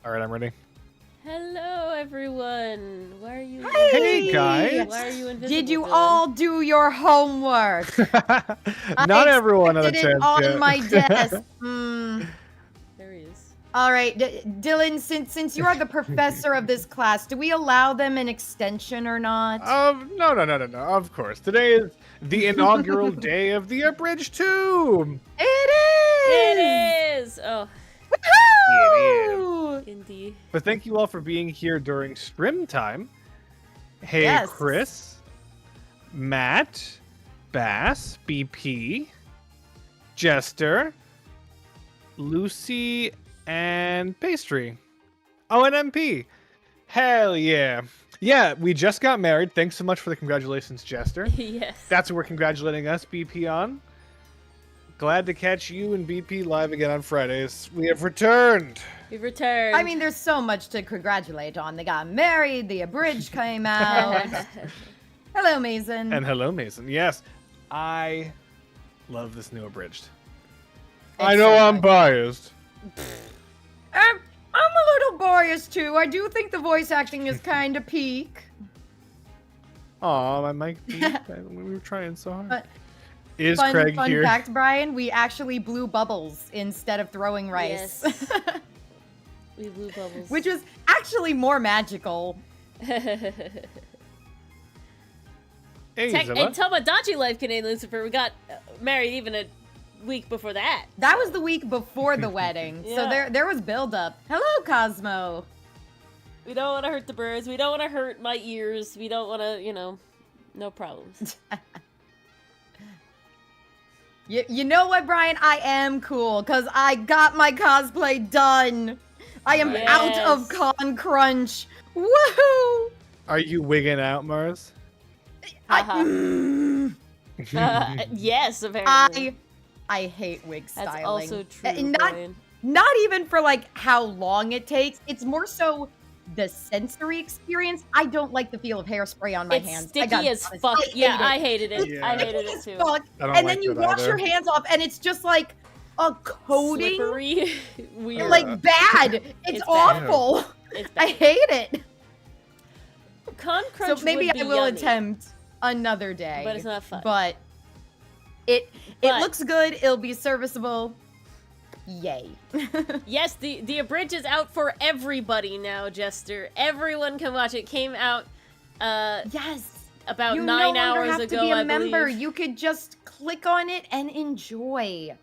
All right, I'm ready. Hello, everyone. Why are you? Hey, guys. Why are you invisible? Did you Dylan? all do your homework? Not everyone had a expected it chance on yet. my desk. There he is. All right, Dylan. Since you are the professor of this class, do we allow them an extension or not? No. Of course. Today is the inaugural day of the Abridged Tomb. It is. It is. Oh, Woohoo! indeed. But thank you all for being here during scrim time. Hey, Yes. Chris, Matt, Bass, BP, Jester, Lucy, and Pastry. Oh, and MP. Hell yeah. Yeah, we just got married. Thanks so much for the congratulations, Jester. Yes. That's what we're congratulating us, BP, on. Glad to catch you and BP live again on Fridays. We have returned. We've returned. I mean, there's so much to congratulate on. They got married. The Abridged came out. Hello, Mason. And hello, Mason. Yes, I love this new Abridged. It's I know so I'm good. biased. I'm a little biased too. I do think the voice acting is kind of peak. Aw, my mic beeped. We were trying so hard. But Is fun Craig here? fact, Brian, we actually blew bubbles instead of throwing rice. Yes. We blew bubbles. Which was actually more magical. Hey, In Zilla. Tomodachi Life, Canadian Lucifer, we got married even a week before that. That was the week before the wedding. So Yeah. there was build up. Hello, Cosmo. We don't want to hurt the birds. We don't want to hurt my ears. We don't want to, no problems. You know what, Brian? I am cool because I got my cosplay done. I am Yes. out of Con Crunch. Woohoo! Are you wigging out, Mars? Uh-huh. Yes, apparently. I hate wig styling. That's also true, Not Brian. not even for like how long it takes. It's more so the sensory experience. I don't like the feel of hairspray on my It's hands. sticky as fuck. Yeah, I hated it. Yeah. I hated it As too. fuck. I don't And like then you that wash your either. hands off, and it's just like a coating. Slippery. Weird. Like bad. It's It's bad. awful. It's I bad. hate it. Con Crunch So maybe would be I will yummy, attempt another day. but it's not fun. But it But- looks good. It'll be serviceable. Yay. Yes, the Abridge is out for everybody now, Jester. Everyone can watch it. Came out Yes. about You 9 no longer hours have ago, to be a I member. believe. You could just click on it and enjoy.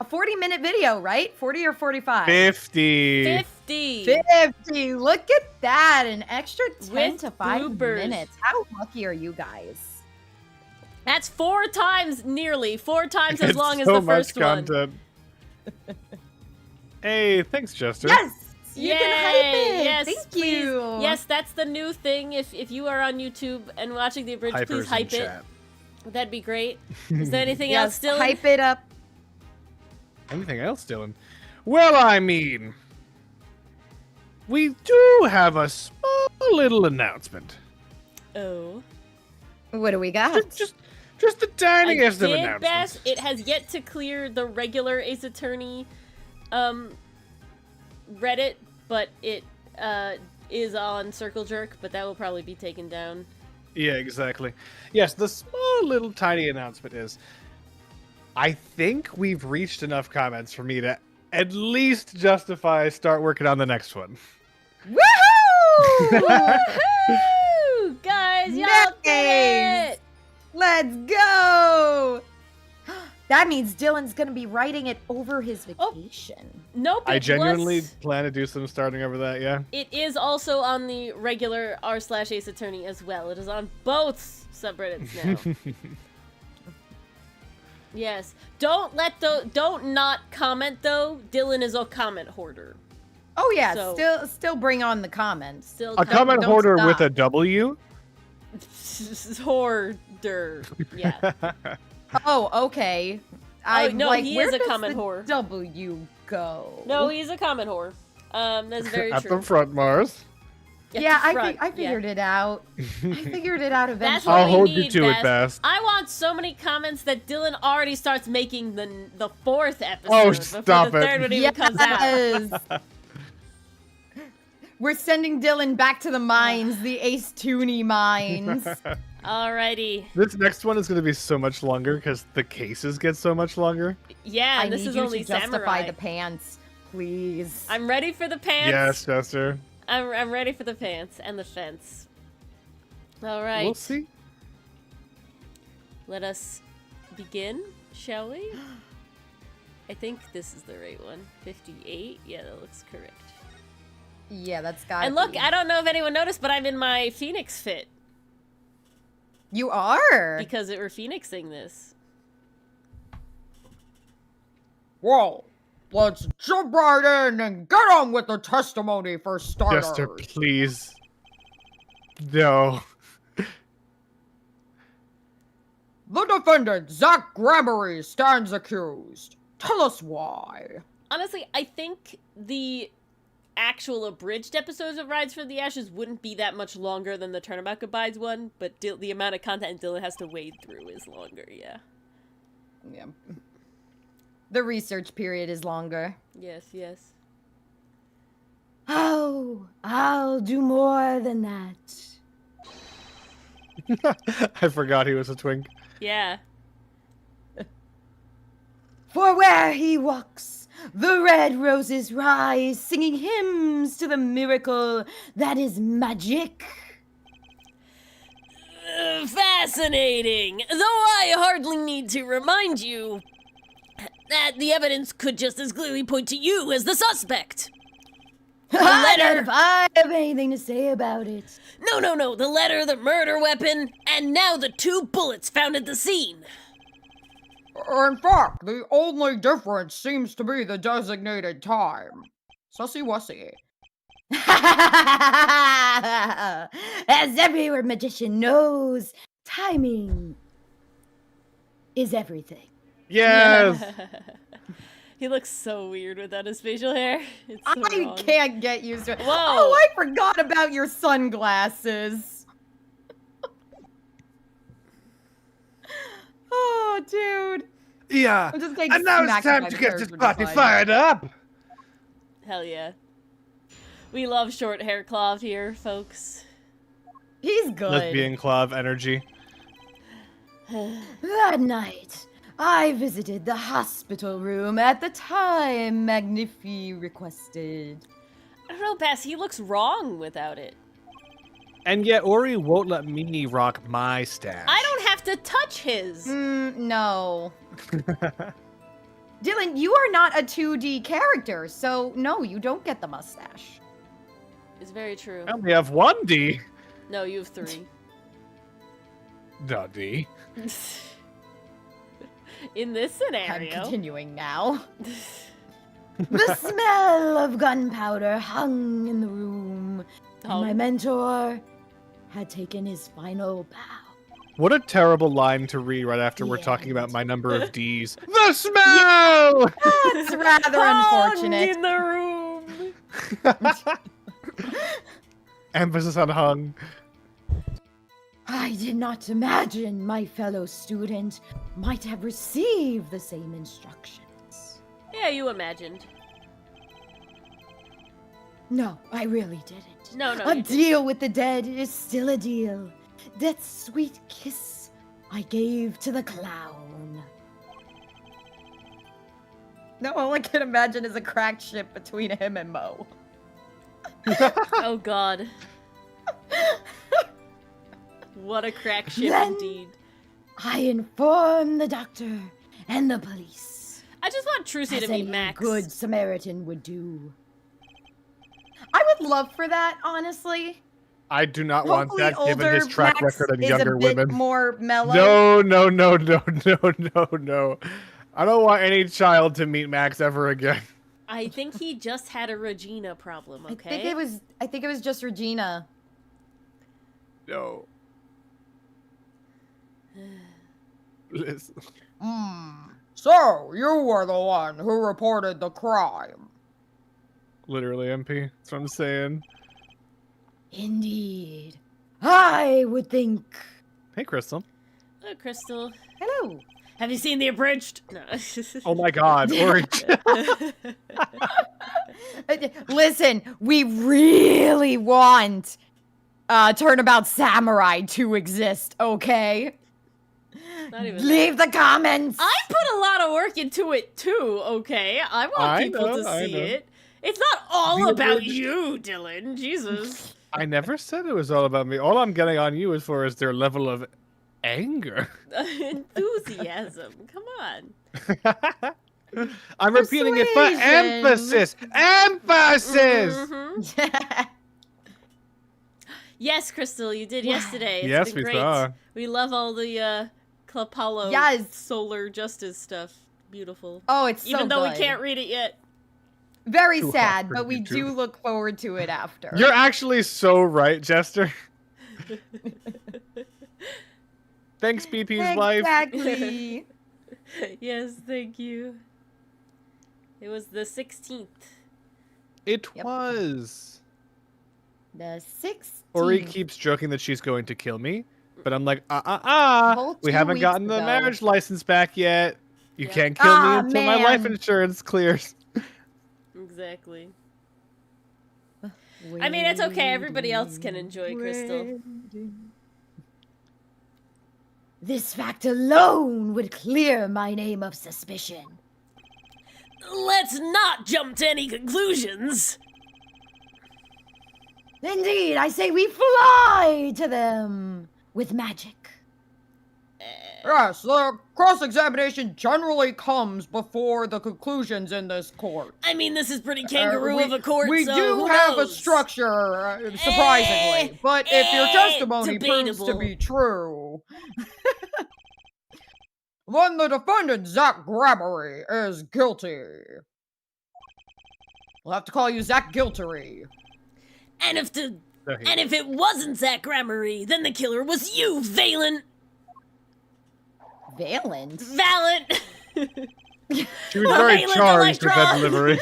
A 40-minute video, right? 40 or 45? 50. 50. 50. Look at that. An extra 10 With to 5 bloopers. minutes. How lucky are you guys? That's nearly four times as It's long as so the first much one. content. Hey, thanks, Jester. Yes. You Yay! can hype it. Yes, Thank please. you. Yes, that's the new thing. If you are on YouTube and watching the Abridge, Hypers please in hype it. chat. That'd be great. Is there anything Yes, else still? hype it up. Anything else, Dylan? Well, I mean, we do have a small little announcement. Oh. What do we got? Just the tiniest of did, announcements. Bess. It has yet to clear the regular Ace Attorney Reddit, but it is on Circle Jerk, but that will probably be taken down. Yeah, exactly. Yes, the small little tiny announcement is, I think we've reached enough comments for me to at least justify start working on the next one. Woohoo! Woohoo! Guys, y'all did Nice! it! Let's go! That means Dylan's gonna be writing it over his vacation. Nope, I it genuinely was- plan to do some starting over that, yeah. It is also on the regular r/Ace Attorney as well. It is on both subreddits now. Yes. Don't not comment though. Dylan is a comment hoarder. Oh yeah, So- still bring on the comments. Still A comment don't hoarder stop. with a W? hoarder. Yeah. Oh, okay. no, he where is a does comment the whore. W go? No, he's a comment whore. That's very At true. the front, Mars. At Yeah, the I front, figured it out. I figured it out That's eventually. what I'll we hold you need, to it, Bess. Bess. I want so many comments that Dylan already starts making the fourth episode Oh, before stop the it. third one even comes out. Yes. We're sending Dylan back to the mines, the Ace Tooney mines. Alrighty. This next one is going to be so much longer because the cases get so much longer. Yeah, I and this need is you only to justify samurai. the pants, please. I'm ready for the pants. Yes, Chester. I'm ready for the pants and the fence. All right. We'll see. Let us begin, shall we? I think this is the right one. 58. Yeah, that looks correct. Yeah, that's got. And look, I don't know if anyone noticed, but I'm in my Phoenix fit You are. because we're Phoenixing this. Well, let's jump right in and get on with the testimony for starters. Chester, please. No. The defendant, Zach Gramery, stands accused. Tell us why. Honestly, I think the actual abridged episodes of Rides for the Ashes wouldn't be that much longer than the Turnabout Goodbyes one, but the amount of content Dylan has to wade through is longer, yeah. Yeah. The research period is longer. Yes, yes. Oh, I'll do more than that. I forgot he was a twink. Yeah. For where he walks, the red roses rise, singing hymns to the miracle that is magic. Fascinating! Though I hardly need to remind you that the evidence could just as clearly point to you as the suspect. The Not letter... if I have anything to say about it. No. The letter, the murder weapon, and now the 2 bullets found at the scene. In fact, the only difference seems to be the designated time. Sussy wussy. As every magician knows, timing is everything. Yes! He looks so weird without his facial hair. It's so I wrong. can't get used to it. Whoa. Oh, I forgot about your sunglasses. Oh, dude. Yeah. I'm just getting And now it's smacked time by to the get this curve party with fired up! Hell yeah. We love short hair cloth here, folks. He's good. Lesbian Clav energy. That night, I visited the hospital room at the time Magnifi requested. I don't know, Bass, he looks wrong without it. And yet Ori won't let me rock my stash. I don't have to touch his. No. Dylan, you are not a 2D character, so no, you don't get the mustache. It's very true. I only have 1D. No, you have 3. No, D. In this I'm scenario. continuing now. The smell of gunpowder hung in the room, and my Oh. mentor had taken his final bow. What a terrible line to read right after we're The talking about end. my number of Ds. The smell! That's rather Hung unfortunate. in the room. Emphasis on hung. I did not imagine my fellow student might have received the same instructions. Yeah, you imagined. No, I really didn't. No, A you didn't. deal with the dead is still a deal. That sweet kiss I gave to the clown. No, all I can imagine is a cracked ship between him and Mo. Oh god. What a crack ship Then- indeed. I informed the doctor and the police, I just want Trucy as to meet any Max. good Samaritan would do. I would love for that, honestly. I do not want Hopefully that given his older track Max record on is younger a bit women. more mellow. No. I don't want any child to meet Max ever again. I think he just had a Regina problem, okay? I think it was just Regina. No. Listen. So, you were the one who reported the crime. Literally, MP. That's what I'm saying. Indeed. I would think. Hey, Crystal. Oh, Crystal. Hello. Have you seen the abridged? No. Oh my god, Ori. Listen, we really want Turnabout Samurai to exist, okay? Not even Leave that. the comments. I put a lot of work into it too, okay? I want people to I see know. it. It's not all The about abridged- you, Dylan. Jesus. I never said it was all about me. All I'm getting on you as far as their level of anger. Enthusiasm. Come on. I'm repeating it for Persuasion. emphasis. Emphasis. Mhm. Yes, Crystal, you did yesterday. It's Yes, been we great. saw. We love all the Club Paulo Yes. solar justice stuff. Beautiful. Oh, it's so Even though we good. can't read it yet. Very Too hot sad, for but we YouTube. do look forward to it after. You're actually so right, Jester. Thanks, BP's wife. Exactly. Yes, thank you. It was the 16th. It Yep. was. The 16th. Ori keeps joking that she's going to kill me, but I'm like, Whole we 2 haven't weeks gotten the ago. marriage license back yet. You Yeah. can't kill me Ah, until my life man. insurance clears. Exactly. I mean, it's okay. Everybody else can enjoy Crystal. This fact alone would clear my name of suspicion. Let's not jump to any conclusions. Indeed, I say we fly to them with magic. Yes, the cross-examination generally comes before the conclusions in this court. I mean, this is pretty kangaroo We- of a court, We so do who have knows? a structure, surprisingly. But if your testimony proves to debatable. be true, then the defendant, Zach Grabbery, is guilty. We'll have to call you Zach Guiltery. And if it wasn't Zach Grammary, then the killer was you, Valen. Valent. Valent. She was very Valen charged with that Electron. delivery.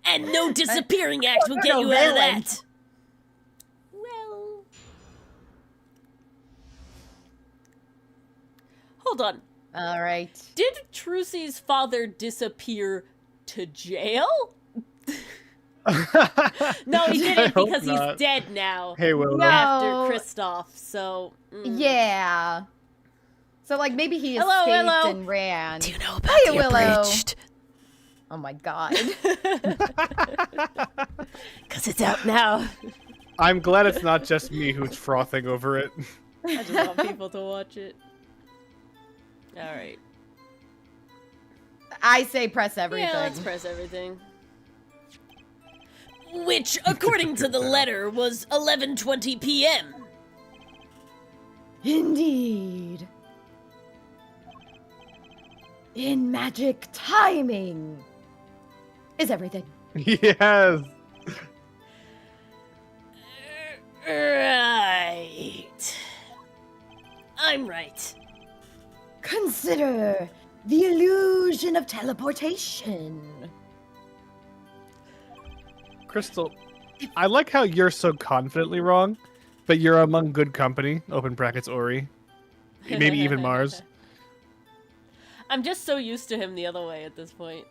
And no disappearing act will get No, you out of Valent. that. Well, hold on. All right. Did Trucy's father disappear to jail? No, he I didn't hope because not. he's dead now. Hey, Willow. No. After Kristoff, so. Yeah. So, like, maybe he Hello, escaped Willow. and ran. Do you know about Hiya, the Willow. abridged? Oh my god. Because it's out now. I'm glad it's not just me who's frothing over it. I just want people to watch it. Alright. I say press everything. Yeah, let's press everything. Which, according to the letter, was 11:20 p.m. Indeed. In magic, timing is everything. Yes. Right. I'm right. Consider the illusion of teleportation. Crystal, I like how you're so confidently wrong, but you're among good company. Open brackets, Ori. Maybe even Mars. I'm just so used to him the other way at this point.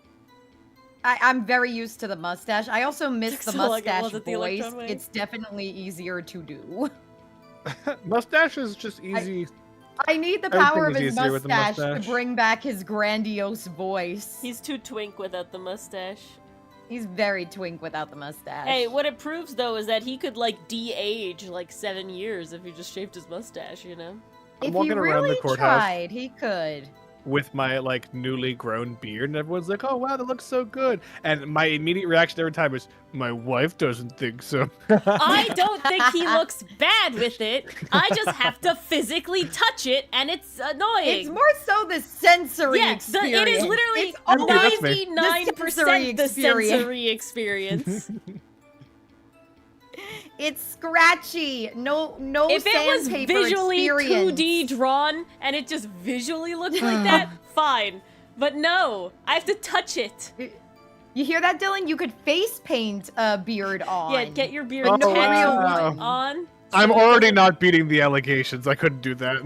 I'm very used to the mustache. I also miss the So, like, it mustache wasn't the voice. Electron way? It's definitely easier to do. Mustache is just easy. I need the Everything power of is his easier with the mustache mustache. to bring back his grandiose voice. He's too twink without the mustache. He's very twink without the mustache. Hey, what it proves though is that he could like de-age like 7 years if he just shaved his mustache, you know? I'm if he walking around the really courthouse. tried, he could. With my like newly grown beard, and everyone's like, "Oh wow, that looks so good." And my immediate reaction every time is, "My wife doesn't think so." I don't think he looks bad with it. I just have to physically touch it, and it's annoying. It's more so the sensory yeah, experience. it is literally It's always that's me. 99% the experience. sensory experience. It's scratchy. No If it was sandpaper visually experience. 2D drawn and it just visually looked like that, fine. But no, I have to touch it. You hear that, Dylan? You could face paint a beard on. Yeah, get your beard Oh, tattooed wow. on. I'm already not beating the allegations. I couldn't do that.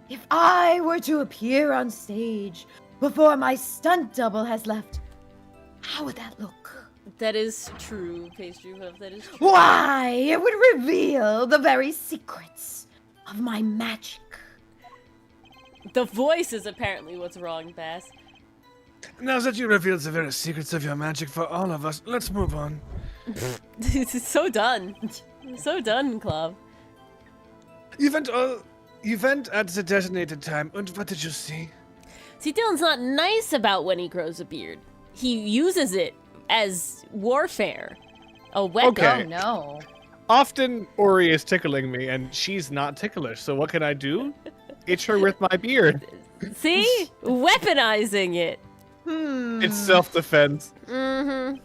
If I were to appear on stage before my stunt double has left, how would that look? That is true, Pastry Hoof. That is true. Why, it would reveal the very secrets of my magic. The voice is apparently what's wrong, Bass. Now that you revealed the very secrets of your magic for all of us, let's move on. This is so done. So done, Clav. You went at the designated time, and what did you see? See, Dylan's not nice about when he grows a beard. He uses it as warfare. A weapon. Okay. Oh no. Often Ori is tickling me, and she's not ticklish, so what can I do? Itch her with my beard. See? Weaponizing it. It's self-defense. Mm-hmm.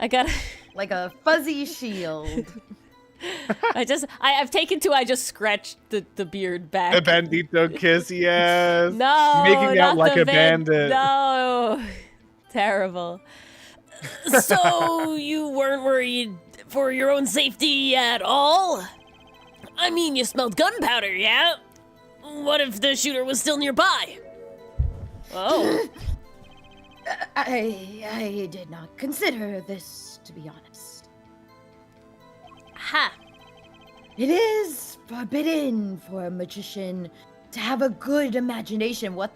I gotta... Like a fuzzy shield. I've taken to I just scratched the beard back. A bandito kiss, yes. No, Making not out like the a bandit. No. Terrible. So, you weren't worried for your own safety at all? I mean, you smelled gunpowder, yeah? What if the shooter was still nearby? Oh. I did not consider this, to be honest. Ha. It is forbidden for a magician to have a good imagination. What?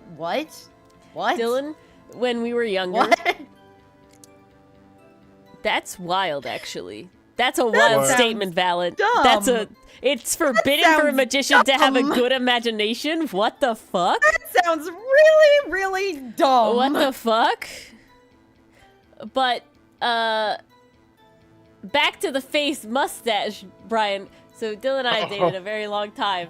Dylan, when we were younger... What? That's wild, actually. That's a wild sounds statement, Valent. dumb. It's forbidden for a sounds magician to have a dumb. good imagination? What the fuck? That sounds really, really dumb. What the fuck? But, back to the face mustache, Brian. So Dylan and I have dated a very long time.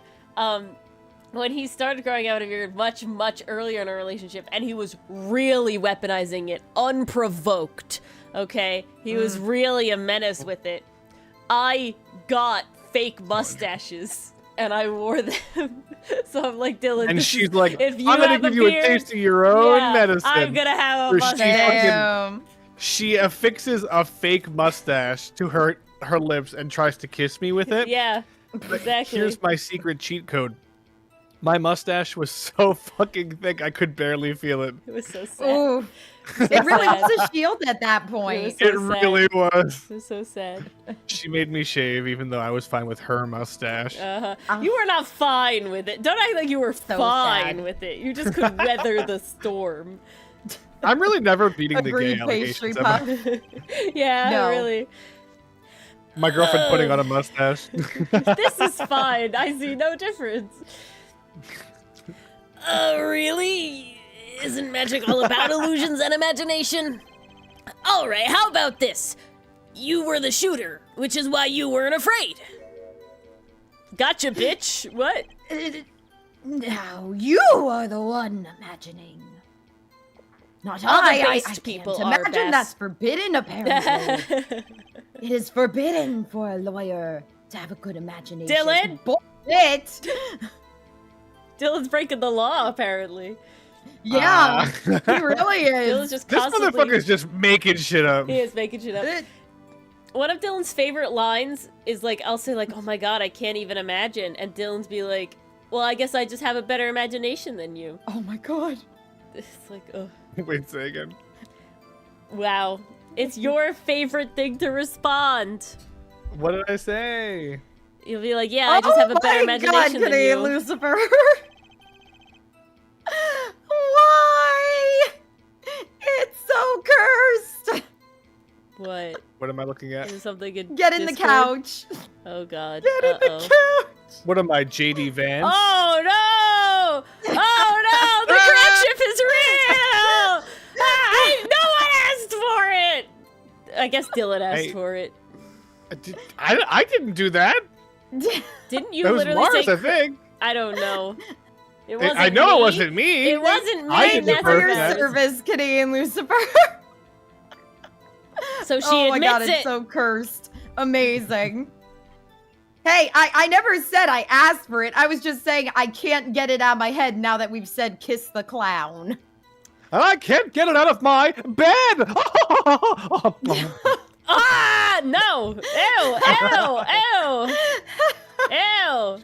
When he started growing out a beard much, much earlier in our relationship, and he was really weaponizing it, unprovoked, okay? He was really a menace with it. I got fake mustaches, and I wore them. So I'm like, Dylan, And this she's is- like, if I'm you gonna have give you a beard, taste of your own yeah, medicine. I'm gonna have a Or she mustache. Damn. She affixes a fake mustache to her lips and tries to kiss me with it. Yeah, But exactly. Here's my secret cheat code. My mustache was so fucking thick I could barely feel it. It was so sad. Ooh. It really sad. was a shield at that It point. was so It sad. really was. It was so sad. She made me shave even though I was fine with her mustache. Uh-huh. You were not fine with it. Don't act like you were fine sad. with it. You just couldn't weather the storm. I'm really never beating the Agreed, gay pastry allegations. puff. Yeah, No. really. My girlfriend putting on a mustache. This is fine. I see no difference. Really? Isn't magic all about illusions and imagination? Alright, how about this? You were the shooter, which is why you weren't afraid. Gotcha, bitch. What? Now you are the one imagining. Not All the I based can't people are Imagine best. that's forbidden, apparently. It is forbidden for a lawyer to have a good imagination. Dylan? Bullshit. Dylan's breaking the law, apparently. Yeah, he really Dylan's is. just This constantly... motherfucker's just making shit up. He is making shit up. One of Dylan's favorite lines is like, I'll say like, oh my god, I can't even imagine. And Dylan's be like, well, I guess I just have a better imagination than you. Oh my god. It's like, ugh. Wait, say again. Wow. It's your favorite thing to respond. What did I say? You'll be like, yeah, I just have a better imagination than Kitty you. Lucifer. Why? It's so cursed. What? What am I looking Is at? it something in Get in the Discord? couch. Oh god. Get in the Uh-oh. couch. What am I, JD Vance? Oh no! Oh no! The crab ship is real! No one asked for it! I guess Dylan asked Hey. for it. I didn't do that. Didn't you That was literally Mars, say I think. I don't know. It wasn't I know me. it wasn't me. It wasn't me. I did the That's For your first that's- service, Kitty and Lucifer. So she Oh my admits god, it. it's so cursed. Amazing. Hey, I never said I asked for it. I was just saying I can't get it out of my head now that we've said kiss the clown. I can't get it out of my bed. Ah, no! Ew! Ew! Ew! Ew!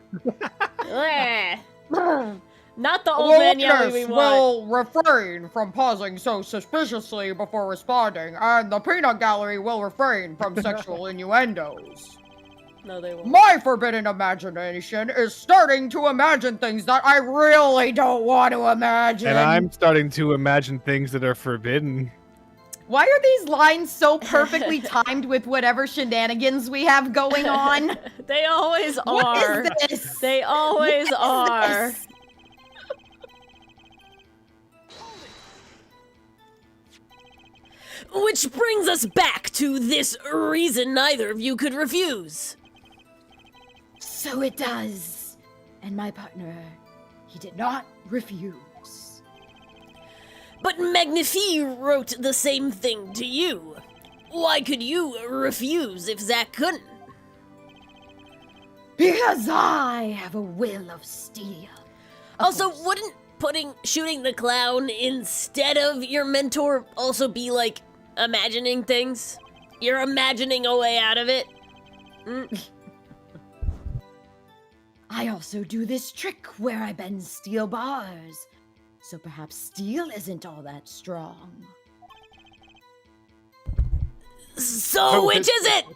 Bleh. Not the old man yelling we Lotus want. will refrain from pausing so suspiciously before responding, and the peanut gallery will refrain from sexual innuendos. No, they won't. My forbidden imagination is starting to imagine things that I really don't want to imagine. And I'm starting to imagine things that are forbidden. Why are these lines so perfectly timed with whatever shenanigans we have going on? They always are. What is this? They always are. This? Which brings us back to this reason neither of you could refuse. So it does. And my partner, he did not refuse. But Magnifi wrote the same thing to you. Why could you refuse if Zack couldn't? Because I have a will of steel. Also, wouldn't shooting the clown instead of your mentor also be like imagining things? You're imagining a way out of it? I also do this trick where I bend steel bars. So perhaps steel isn't all that strong. So which is it?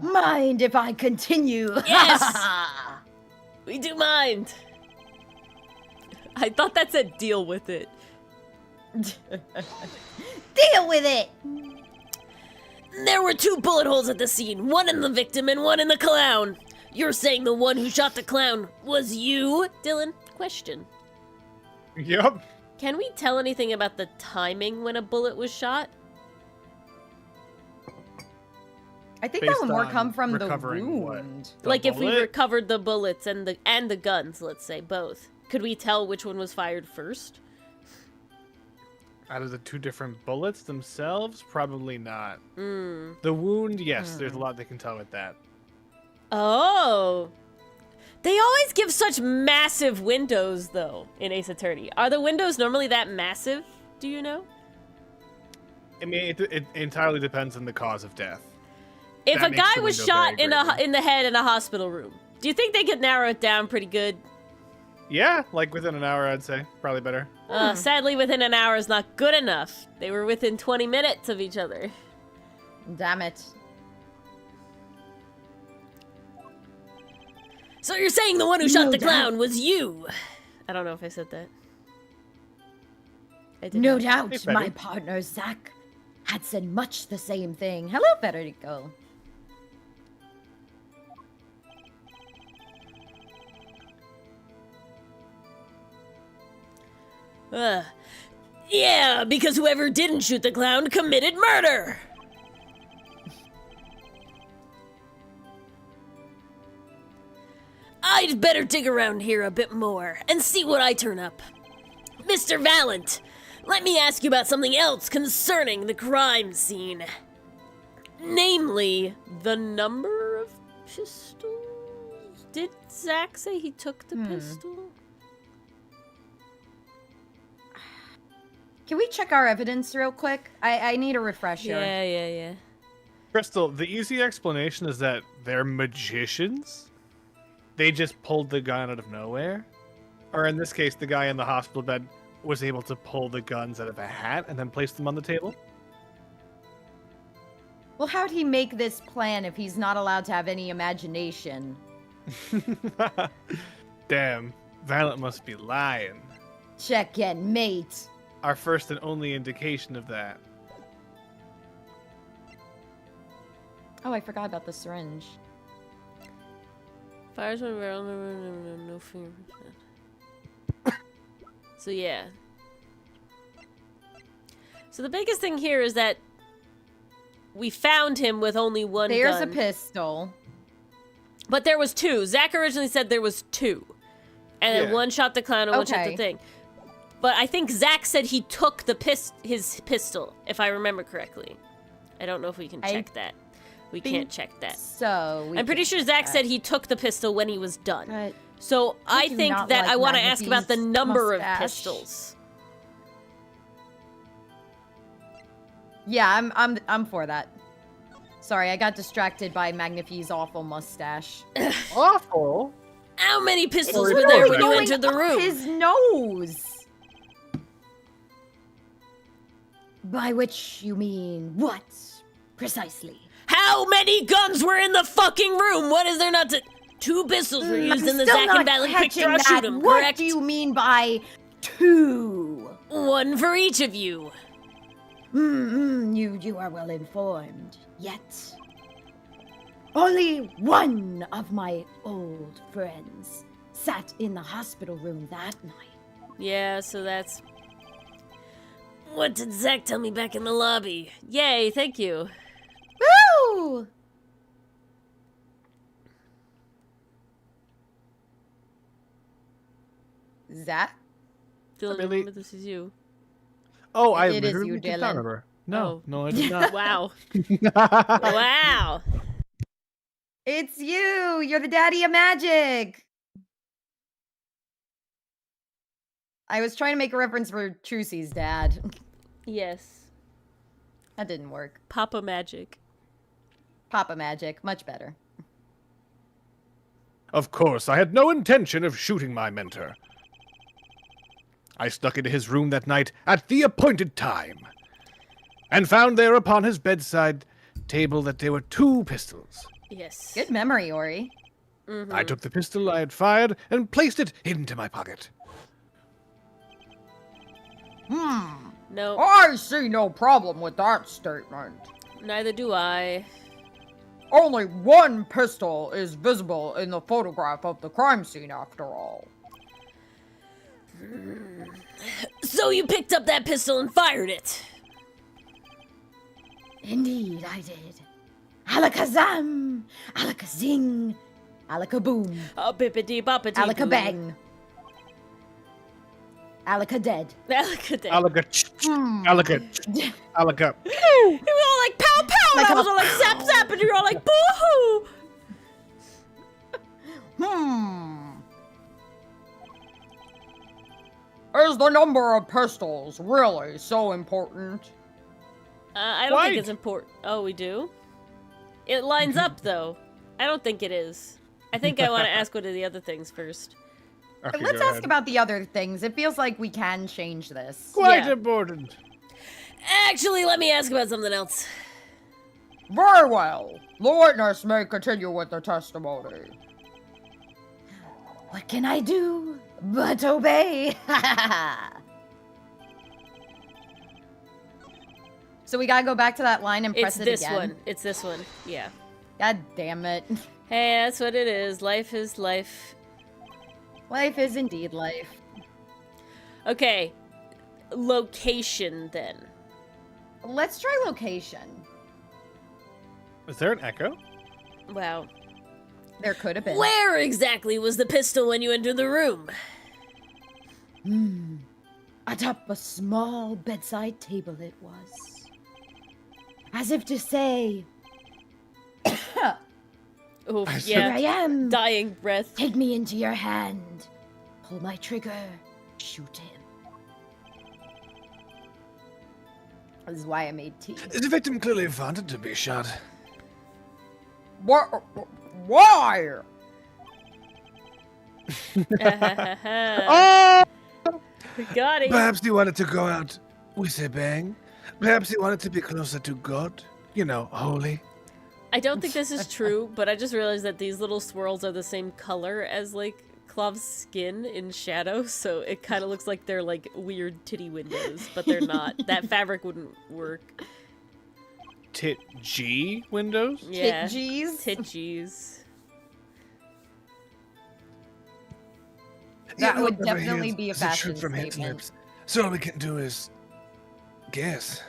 Mind if I continue? Yes! We do mind. I thought that said deal with it. Deal with it! There were 2 bullet holes at the scene, one in the victim and one in the clown. You're saying the one who shot the clown was you, Dylan? Question. Yep. Can we tell anything about the timing when a bullet was shot? I think Based that would more on come from the recovering what? wound. The Like if we bullet? recovered the bullets and the guns, let's say both. Could we tell which one was fired first? Out of the 2 different bullets themselves, probably not. Hmm. The wound, yes, there's a lot they can tell with that. Oh. They always give such massive windows, though, in Ace Attorney. Are the windows normally that massive? Do you know? I mean, it entirely depends on the cause of death. If That a makes guy the was window shot very greatly. in the head in a hospital room, do you think they could narrow it down pretty good? Yeah, like within an hour, I'd say. Probably better. Sadly, within an hour is not good enough. They were within 20 minutes of each other. Damn it. So you're saying the one who shot No the doubt. clown was you? I don't know if I said that. I did No not. doubt, Hey, my Freddy. partner Zack had said much the same thing. Hello, Federico. Yeah, because whoever didn't shoot the clown committed murder! I'd better dig around here a bit more and see what I turn up. Mr. Valent, let me ask you about something else concerning the crime scene. Namely, the number of pistols? Did Zack say he took the pistol? Can we check our evidence real quick? I need a refresher. Yeah. Crystal, the easy explanation is that they're magicians. They just pulled the gun out of nowhere. Or in this case, the guy in the hospital bed was able to pull the guns out of a hat and then place them on the table. Well, how'd he make this plan if he's not allowed to have any imagination? Damn, Violet must be lying. Check it, mate. Our first and only indication of that. Oh, I forgot about the syringe. Fires when no fingerprints. So yeah. So the biggest thing here is that we found him with only one There's gun. a pistol. But there was 2. Zack originally said there was 2. And then Yeah. one shot the clown and one shot the Okay. thing. But I think Zack said he took the his pistol, if I remember correctly. I don't know if we can I check that. We think can't check that. So I'm pretty sure Zack said he took the pistol when he was done. But So I do think not that like I want to ask about the Magnate's number mustache. of pistols. yeah, I'm for that. Sorry, I got distracted by Magnifi's awful mustache. Awful. How many pistols Or were there when you going entered the room? His nose. By which you mean what, precisely? How many guns were in the fucking room? What is there not to... 2 pistols were used in the Still Zack not and Valley picture. catching I'll shoot that. him, What correct? do you mean by 2? 1 for each of you. You are well informed. Yet, only one of my old friends sat in the hospital room that night. Yeah, so that's... What did Zack tell me back in the lobby? Yay, thank you. Woo! Zach? Dylan, Really? remember this is you. Oh, I It is literally you, did Dylan. not remember. No, Oh. no, I did not. Wow. Wow. It's you! You're the daddy of magic! I was trying to make a reference for Trucy's dad. Yes. That didn't work. Papa Magic. Papa Magic, much better. Of course, I had no intention of shooting my mentor. I snuck into his room that night at the appointed time, and found there upon his bedside table that there were 2 pistols. Yes. Good memory, Ori. Mhm. I took the pistol I had fired and placed it into my pocket. No, I see no problem with that statement. neither do I. Only 1 pistol is visible in the photograph of the crime scene, after all. So you picked up that pistol and fired it. Indeed, I did. Alakazam, alakazing, alakaboom, Bippity boppity. alakabang, alakadead. Alakadang. Alaka. We were all like pow pow. Like and I a- was all like zap zap, and you were all like boo hoo. Is the number of pistols really so important? I don't think Right. it's important. Oh, we do? It lines up, though. I don't think it is. I think I want to ask one of the other things first. Okay, Let's go ask ahead. about the other things. It feels like we can change this. Quite Yeah. important. Actually, let me ask about something else. Very well. The witness may continue with the testimony. What can I do but obey? So we gotta go back to that line and press It's it this again. one. It's this one. Yeah. God damn it. Hey, that's what it is. Life is life. Life is indeed life. Okay. Location, then. Let's try location. Is there an echo? Wow. There could have been. Where exactly was the pistol when you entered the room? Atop a small bedside table it was. As if to say, Oof, here I yeah. am. Dying breath. Take me into your hand. Pull my trigger. Shoot him. This is why I made tea. The victim clearly wanted to be shot. What? Why? Oh! Got it. Perhaps he wanted to go out with a bang. Perhaps he wanted to be closer to God. You know, holy. I don't think this is true, but I just realized that these little swirls are the same color as, like, Clav's skin in shadow, so it kind of looks like they're, like, weird titty windows, but they're not. That fabric wouldn't work. Tit G windows? Yeah. G's. Titchies. That would whatever definitely he be a is the truth fashion from his statement. lips. So all we can do is guess.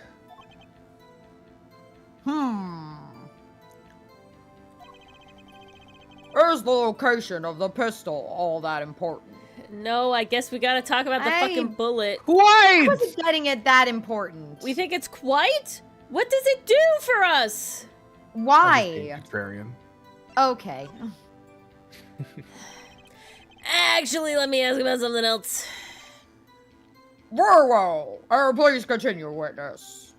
Is the location of the pistol all that important? No, I guess we gotta talk about the I- fucking bullet. I Wait! wasn't getting it that important. We think it's quite? What does it do for us? Why? Contrarian. Okay. Actually, let me ask about something else. Very well. Please continue, witness.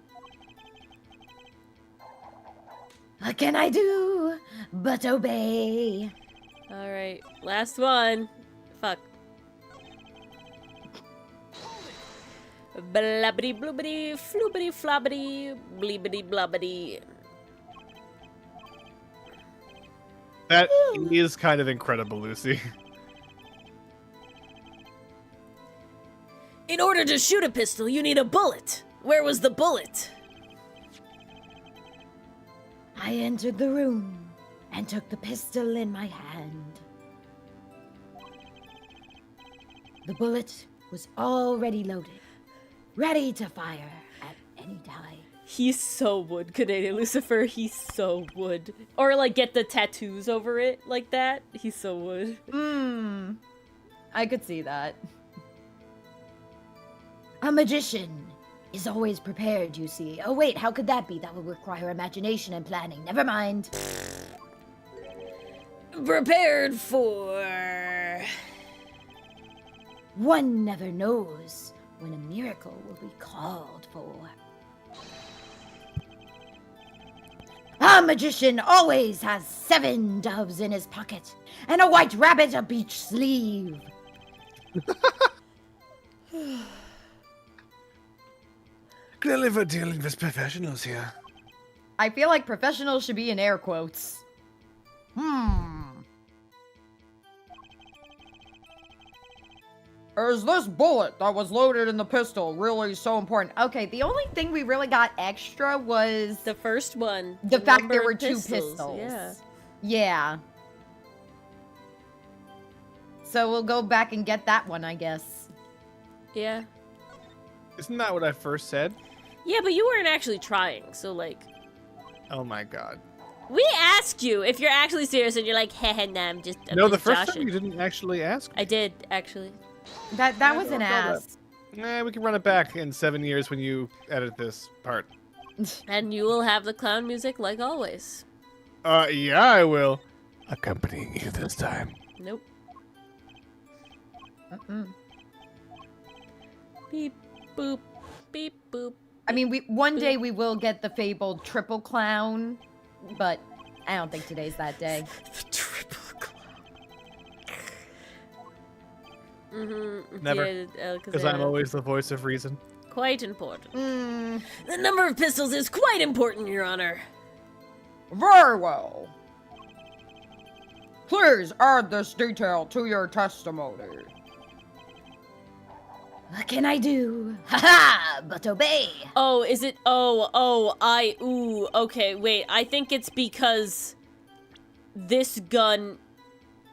What can I do but obey? All right, last one. Fuck. Blabbity bloobity floobity flobbity bleebity blobbity. That is kind of incredible, Lucy. In order to shoot a pistol, you need a bullet. Where was the bullet? I entered the room and took the pistol in my hand. The bullet was already loaded, ready to fire at any time. He so would, Canadian Lucifer. He so would. Or like get the tattoos over it like that. He so would. I could see that. A magician is always prepared, you see. Oh wait, how could that be? That would require imagination and planning. Never mind. Prepared for. One never knows when a miracle will be called for. A magician always has 7 doves in his pocket and a white rabbit up each sleeve. Clearly we're dealing with professionals here. I feel like professional should be in air quotes. Is this bullet that was loaded in the pistol really so important? Okay, the only thing we really got extra was The first one. the fact number there were of 2 pistols. Yeah. Yeah. So we'll go back and get that one, I guess. Yeah. Isn't that what I first said? Yeah, but you weren't actually trying, so like. Oh my god. We asked you if you're actually serious, and you're like, heh, nah, I'm just. No, the just first joshing. time you didn't actually ask. I did actually. That was don't an know that. ass. Nah, we can run it back in 7 years when you edit this part. And you will have the clown music like always. Yeah, I will. Accompanying you this time. Nope. Beep boop, beep boop. I mean, one day we will get the fabled triple clown, but I don't think today's that day. The triple clown. Mm-hmm. Never. Yeah, Because I'm always the voice of reason. quite important. The number of pistols is quite important, Your Honor. Very well. Please add this detail to your testimony. What can I do? Ha-ha! But obey. Oh, is it? Ooh, okay, wait. I think it's because this gun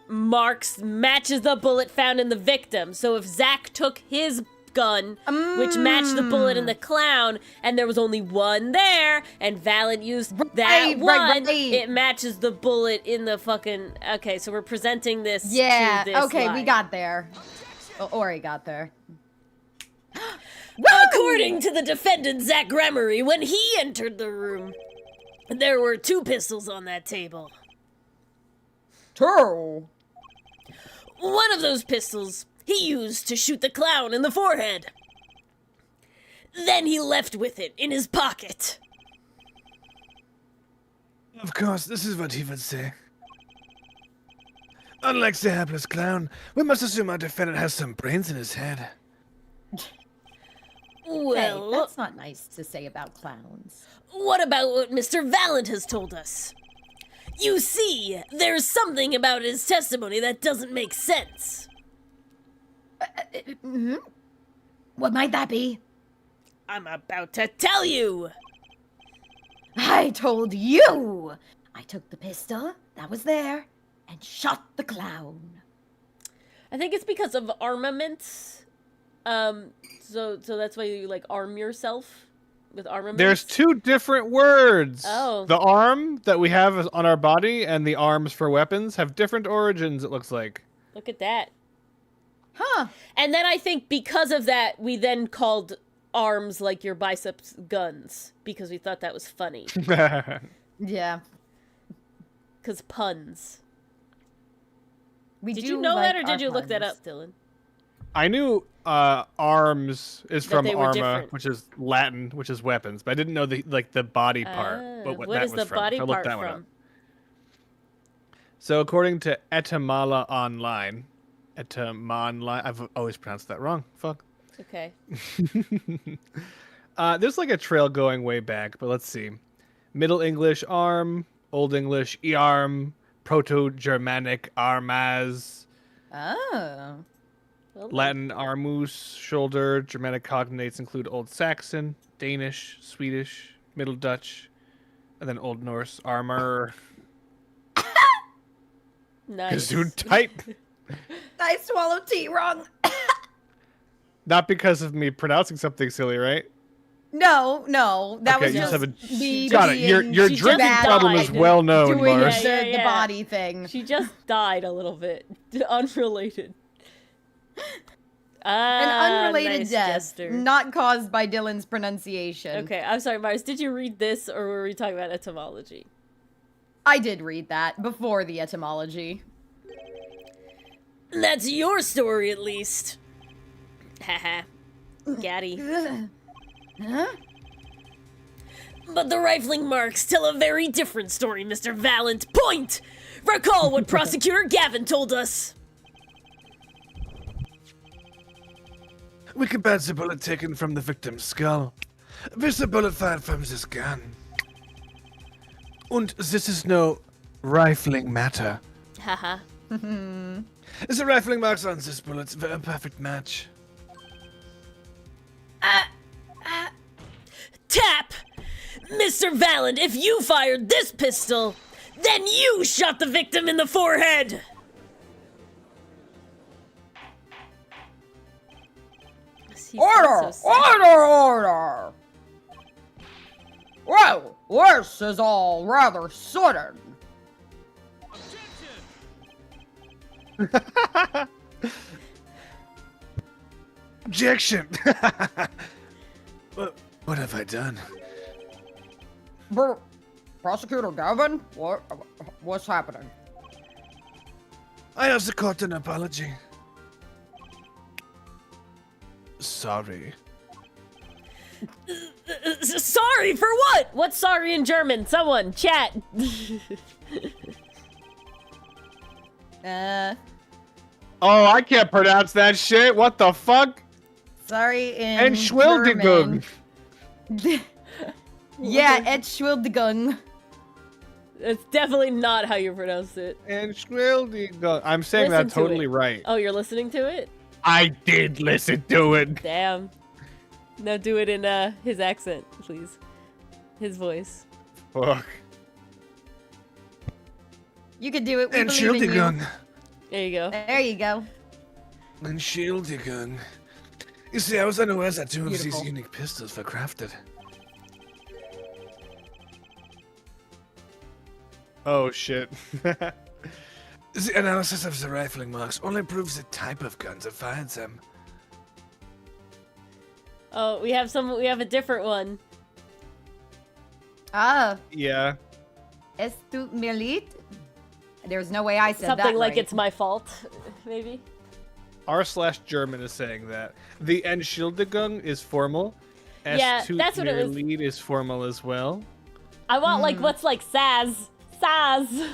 matches the bullet found in the victim. So if Zach took his gun, which matched the bullet in the clown, and there was only one there, and Valent used that one, it matches the bullet in the fucking... Okay, so we're presenting this to this okay, we line. got there. Ori got there. According to the defendant, Zach Gramery, when he entered the room, there were 2 pistols on that table. 2. One of those pistols he used to shoot the clown in the forehead. Then he left with it in his pocket. Of course, this is what he would say. Unlike the hapless clown, we must assume our defendant has some brains in his head. Well, Hey, that's not nice to say about clowns. what about what Mr. Valent has told us? You see, there's something about his testimony that doesn't make sense. What might that be? I'm about to tell you. I told you! I took the pistol that was there and shot the clown. I think it's because of armaments. So that's why you like arm yourself with armaments. There's 2 different words. Oh. The arm that we have on our body and the arms for weapons have different origins, it looks like. Look at that. Huh. And then I think because of that, we then called arms like your biceps guns because we thought that was funny. Yeah. Because puns. We Did do you know like that, or our did you look that puns. up, Dylan? I knew arms is That from they were arma, different. which is Latin, which is weapons, but I didn't know the body part. But what What that is was the from. body So I looked part that one up. from? So according to Etymala Online, I've always pronounced that wrong. Fuck. Okay. There's like a trail going way back, but let's see. Middle English arm, Old English earm, Proto-Germanic armaz, Oh. Well, Latin armus, shoulder. Germanic cognates include Old Saxon, Danish, Swedish, Middle Dutch, and then Old Norse armor. nice. Gesundheit. I swallowed tea wrong. Not because of me pronouncing something silly, right? No, that Okay, was you just just have me Got it. Your being your She just drinking problem is died. well known, doing Mars. Yeah, the yeah. body thing. She just died a little bit. Unrelated. An unrelated nice death, Jester. not caused by Dylan's pronunciation. Okay, I'm sorry, Mars. Did you read this, or were we talking about etymology? I did read that before the etymology. That's your story, at least. Haha. Gaddy. Huh? But the rifling marks tell a very different story, Mr. Valent. Point! Recall what Prosecutor Gavin told us. We could patch a bullet taken from the victim's skull. This a bullet fired from this gun. And this is no rifling matter. Haha. The rifling marks on this bullet were a perfect match. Tap! Mr. Valent, if you fired this pistol, then you shot the victim in the forehead! He sounds so sad. Order! Well, this is all rather sudden. Objection! What have I done? Prosecutor Gavin, what's happening? I owe the court an apology. Sorry. Sorry for what? What's sorry in German? Someone, chat. Oh, I can't pronounce that shit. What the fuck? Sorry in Entschuldigung. German. Yeah, Entschuldigung. It's definitely not how you pronounce it. Entschuldigung. I'm saying Listen that to totally it. right. Oh, you're listening to it? I did listen to it. Damn. Now do it in his accent, please. His voice. Fuck. You can do it. We believe in you. Entschuldigung. There you go. There you go. Entschuldigung. You see, I was unaware that two of these Beautiful. unique pistols were crafted. Oh shit. The analysis of the rifling marks only proves the type of guns that fired them. Oh, we have a different one. Ah, Yeah. es tut mir leid. There's no way I said Something that like right. it's my fault, maybe. R/German is saying that. The Entschuldigung is formal. Yeah, that's what it was. Lead is formal as well. I want like what's like Saz. Saz.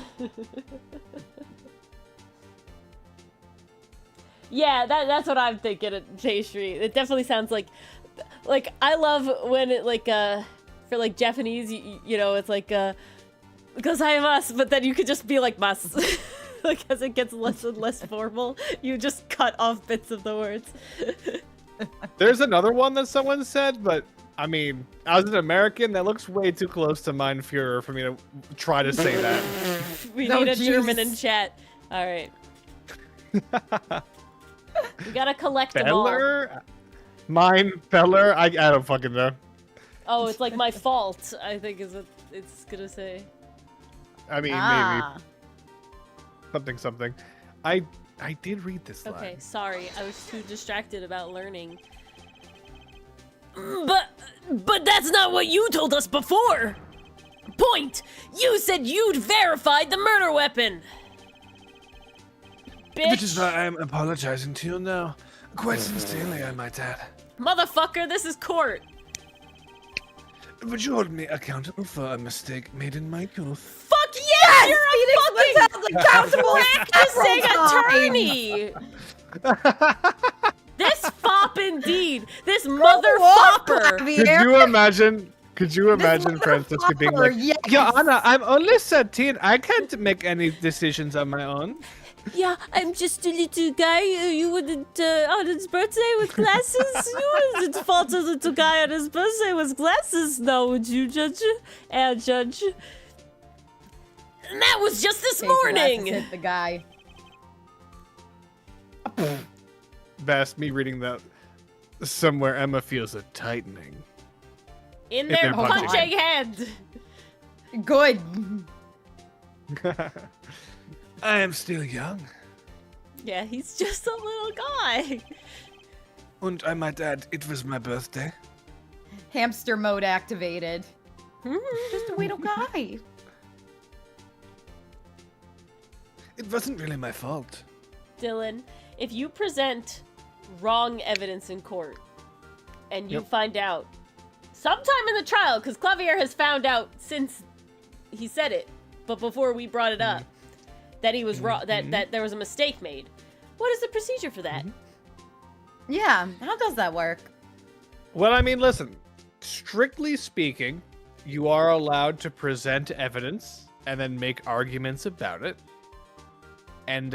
Yeah, that's what I'm thinking at J Street. It definitely sounds like I love when it like for like Japanese you know it's like gozaimasu, but then you could just be like mas. Like as it gets less and less formal, you just cut off bits of the words. There's another one that someone said, but I mean, as an American, that looks way too close to Mein Führer for me to try to say that. We Oh, need a German jeez. in chat. All right. We gotta collect them all. Feller? Mein Feller? I don't fucking know. Oh, it's like my fault, I think is what it's gonna say. I mean, Ah. maybe. Something. I did read this line. Okay, sorry. I was too distracted about learning. But that's not what you told us before! Point! You said you'd verified the murder weapon! Which is Bitch! why I'm apologizing to you now. Quite sincerely, I might add. Motherfucker, this is court! Would you hold me accountable for a mistake made in my youth? Fuck yes! You're a Phoenix fucking... accountable as Practicing several times. attorney! This fop indeed! This Go mother off, fopper! Could Javier. you imagine? Could you This imagine Francisca being like, motherfucker, yes. Your Honor, I'm only 13. I can't make any decisions on my own. Yeah, I'm just a little guy. You wouldn't, on his birthday with glasses? You wouldn't fault a little guy on his birthday with glasses now, would you, Judge? Judge. And that was just this Take glasses, morning! hit the guy. Best me reading that somewhere. Emma feels a tightening. In If their they're punching. punching hand! Good. I am still young. Yeah, he's just a little guy. And I might add, it was my birthday. Hamster mode activated. Just a little guy. It wasn't really my fault. Dylan, if you present wrong evidence in court and you Yep. find out sometime in the trial, because Clavier has found out since he said it, but before we brought it up, that he was wrong, that there was a mistake made. What is the procedure for that? Yeah, how does that work? Well, I mean, listen. Strictly speaking, you are allowed to present evidence and then make arguments about it. And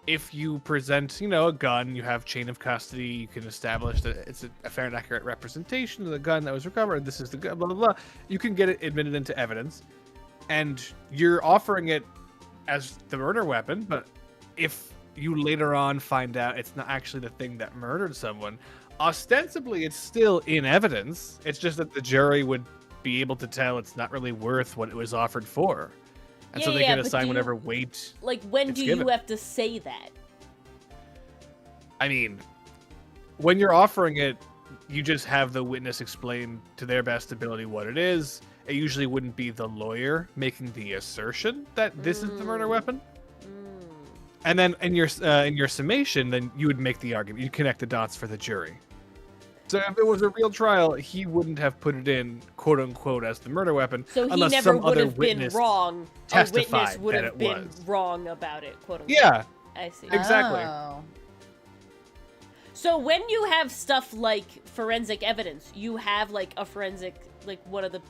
if you present, a gun, you have chain of custody, you can establish that it's a fair and accurate representation of the gun that was recovered. This is the gun, blah, blah, blah. You can get it admitted into evidence. And you're offering it as the murder weapon, but if you later on find out it's not actually the thing that murdered someone, ostensibly it's still in evidence. It's just that the jury would be able to tell it's not really worth what it was offered for. And so they can but assign do you- whatever weight. Like, when It's do given. you have to say that? I mean, when you're offering it, you just have the witness explain to their best ability what it is. It usually wouldn't be the lawyer making the assertion that this is the murder weapon. And then in your summation, then you would make the argument. You connect the dots for the jury. So if it was a real trial, he wouldn't have put it in, quote unquote, as the murder weapon, So he unless never some would other have been witness wrong. A witness testified would that have it been was. wrong about it, quote unquote. Yeah, I see. exactly. Oh. So when you have stuff like forensic evidence, you have like a forensic, like one of the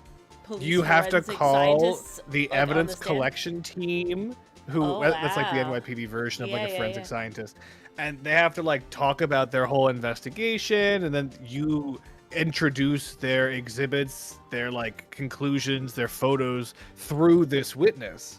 police You have to forensic call scientists, the like, on evidence the stand? collection team, who Oh, that's like the wow. NYPD version of like Yeah, a yeah, forensic yeah. scientist, and they have to like talk about their whole investigation, and then you introduce their exhibits, their like conclusions, their photos through this witness.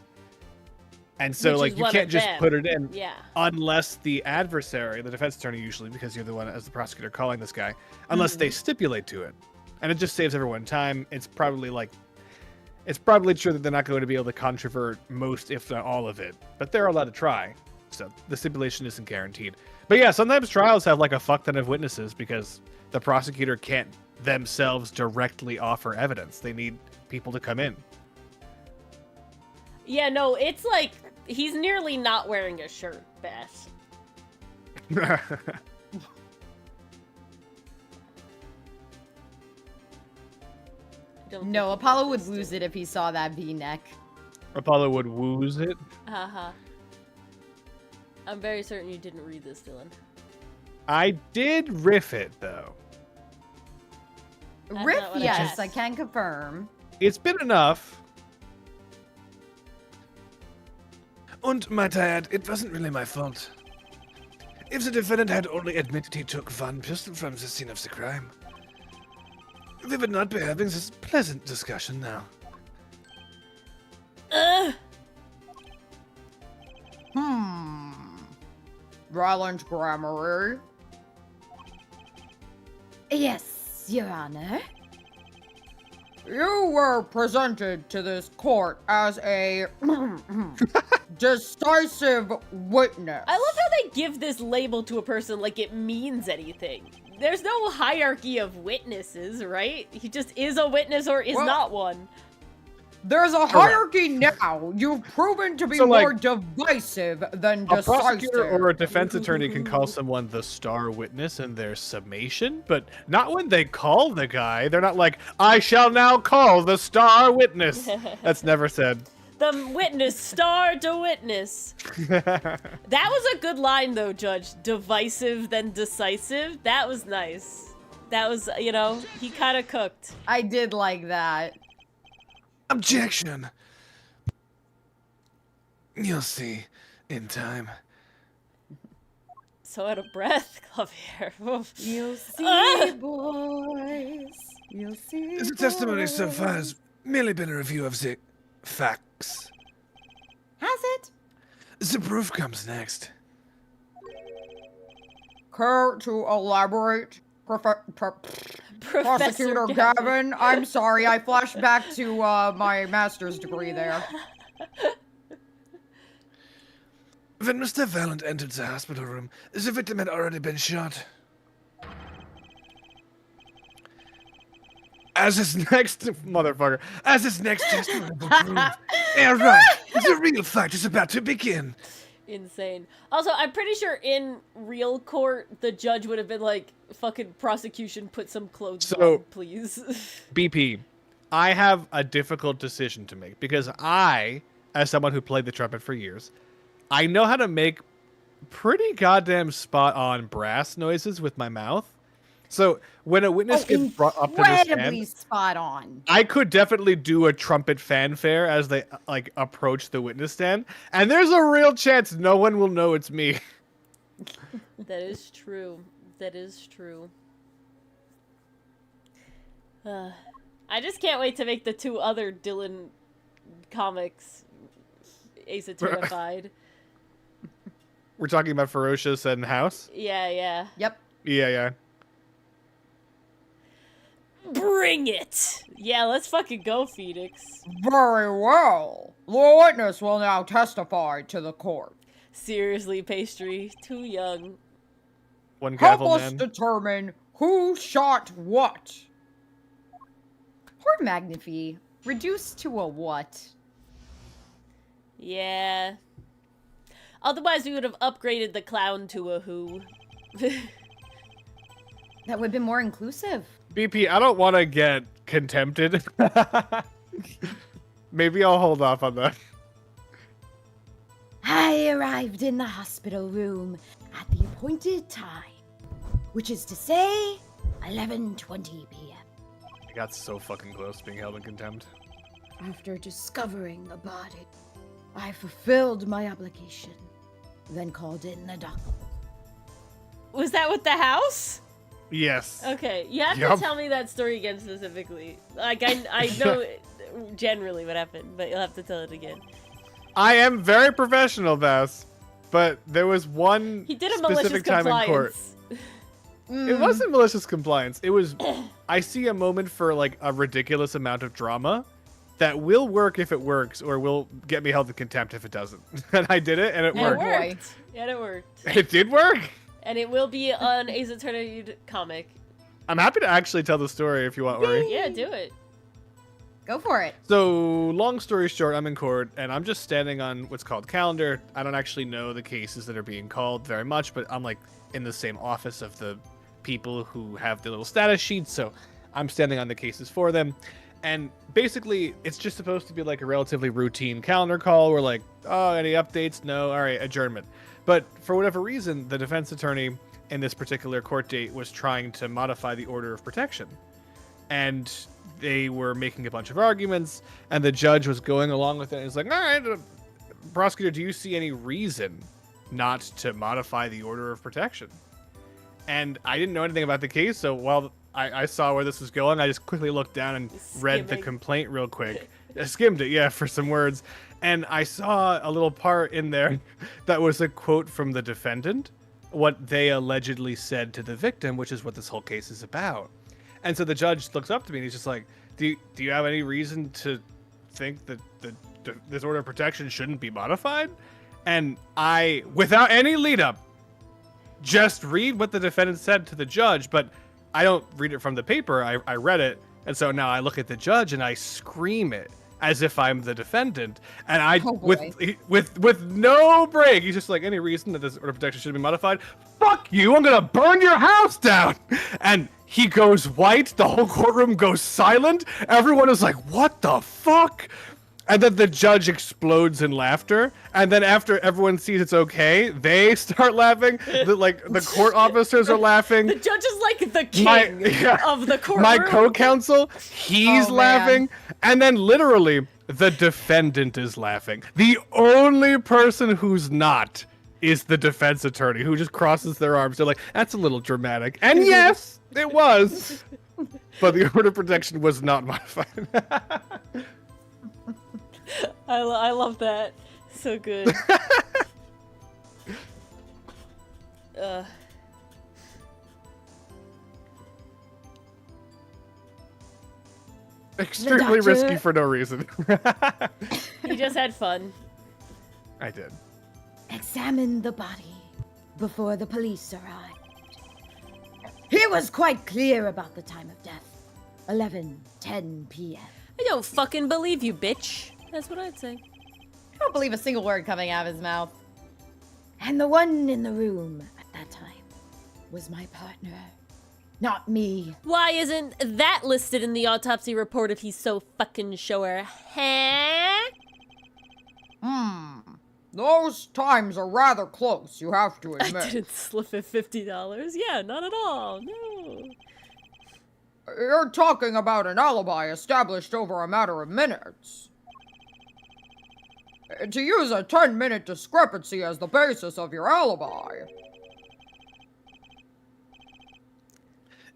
And so Which like is you one can't of just them. put it in Yeah. unless the adversary, the defense attorney usually, because you're the one as the prosecutor calling this guy, unless they stipulate to it. And it just saves everyone time. It's probably true that they're not going to be able to controvert most, if not all of it, but they're allowed to try. So the stipulation isn't guaranteed. But yeah, sometimes trials have like a fuck ton of witnesses because the prosecutor can't themselves directly offer evidence. They need people to come in. Yeah, no, it's like he's nearly not wearing a shirt, Beth. No, Apollo would lose it if he saw that V-neck. Apollo would woos it. Haha. I'm very certain you didn't read this, Dylan. I did riff it though. That's Riff, not what I yes, asked. I can confirm. It's been enough. And might I add, it wasn't really my fault. If the defendant had only admitted he took one pistol from the scene of the crime, we would not be having this pleasant discussion now. Ryland's Grammar. Yes, Your Honor. You were presented to this court as a decisive witness. I love how they give this label to a person like it means anything. There's no hierarchy of witnesses, right? He just is a witness or is Well- not one. There's a hierarchy now. You've proven to be So, like, more divisive than A decisive. prosecutor or a defense attorney can call someone the star witness in their summation, but not when they call the guy. They're not like, I shall now call the star witness. That's never said. The witness, star to witness. That was a good line, though, Judge. Divisive, then decisive. That was nice. That was, you know, he kind of cooked. I did like that. Objection. You'll see in time. So out of breath, Clavier. You'll see, boys. You'll see. The testimony so far has merely been a review of the facts. Has it? The proof comes next. Care to elaborate, Prosecutor Professor Gavin? I'm sorry, I flashed back to my master's degree there. When Mr. Valent entered the hospital room, the victim had already been shot. As his next motherfucker, as his next testimony will prove. Yeah, right. The real fight is about to begin. Insane. Also, I'm pretty sure in real court, the judge would have been like, fucking prosecution, put some clothes on, please. BP, I have a difficult decision to make because I, as someone who played the trumpet for years, I know how to make pretty goddamn spot on brass noises with my mouth. So when a witness gets brought up to the Incredibly stand, spot on. I could definitely do a trumpet fanfare as they like approach the witness stand, and there's a real chance no one will know it's me. That is true. That is true. I just can't wait to make the two other Dylan comics Ace Attornified. We're talking about Ferocious and House? Yeah, yeah. Yep. Yeah. Bring it! Yeah, let's fucking go, Phoenix. Very well. The witness will now testify to the court. Seriously, Pastry. Too young. One Help gavel us man. determine who shot what. Poor Magnifi. Reduced to a what? Yeah. Otherwise, we would have upgraded the clown to a who. That would have been more inclusive. BP, I don't want to get contempted. Maybe I'll hold off on that. I arrived in the hospital room at the appointed time, which is to say, 11:20 p.m. I got so fucking close to being held in contempt. After discovering a body, I fulfilled my obligation, then called in the doctor. Was that with the house? Yes. Okay, you have Yup. to tell me that story again specifically. Like, I know generally what happened, but you'll have to tell it again. I am very professional, Bass, but there was one He did a malicious specific time in court. compliance. It wasn't malicious compliance. It was, I see a moment for like a ridiculous amount of drama that will work if it works, or will get me held in contempt if it doesn't. And I did it, and it And it worked. worked. And it worked. It did work. And it will be an Ace Attorney comic. I'm happy to actually tell the story if you want, Ori. Yeah, do it. Go for it. So, long story short, I'm in court, and I'm just standing on what's called calendar. I don't actually know the cases that are being called very much, but I'm like in the same office of the people who have the little status sheets, so I'm standing on the cases for them. And basically, it's just supposed to be like a relatively routine calendar call. We're like, oh, any updates? No. All right, adjournment. But for whatever reason, the defense attorney in this particular court date was trying to modify the order of protection. And they were making a bunch of arguments, and the judge was going along with it. He's like, all right, prosecutor, do you see any reason not to modify the order of protection? And I didn't know anything about the case, so while I saw where this was going, I just quickly looked down and read the Skimming. complaint real quick. I skimmed it, yeah, for some words. And I saw a little part in there that was a quote from the defendant, what they allegedly said to the victim, which is what this whole case is about. And so the judge looks up to me and he's just like, do you have any reason to think that this order of protection shouldn't be modified? And I, without any lead up, just read what the defendant said to the judge, but I don't read it from the paper. I read it. And so now I look at the judge and I scream it as if I'm the defendant. And I, with no break, he's just like, any reason that this order of protection should be modified? Fuck you, I'm gonna burn your house down. And he goes white, the whole courtroom goes silent. Everyone is like, what the fuck? And then the judge explodes in laughter, and then after everyone sees it's okay, they start laughing. The court officers are laughing. The judge is like the king of the courtroom. My co-counsel, he's Oh, laughing, and then literally the defendant is laughing. The only person who's not is the defense attorney, who just crosses their arms. They're like, "That's a little dramatic," and yes, it was. But the order of protection was not modified. I love that. So good. Extremely doctor- risky for no reason. He just had fun. I did. Examine the body before the police arrived. He was quite clear about the time of death. 11:10 p.m. I don't fucking believe you, bitch. That's what I'd say. I don't believe a single word coming out of his mouth. And the one in the room at that time was my partner, not me. Why isn't that listed in the autopsy report if he's so fucking sure? Huh? Those times are rather close, you have to I admit. didn't slip at $50. Yeah, not at all. No. You're talking about an alibi established over a matter of minutes. To use a 10-minute discrepancy as the basis of your alibi.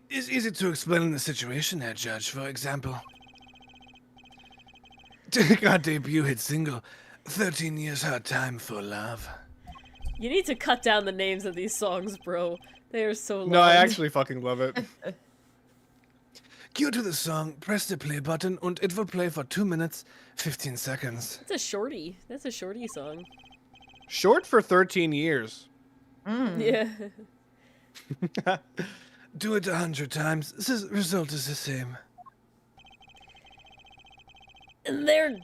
It's easy to explain the situation there, Judge. For example, take our debut hit single, 13 Years Hard Time for Love. You need to cut down the names of these songs, bro. They are so long. No, I actually fucking love it. Cue to the song, press the play button, and it will play for 2 minutes, 15 seconds. That's a shorty. That's a shorty song. Short for 13 years. Yeah. Do it 100 times, the result is the same. And their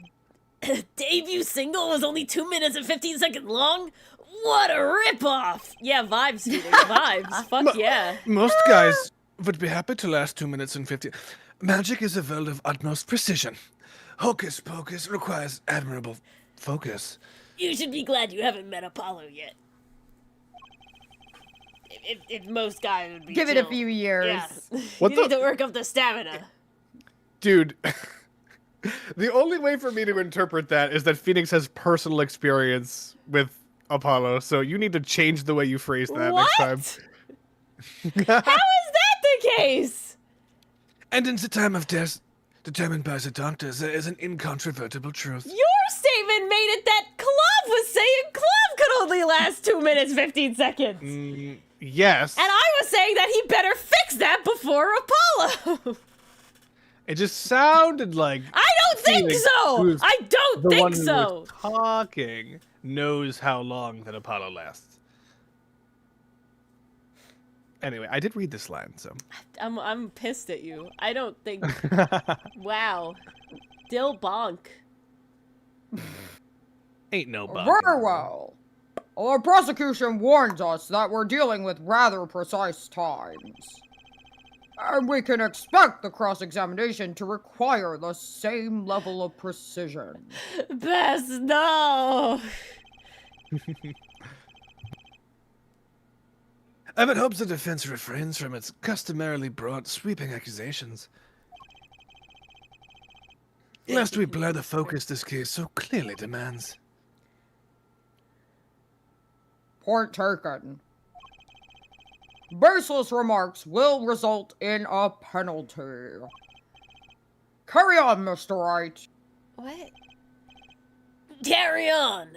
debut single was only 2 minutes and 15 seconds long? What a ripoff! Yeah, vibes, Phoenix. Vibes. Fuck yeah. Most guys would be happy to last 2 minutes and 50. Magic is a world of utmost precision. Hocus pocus requires admirable focus. You should be glad you haven't met Apollo yet. If most guys would be Give it a chill. few years. Yeah. What You the- need to work up the stamina. Dude, the only way for me to interpret that is that Phoenix has personal experience with Apollo, so you need to change the way you phrase that What? next time. How is that the case? And in the time of death, determined by the doctors, there is an incontrovertible truth. Your statement made it that Clove was saying Clove could only last 2 minutes 15 seconds. Yes. And I was saying that he better fix that before Apollo. It just sounded like I don't think Phoenix, so. who's I don't the think one who so. was talking, knows how long that Apollo lasts. Anyway, I did read this line, so. I'm pissed at you. I don't think. Wow. Dill bonk. Ain't no bug. Very well. Our prosecution warns us that we're dealing with rather precise times. And we can expect the cross-examination to require the same level of precision. Best no. I would hope the defense refrains from its customarily broad, sweeping accusations. Lest we blur the focus this case so clearly demands. Point taken. Baseless remarks will result in a penalty. Carry on, Mr. Wright. What? Carry on.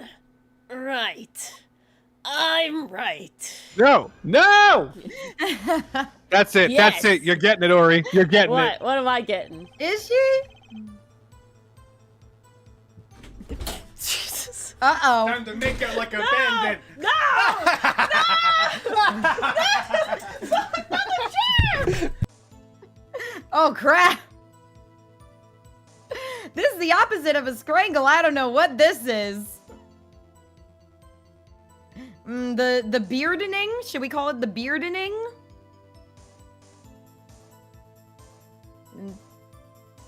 Right. I'm right. No! No! That's it. Yes. That's it. You're getting it, Ori. You're getting What? it. What am I getting? Is she? Jesus. Uh-oh. to make it like a No! No! Oh, crap. This is the opposite of a scrangle. I don't know what this is. The beardening? Should we call it the beardening?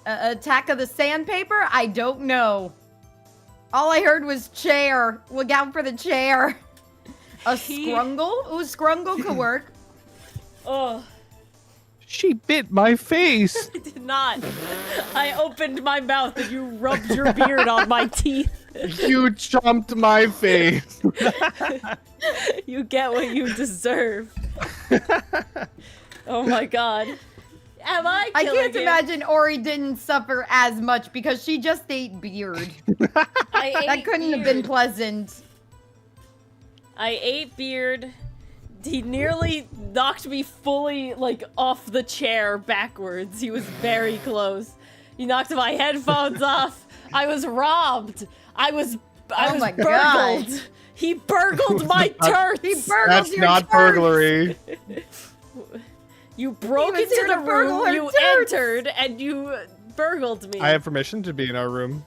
Attack of the sandpaper? I don't know. All I heard was chair. Look out for the chair. A He- scrungle? Ooh, scrungle could work. Oh, She bit my face. I did not. I opened my mouth and you rubbed your beard on my teeth. You chomped my face. You get what you deserve. Oh my god. Am I I killing can't you? imagine Ori didn't suffer as much because she just ate beard. I ate That couldn't have been pleasant. I ate beard. He nearly knocked me fully, like, off the chair backwards. He was very close. He knocked my headphones off. I was robbed. I was my burgled. God. He burgled my turds. He burgled That's your not turds. burglary. You broke was into here the to burgle room, her you turds. entered, and you burgled me. I have permission to be in our room.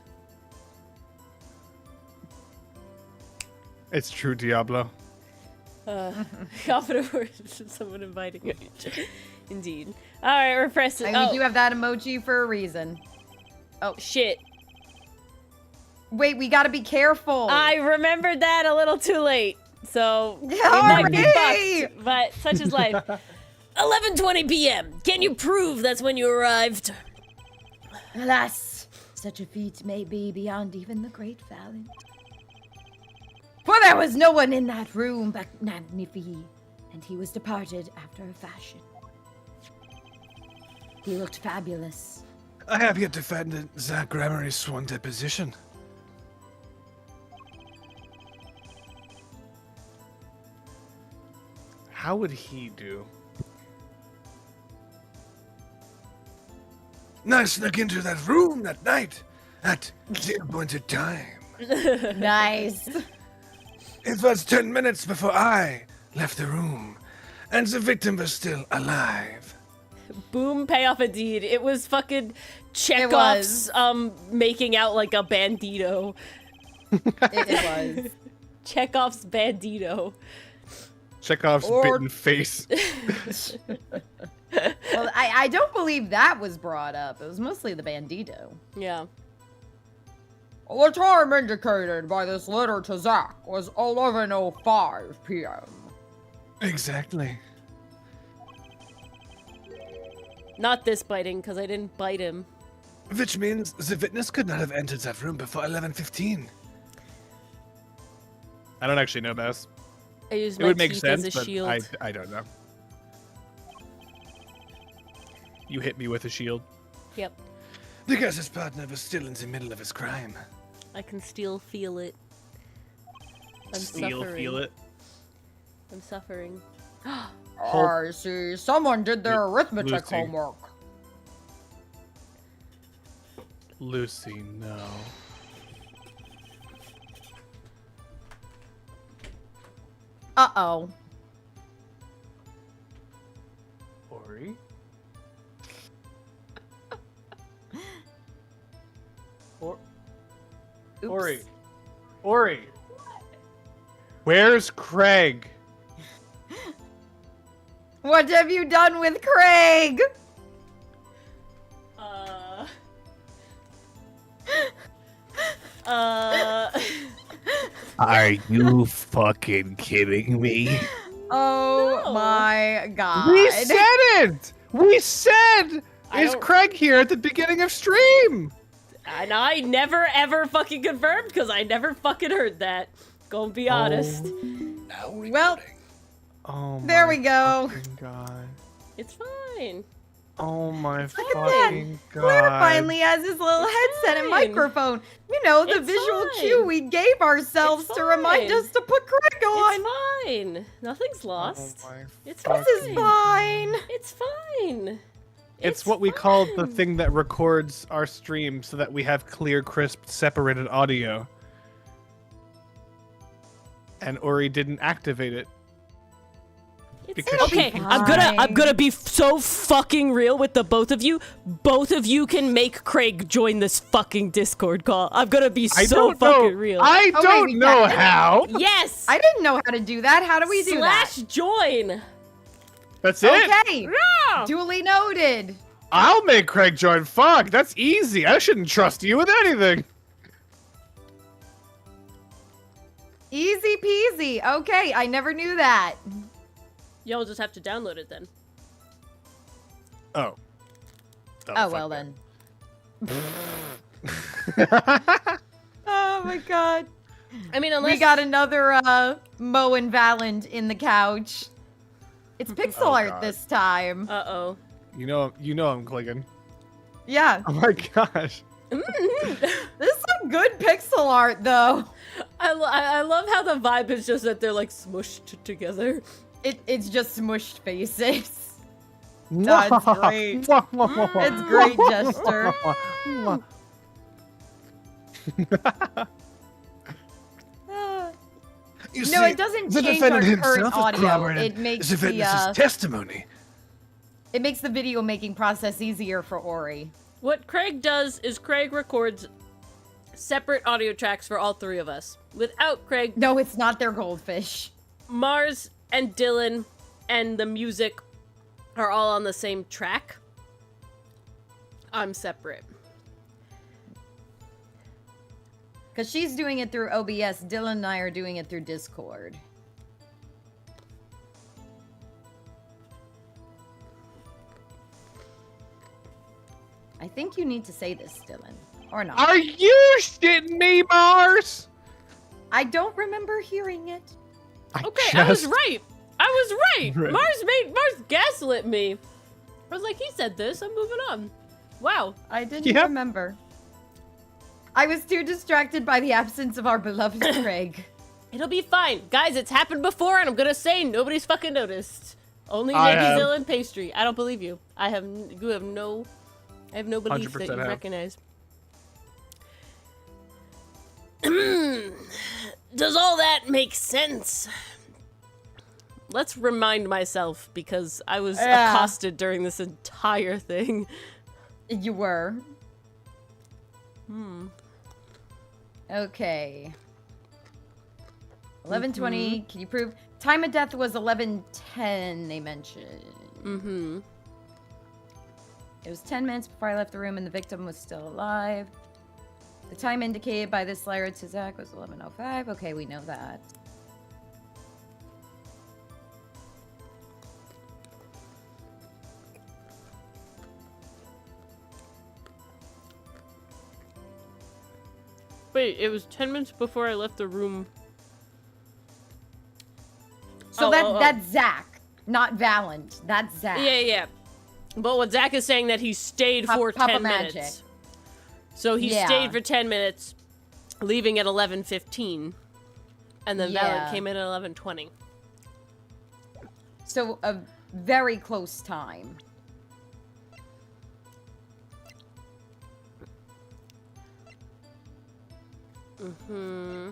It's true, Diablo. Confident words of someone inviting you. Indeed. Alright, repress it. And we do have that emoji for a reason. Shit. Wait, we gotta be careful. I remembered that a little too late. So, we might be Hooray! fucked, but such is life. 11:20 p.m. Can you prove that's when you arrived? Alas, such a feat may be beyond even the great valiant. For there was no one in that Room but Magnifi, and he was departed after a fashion. He looked fabulous. I have yet to find Zach Grammary's sworn deposition. How would he do? I snuck into that room that night at the appointed time. Nice. It was 10 minutes before I left the room, and the victim was still alive. Boom, payoff a deed. It was fucking Chekhov's making out like a bandito. It was. Chekhov's bandito. Chekhov's Or- bitten face. Well, I don't believe that was brought up. It was mostly the bandito. Yeah. The time indicated by this letter to Zach was 11:05 p.m. Exactly. Not this biting, because I didn't bite him. Which means the witness could not have entered that room before 11:15. I don't actually know, Bess. I used It my would make teeth sense, as a but shield. I don't know. You hit me with a shield. Yep. Because his partner was still in the middle of his crime. I can still feel it. I'm Feel suffering. it. I'm suffering. I see. Someone did their arithmetic Lucy. homework. Lucy, no. Uh-oh. Ori? Oops. Ori. Ori. Where's Craig? What have you done with Craig? Are you fucking kidding me? Oh No. my god. We said it! We said! I Is don't- Craig here at the beginning of stream? And I never ever fucking confirmed because I never fucking heard that. Gonna be honest. Now Well, Oh my there we go. fucking god. It's fine. Oh my Look at that. fucking god. Blair finally has his little headset and fine. microphone. You know, the It's visual fine. cue we gave ourselves It's to remind fine. us to put Craig on. It's fine. Nothing's lost. Oh my It's fucking- This is fine. It's fine. It's what we call the fine. thing that records our stream so that we have clear, crisp, separated audio. And Ori didn't activate it. It's Because okay. she- I'm gonna be so fucking real with the both of you. Both of you can make Craig join this fucking Discord call. I'm gonna be I so don't fucking know. real. I Oh, don't wait, we know can't. how. Yes. I didn't know how to do that. How do we do Slash join. That's that? it. Okay. Yeah. Duly noted. I'll make Craig join. Fuck, that's easy. I shouldn't trust you with anything. Easy peasy. Okay, I never knew that. Y'all just have to download it then. Oh. Oh, well then. Oh my god. I mean, unless We got another Mo and Valand in the couch. It's pixel Oh, art God. this time. Uh-oh. You know I'm clicking. Yeah. Oh my gosh. This is some good pixel art though. I love how the vibe is just that they're like smushed together. It's just smushed faces. That's great. It's great gesture. You No, it doesn't the change our defendant current himself has audio. corroborated It makes this witness's the testimony. it makes the video making process easier for Ori. What Craig does is Craig records separate audio tracks for all three of us. Without Craig, No, it's not their goldfish. Mars and Dylan and the music are all on the same track. I'm separate. Because she's doing it through OBS. Dylan and I are doing it through Discord. I think you need to say this, Dylan. Or not. Are you shitting me, Mars? I don't remember hearing it. Okay, I was right. I was right. Right. Mars gaslit me. I was like, he said this. I'm moving on. Wow. I didn't Yeah. remember. I was too distracted by the absence of our beloved Craig. It'll be fine. Guys, it's happened before, and I'm gonna say nobody's fucking noticed. Only I Lady have. Zill and Pastry. I don't believe you. I have no belief that 100% you have. recognize. Does all that make sense? Let's remind myself, because I was Yeah. accosted during this entire thing. You were. Okay. 11:20. Can you prove? Time of death was 11:10. They mentioned. Mm-hmm. It was 10 minutes before I left the room, and the victim was still alive. The time indicated by this letter to Zach was 11:05. Okay, we know that. Wait, it was 10 minutes before I left the room. So Oh. that's Zach, not Valant. That's Zach. Yeah. But what Zach is saying that he stayed for Papa 10 Magic. minutes. So he Yeah. stayed for 10 minutes, leaving at 11:15. And then Yeah. Valent came in at 11:20. So a very close time. Mm-hmm.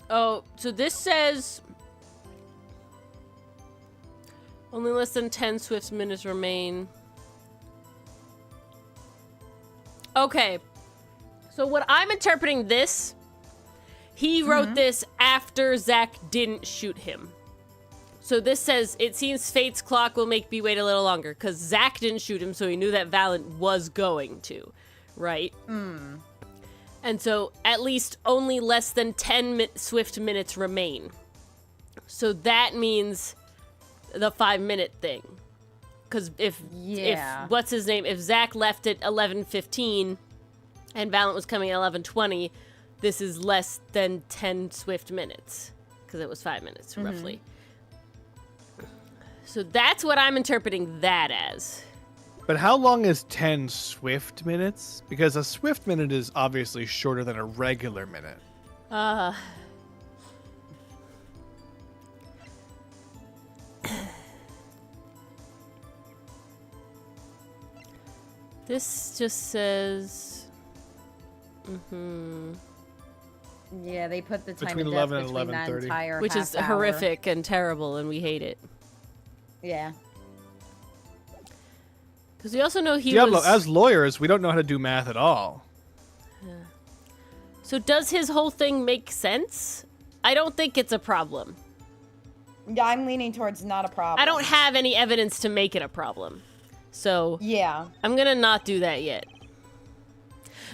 Oh, so this says only less than 10 Swift minutes remain. Okay. So what I'm interpreting this, he wrote this after Zach didn't shoot him. So this says, it seems fate's clock will make me wait a little longer, because Zach didn't shoot him, so he knew that Valent was going to, right? And so at least only less than 10 Swift minutes remain. So that means the 5-minute thing. Because if what's his name? If Zach left at 11:15 and Valent was coming at 11:20, this is less than 10 Swift minutes. Because it was 5 minutes, roughly. So that's what I'm interpreting that as. But how long is 10 Swift minutes? Because a Swift minute is obviously shorter than a regular minute. This just says... Yeah, they put the time Between of 11 death and between that 11:30. entire Which is half hour. horrific and terrible, and we hate it. Yeah. Because we also know he Diablo, was... as lawyers, we don't know how to do math at all. So does his whole thing make sense? I don't think it's a problem. Yeah, I'm leaning towards not a problem. I don't have any evidence to make it a problem. So Yeah. I'm gonna not do that yet.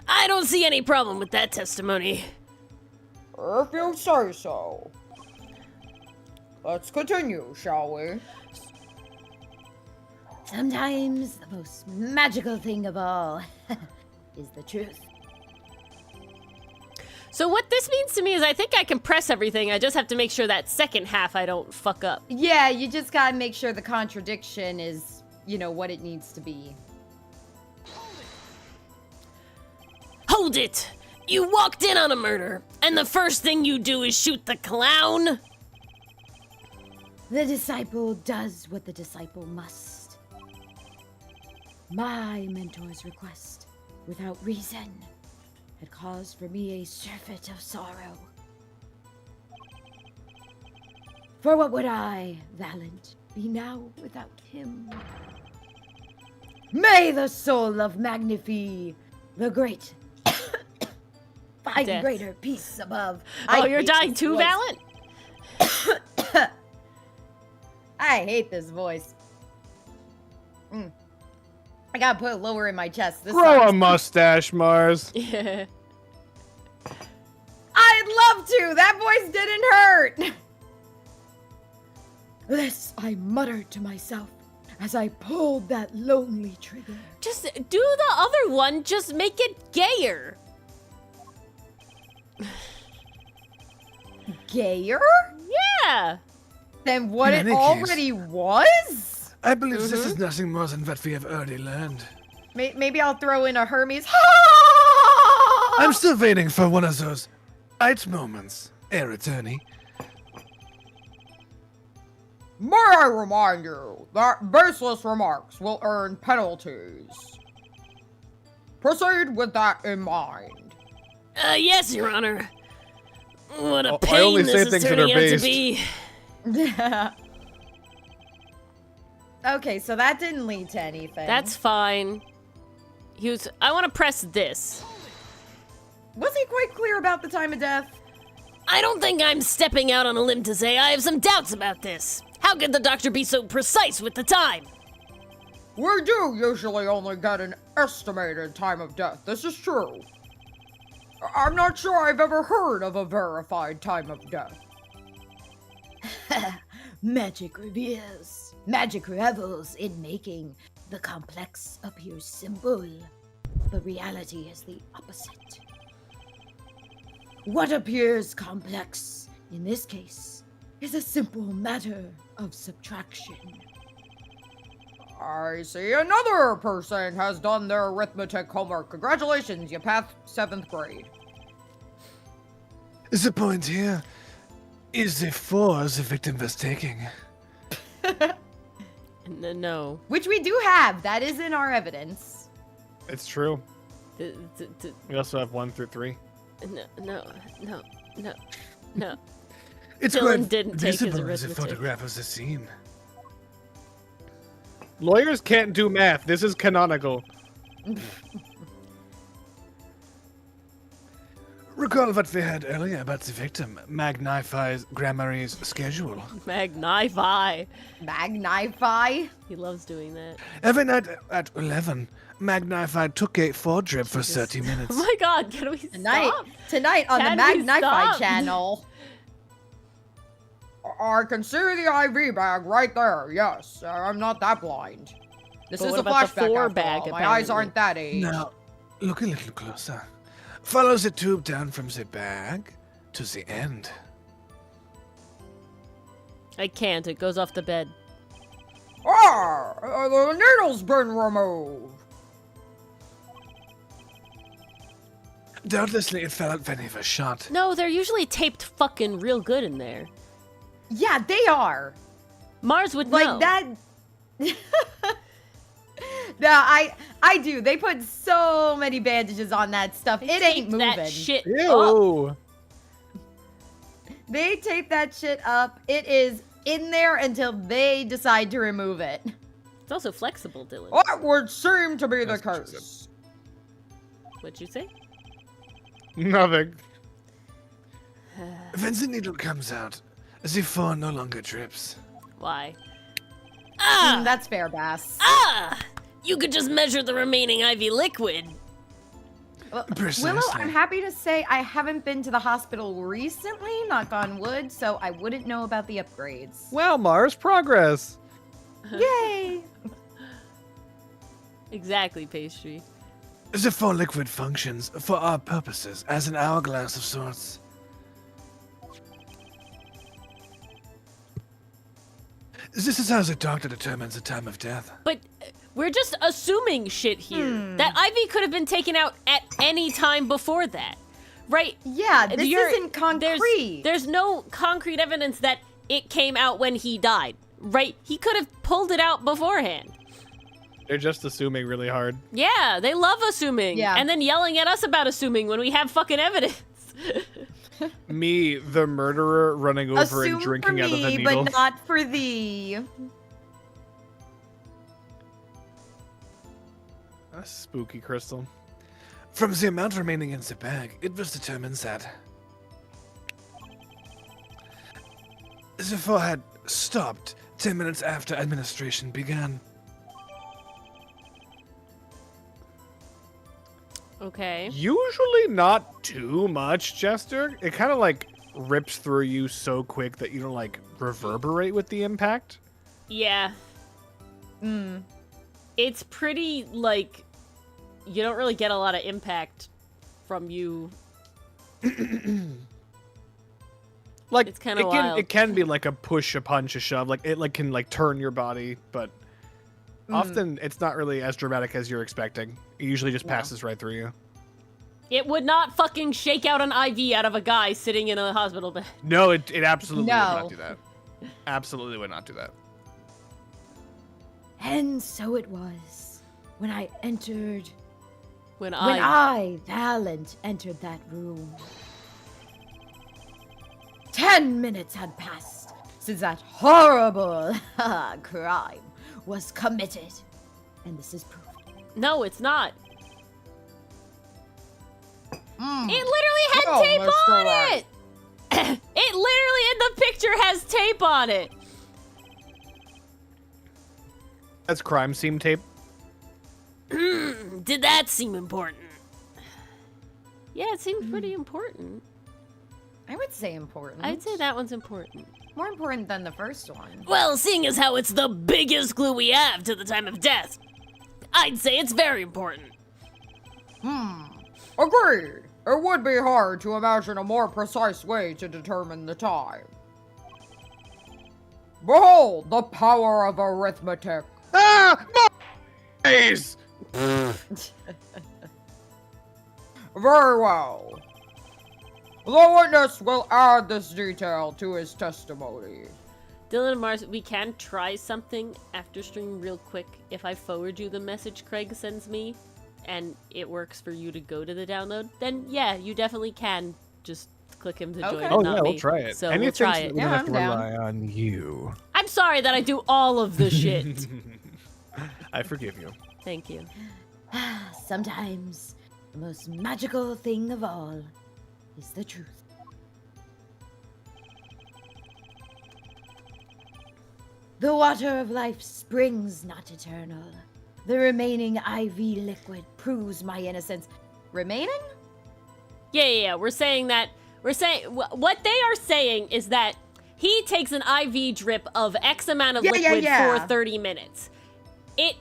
I don't see any problem with that testimony. If you say so. Let's continue, shall we? Sometimes the most magical thing of all is the truth. So what this means to me is I think I can press everything. I just have to make sure that second half I don't fuck up. Yeah, you just gotta make sure the contradiction is, you know, what it needs to be. Hold it! You walked in on a murder, and the first thing you do is shoot the clown? The disciple does what the disciple must. My mentor's request, without reason, had caused for me a surfeit of sorrow. For what would I, Valent, be now without him? May the soul of Magnify, the great, find Death. greater peace above. Oh, I you're hate dying this too, voice. Valent? I hate this voice. I gotta put it lower in my chest. This Grow a sucks. mustache, Mars. Yeah. I'd love to. That voice didn't hurt. This I muttered to myself as I pulled that lonely trigger. Just do the other one, just make it gayer. Gayer Yeah. than what In it any case- already was? I believe this is nothing more than what we have already learned. Maybe I'll throw in a Hermes. I'm still waiting for one of those right moments, Air Attorney. May I remind you that baseless remarks will earn penalties. Proceed with that in mind. Yes, Your Honor. What a Oh, I pain only this say is things that turning are out to based. be. Okay, so that didn't lead to anything. That's fine. I want to press this. Was he quite clear about the time of death? I don't think I'm stepping out on a limb to say I have some doubts about this. How could the doctor be so precise with the time? We do usually only get an estimated time of death. This is true. I'm not sure I've ever heard of a verified time of death. Magic reveals. Magic revels in making the complex appear simple, but reality is the opposite. What appears complex, in this case, is a simple matter of subtraction. I see another person has done their arithmetic homework. Congratulations, you passed 7th grade. The point here is the force the victim was taking. No. Which we do have. That is in our evidence. It's true. D- d- d- We also have 1 through 3. No. It's Dylan quite didn't take his visible as a arithmetic. photograph of the scene. Lawyers can't do math. This is canonical. Recall what we had earlier about the victim. Magnifies Grammary's schedule. Magnify. Magnify. He loves doing that. Every night at 11, Magnify took a 4 drip for 30 minutes. Oh my god, can we Tonight, stop? tonight on Can the we Magnify stop? channel. I can see the IV bag right there. Yes, I'm not that blind. This But is what a about the flashback 4 after bag, all. My eyes apparently? aren't that age. Now, look a little closer. Follow the tube down from the bag to the end. I can't, it goes off the bed. The needle's been removed. Doubtlessly, it fell out when he was shot. No, they're usually taped fucking real good in there. Yeah, they are. Mars would Like know. that. No, I do. They put so many bandages on that stuff. They It ain't taped moving. that shit up. Ew. They tape that shit up. It is in there until they decide to remove it. It's also flexible, Dylan. That would seem to be the That's what she case. What'd you say? Nothing. When the needle comes out, the 4 no longer drips. Why? Ah! That's fair, Bass. Ah! You could just measure the remaining IV liquid. Willow, Precisely. I'm happy to say I haven't been to the hospital recently, knock on wood, so I wouldn't know about the upgrades. Well, Mars, progress. Yay! Exactly, Pastry. The full liquid functions, for our purposes, as an hourglass of sorts. This is how the doctor determines the time of death. But we're just assuming shit here. That IV could have been taken out at any time before that. Right? Yeah, this isn't concrete. There's no concrete evidence that it came out when he died. Right? He could have pulled it out beforehand. They're just assuming really hard. Yeah, they love assuming. Yeah. And then yelling at us about assuming when we have fucking evidence. Me, the murderer, running over Assume and drinking for out of the me, needle. but not for thee. A spooky crystal. From the amount remaining in the bag, it was determined that the fall had stopped 10 minutes after administration began. Okay. Usually not too much, Jester. It kind of like rips through you so quick that you don't like reverberate with the impact. Yeah. It's pretty, like, you don't really get a lot of impact from you. Like It's kinda wild. It can be like a push, a punch, a shove. Like it like can like turn your body, but often it's not really as dramatic as you're expecting. It usually just passes right through you. It would not fucking shake out an IV out of a guy sitting in a hospital bed. No, it absolutely would No. not do that. Absolutely would not do that. And so it was when I entered. When When I, Valent, entered that room. 10 minutes had passed since that horrible crime was committed. And this is proof. No, it's not. Mm. It literally had Oh, tape Mr. on White. it! It literally in the picture has tape on it! That's crime scene tape. Did that seem important? Yeah, it seemed pretty important. I would say important. I'd say that one's important. more important than the first one. Well, seeing as how it's the biggest clue we have to the time of death, I'd say it's very important. Agreed. It would be hard to imagine a more precise way to determine the time. Behold the power of arithmetic. Ah! Nice! Very well. The witness will add this detail to his testimony. Dylan and Mars, we can try something after stream real quick. If I forward you the message Craig sends me, and it works for you to go to the download, then yeah, you definitely can just click him to join Okay. and Oh not yeah, me. we'll try it. So Anything we'll try that it. we don't Yeah, have to I'm down. rely on you. I'm sorry that I do all of the shit. I forgive you. Thank you. Sometimes the most magical thing of all is the truth. The water of life springs not eternal. The remaining IV liquid proves my innocence. Remaining? Yeah. We're saying what they are saying is that he takes an IV drip of X amount of liquid for 30 minutes. It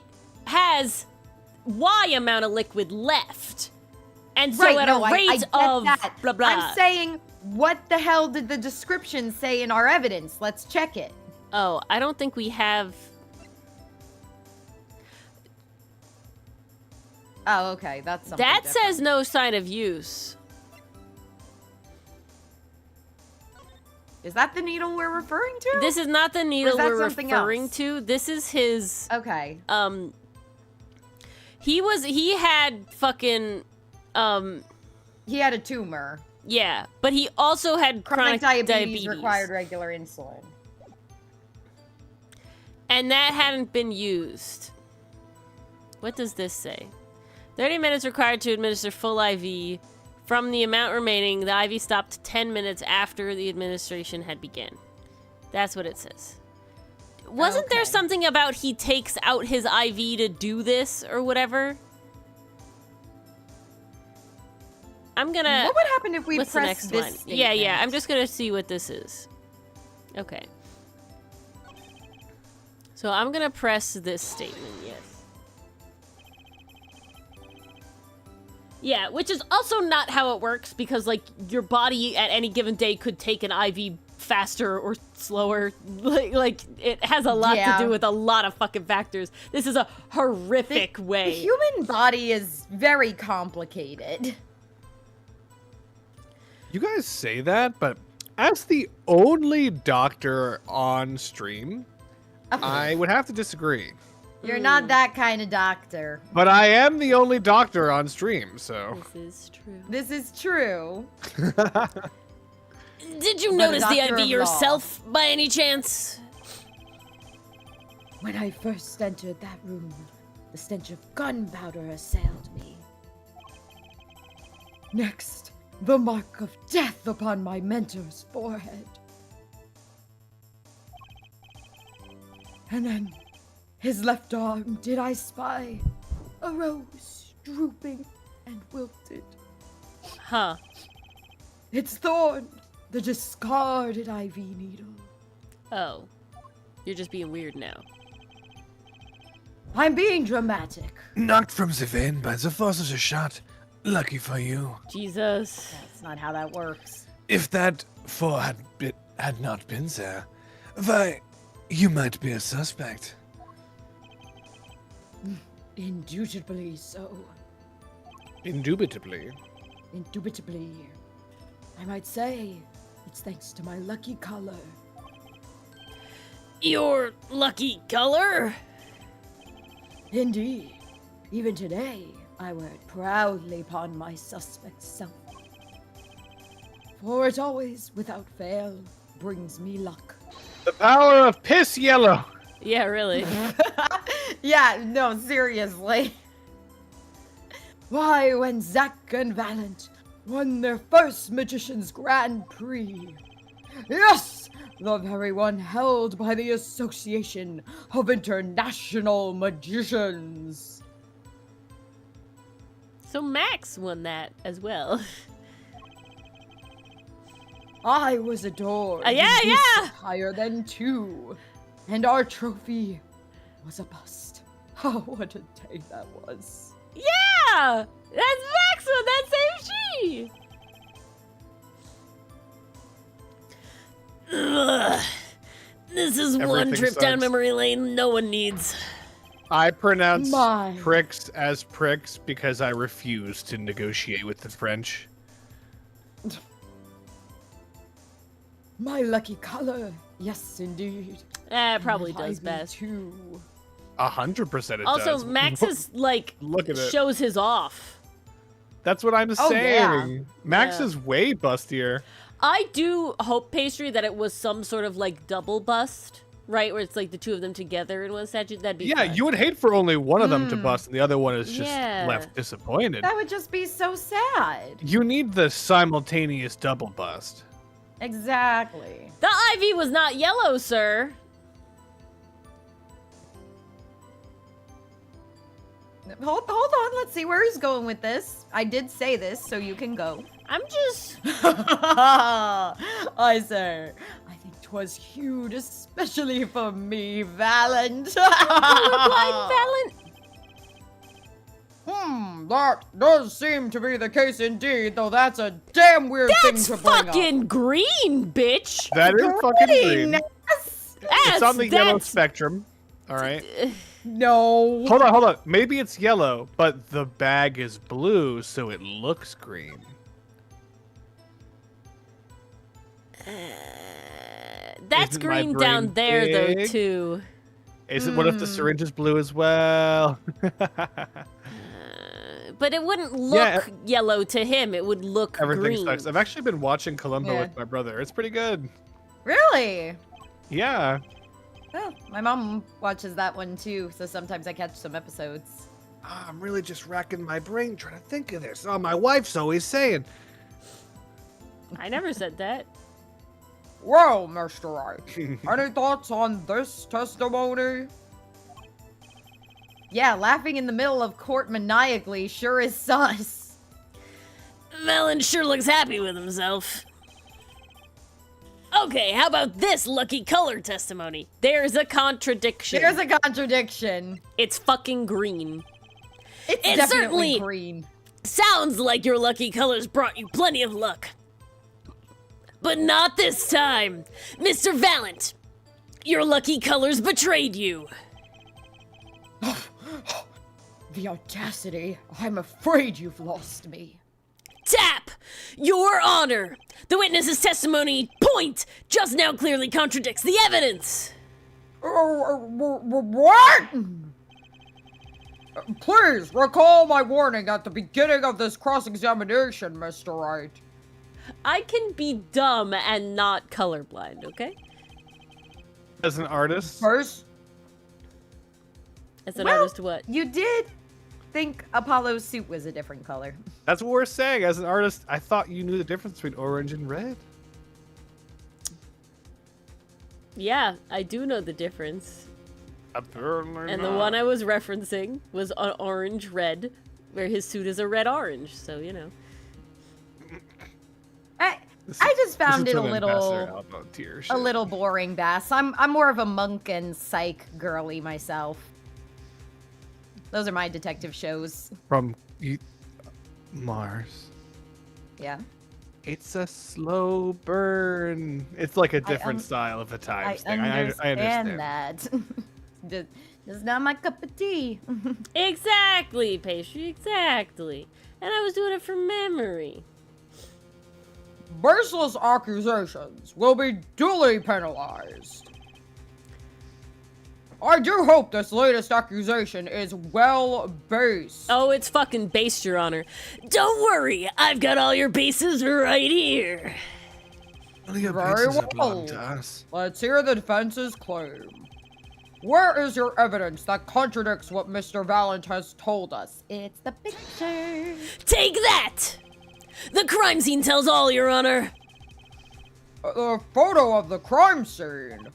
has Y amount of liquid left. And so Right, at no, a I rate get of that. blah blah. I'm saying, what the hell did the description say in our evidence? Let's check it. Oh, I don't think we have. Oh, okay, that's something That different. says no sign of use. Is that the needle we're referring to? This is not the needle that we're something referring else? to. This is his. Okay. He had fucking. He had a tumor. Yeah, but he also had Chronic chronic diabetes required regular insulin. And that hadn't been used. What does this say? 30 minutes required to administer full IV. From the amount remaining, the IV stopped 10 minutes after the administration had begun. That's what it says. Wasn't there Okay. something about he takes out his IV to do this or whatever? I'm gonna. What would happen if we What's the press next this one? statement? Yeah. I'm just gonna see what this is. Okay. So I'm gonna press this statement. Yes. Yeah, which is also not how it works because like your body at any given day could take an IV faster or slower. Like it has a lot Yeah. to do with a lot of fucking factors. This is a horrific The way. human body is very complicated. You guys say that, but as the only doctor on stream, I would have to disagree. You're not that kind of doctor. But I am the only doctor on stream, so. This is true. This is true. Did you But a notice the doctor IV of yourself by any chance? When I first entered that room, the stench of gunpowder assailed me. Next, the mark of death upon my mentor's forehead. And then, his left arm did I spy, a rose drooping and wilted. Huh. Its thorn, the discarded IV needle. Oh. You're just being weird now. I'm being dramatic. Knocked from the vein by the force of the shot. Lucky for you. Jesus. That's not how that works. If that four had not been there, why, you might be a suspect. Indubitably so. Indubitably. Indubitably. I might say, it's thanks to my lucky color. Your lucky color? Indeed. Even today, I wear it proudly upon my suspect self. For it always, without fail, brings me luck. The power of piss yellow. Yeah, really. Yeah, no, seriously. Why, when Zack and Valent won their first Magician's Grand Prix. Yes! The very one held by the Association of International Magicians. So Max won that as well. I was adored. Yeah, in yeah. beasts higher than 2. And our trophy was a bust. Oh, what a day that was. Yeah! That's Max won that same she! Ugh. This is one Everything trip down sucks. memory lane no one needs. I pronounce My. pricks as pricks because I refuse to negotiate with the French. My lucky color. Yes, indeed. It probably And does Ivy best. Too. 100% it Also, does. Max is like Look at it. shows his off. That's what I'm Oh, saying. yeah. Max Yeah. is way bustier. I do hope, Pastry, that it was some sort of like double bust, right? Where it's like the two of them together in one statue. That'd be Yeah, fun. you would hate for only one of them to bust and the other one is just Yeah. left disappointed. That would just be so sad. You need the simultaneous double bust. Exactly. The ivy was not yellow, sir. Hold on. Let's see where he's going with this. I did say this, so you can go. I'm just. I say, I think 'twas hued especially for me, Valent. Colorblind Valent. That does seem to be the case indeed, though that's a damn weird That's thing to bring fucking green, bitch. That is fucking green. Yes. It's on the yellow That's- spectrum. All right. up. No. Hold on. Maybe it's yellow, but the bag is blue, so it looks green. That's Isn't my green down brain there, though, big? too. Is it? What if the syringe is blue as well? But it wouldn't look Yeah. yellow to him. It would look Everything green. sucks. I've actually been watching Columbo Yeah. with my brother. It's pretty good. Really? Yeah. Oh, my mom watches that one too, so sometimes I catch some episodes. I'm really just racking my brain trying to think of this. Oh, my wife's always saying, I never said that. Well, Mr. Wright, any thoughts on this testimony? Yeah, laughing in the middle of court maniacally sure is sus. Melon sure looks happy with himself. Okay, how about this lucky color testimony? There's a contradiction. There's a contradiction. It's fucking green. It's It definitely certainly- green. Sounds like your lucky colors brought you plenty of luck. But not this time. Mr. Valent, your lucky colors betrayed you. The audacity. I'm afraid you've lost me. Tap! Your honor! The witness's testimony point just now clearly contradicts the evidence. What? Please recall my warning at the beginning of this cross-examination, Mr. Wright. I can be dumb and not colorblind, okay? As an artist, First, As an Well, artist, what? You did think Apollo's suit was a different color. that's what we're saying. As an artist, I thought you knew the difference between orange and red. Yeah, I do know the difference. Apparently And the one I was referencing was an orange-red, where his suit is a red-orange, so, you know. I just found it a little boring, Bass. I'm more of a monk and psych girly myself. Those are my detective shows. From Mars. Yeah. It's a slow burn. It's like a different un- style of a I times thing. understand, I understand. that. It's not my cup of tea. Exactly, Pastry, exactly. And I was doing it from memory. baseless accusations will be duly penalized. I do hope this latest accusation is well-based. Oh, it's fucking based, Your Honor. Don't worry, I've got all your bases right here. Well, your Very bases are well. belong to us. Let's hear the defense's claim. Where is your evidence that contradicts what Mr. Valent has told us? It's the picture. Take that! The crime scene tells all, Your Honor. The photo of the crime scene.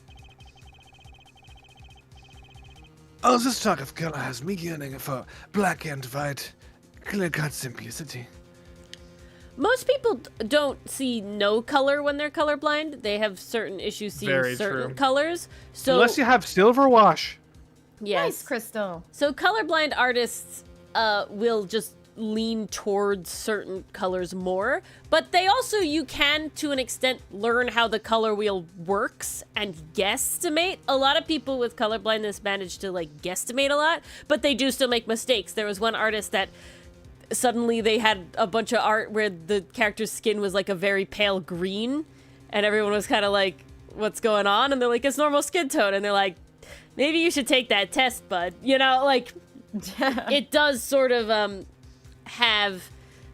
All this talk of color has me yearning for black and white, clear-cut simplicity. Most people don't see no color when they're colorblind. They have certain issues seeing Very certain true. colors. So Unless you have silver wash. yes. Nice, Crystal. So colorblind artists will just lean towards certain colors more, but they also, you can to an extent learn how the color wheel works and guesstimate. A lot of people with colorblindness manage to like guesstimate a lot, but they do still make mistakes. There was one artist that suddenly they had a bunch of art where the character's skin was like a very pale green, and everyone was kind of like, what's going on? And they're like, it's normal skin tone. And they're like, maybe you should take that test, bud. You know, like, it does sort of have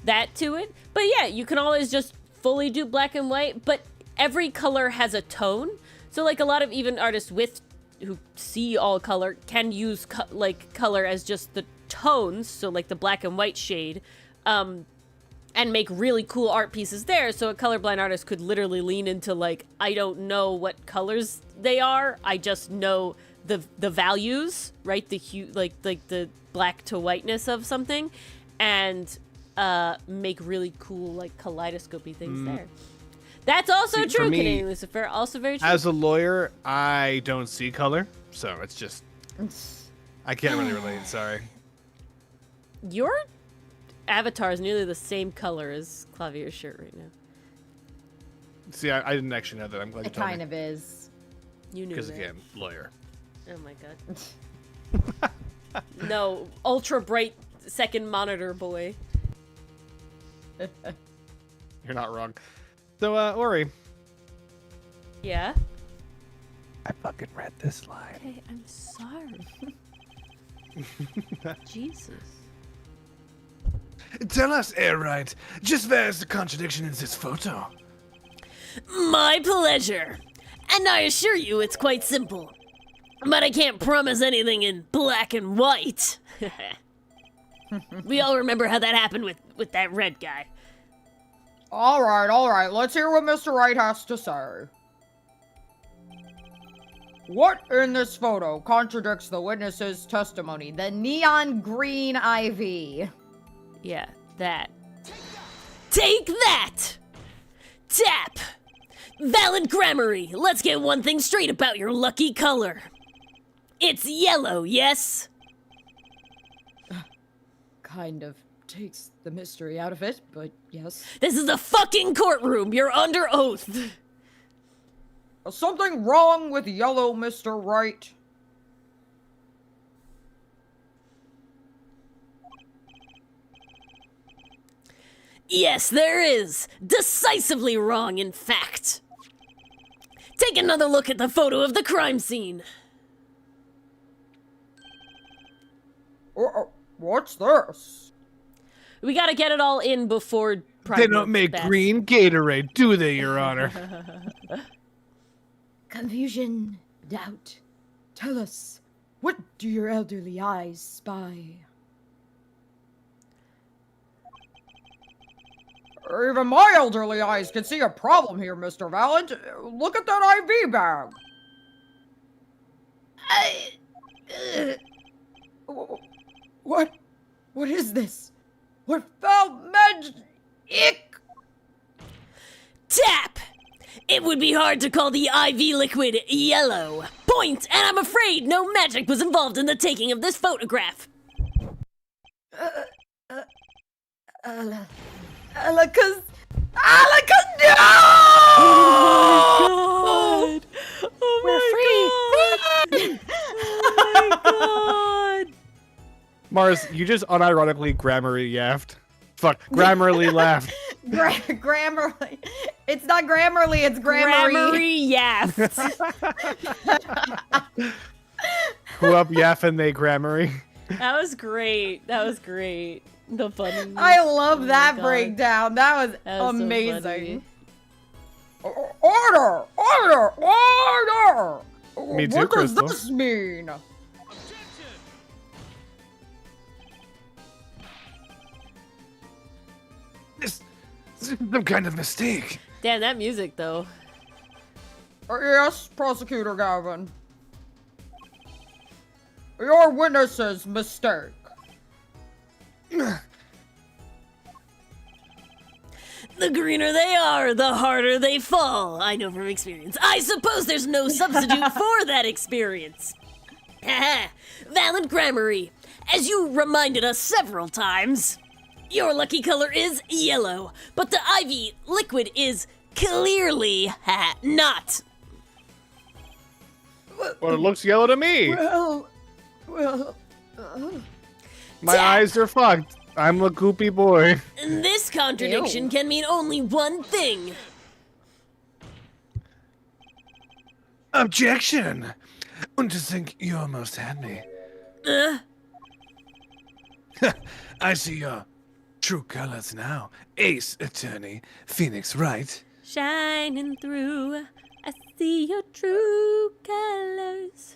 that to it. But yeah, you can always just fully do black and white, but every color has a tone. So like a lot of even artists who see all color can use color as just the tones, so like the black and white shade, and make really cool art pieces there. So a colorblind artist could literally lean into like, I don't know what colors they are, I just know the values, right? The hue, like the black to whiteness of something, and make really cool like kaleidoscopy things there. That's also See, for true, me, Canadian Lucifer. Also very true. As a lawyer, I don't see color, so it's just I can't really relate. Sorry. Your avatar is nearly the same color as Clavier's shirt right now. See, I didn't actually know that. I'm glad you It told kind me. of is. You knew Because that. again, lawyer. Oh my god. No, ultra bright second monitor boy. You're not wrong. So, Ori. Yeah? I fucking read this line. Okay, I'm sorry. Jesus. Tell us, Airwright, just where's the contradiction in this photo? My pleasure. And I assure you it's quite simple. But I can't promise anything in black and white. We all remember how that happened with that red guy. All right, let's hear what Mr. Wright has to say. What in this photo contradicts the witness's testimony? The neon green IV. Yeah, that. Take that! Tap! Valid grammary. Let's get one thing straight about your lucky color. It's yellow, yes? Kind of takes the mystery out of it, but yes. This is a fucking courtroom. You're under oath. Something wrong with yellow, Mr. Wright? Yes, there is. Decisively wrong, in fact. Take another look at the photo of the crime scene. What's this? We gotta get it all in before Pride They don't Month, make Beth. green Gatorade, do they, Your Honor? Confusion, doubt. Tell us, what do your elderly eyes spy? Even my elderly eyes can see a problem here, Mr. Valent. Look at that IV bag. What? What is this? What foul magic? Tap! It would be hard to call the IV liquid yellow. Point, and I'm afraid no magic was involved in the taking of this photograph. Alakaz, no! Oh my god! Oh my god! Oh my god! Mars, you just unironically Grammarly yaffed. Fuck, Grammarly laughed. Grammarly. It's not Grammarly, it's Grammary. Grammary yaft. Who up yaffing they Grammary? That was great. That was great. The funny. I love that God. breakdown. That was That was so amazing. Order! Order! Order! Me too, What does Crystal. this mean? This is some kind of mistake. Damn, that music though. Yes, Prosecutor Gavin. Your witness's mistake. The greener they are, the harder they fall. I know from experience. I suppose there's no substitute for that experience. Haha, valid grammary. As you reminded us several times, your lucky color is yellow, but the IV liquid is clearly not. Well, it looks yellow to me. My eyes are fucked. I'm a goopy boy. This contradiction can mean only one thing. Objection! And to think you almost had me. I see your true colors now. Ace Attorney Phoenix Wright. Shining through, I see your true colors.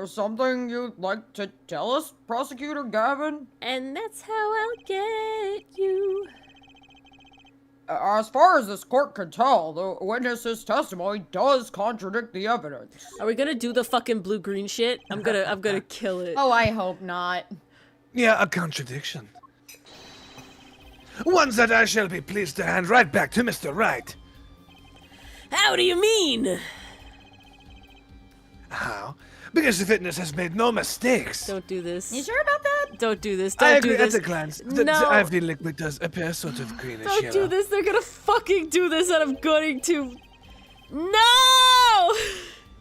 Something you'd like to tell us, Prosecutor Gavin? And that's how I'll get you. As far as this court can tell, the witness's testimony does contradict the evidence. Are we gonna do the fucking blue-green shit? I'm gonna kill it. Oh, I hope not. Yeah, a contradiction. One that I shall be pleased to hand right back to Mr. Wright. How do you mean? How? Because the witness has made no mistakes. Don't do this. You sure about that? Don't do this. I Don't agree do this. at a glance. The No. IV liquid does appear sort of greenish Don't yellow. do this. They're gonna fucking do this, and I'm going to. No!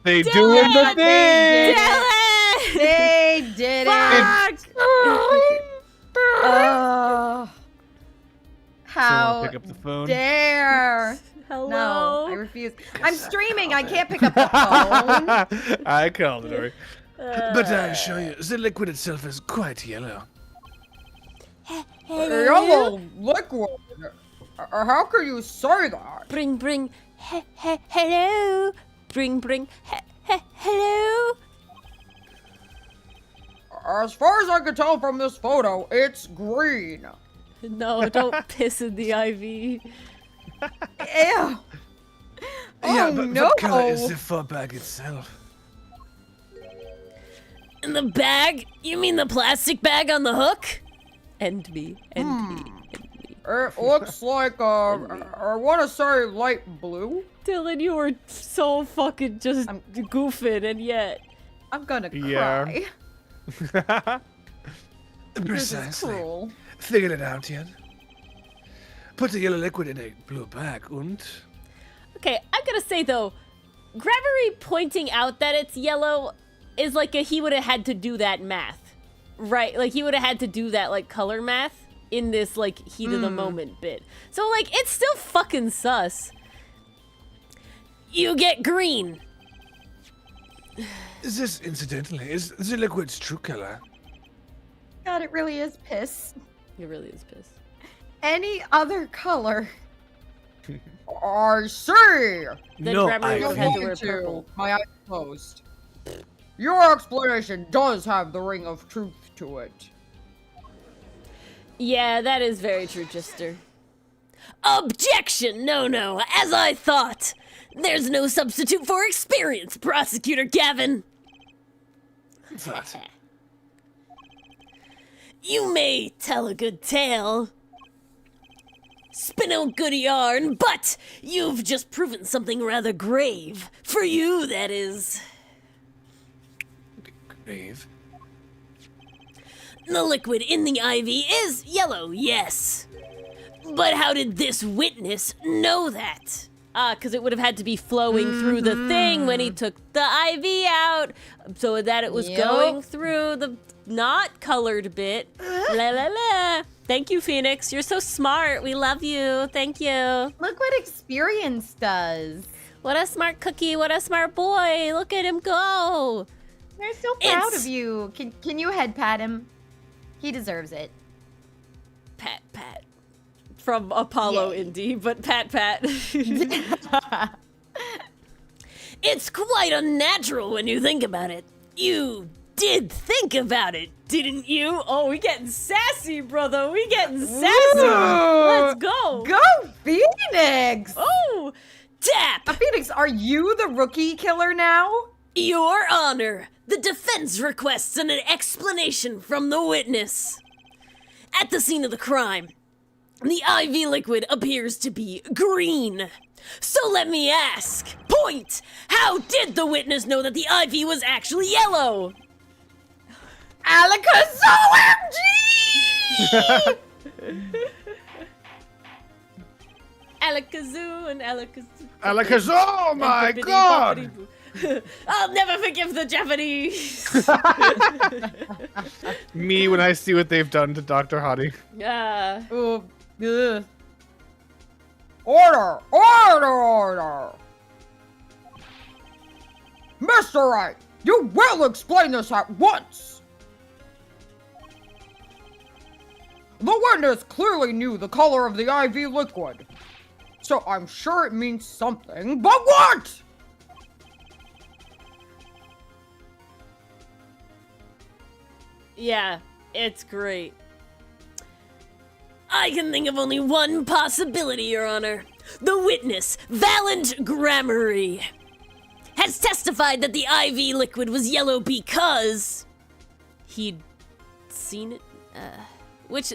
They do it, but they. Dylan! They did it. Fuck! Oh. How Someone pick up the phone. dare. Hello? No, I refuse. I'm streaming. I can't pick up the phone. I called it, Ori. But I assure you, the liquid itself is quite yellow. Yellow liquid? How can you say that? Bring, hello? Bring, hello? As far as I can tell from this photo, it's green. No, don't piss in the IV. Ew. Yeah, but no! what color is the fur bag itself? In the bag? You mean the plastic bag on the hook? End me. End me. It looks like, I want to say light blue. Dylan, you were so fucking just goofing, and yet... I'm gonna Yeah. cry. This is Precisely. cruel. Figured it out yet? Put the yellow liquid in a blue bag and... Okay, I'm gonna say, though, Gregory pointing out that it's yellow is like he would have had to do that math. Right? Like, he would have had to do that, like, color math in this, like, heat of the moment bit. So, like, it's still fucking sus. You get green. Is this, incidentally, is the liquid's true color? God, it really is piss. It really is pissed. Any other color. I see. Then No, Gregory would have had to wear Looking purple. my eyes closed. Your explanation does have the ring of truth to it. Yeah, that is very true, Gister. Objection! No, as I thought. There's no substitute for experience, Prosecutor Gavin. What? You may tell a good tale, spin a good yarn, but you've just proven something rather grave. For you, that is. Grave. The liquid in the IV is yellow, yes. But how did this witness know that? Because it would have had to be flowing through the thing when he took the IV out, so that it was Yep. going through the not colored bit. La la la. Thank you, Phoenix. You're so smart. We love you. Thank you. Look what experience does. What a smart cookie. What a smart boy. Look at him go. We're so proud It's- of you. Can you head pat him? He deserves it. Pat. From Apollo Yay. Indy, but Pat. It's quite unnatural when you think about it. You did think about it, didn't you? Oh, we getting sassy, brother. We getting sassy. Let's go. Go, Phoenix! Oh, tap. Phoenix, are you the rookie killer now? Your Honor, the defense requests an explanation from the witness. At the scene of the crime, the IV liquid appears to be green. So let me ask, point, how did the witness know that the IV was actually yellow? Alakaz OMG! Alakazoo and Alakazoo. Alakaz, oh my Bippity god! boppity boo. I'll never forgive the Japanese. Me when I see what they've done to Dr. Hottie. Ooh, ugh. Order! Order! Mr. Wright, you will explain this at once! The witness clearly knew the color of the IV liquid, so I'm sure it means something, but what? Yeah, it's great. I can think of only one possibility, Your Honor. The witness, Valant Grammary, has testified that the IV liquid was yellow because he'd seen it.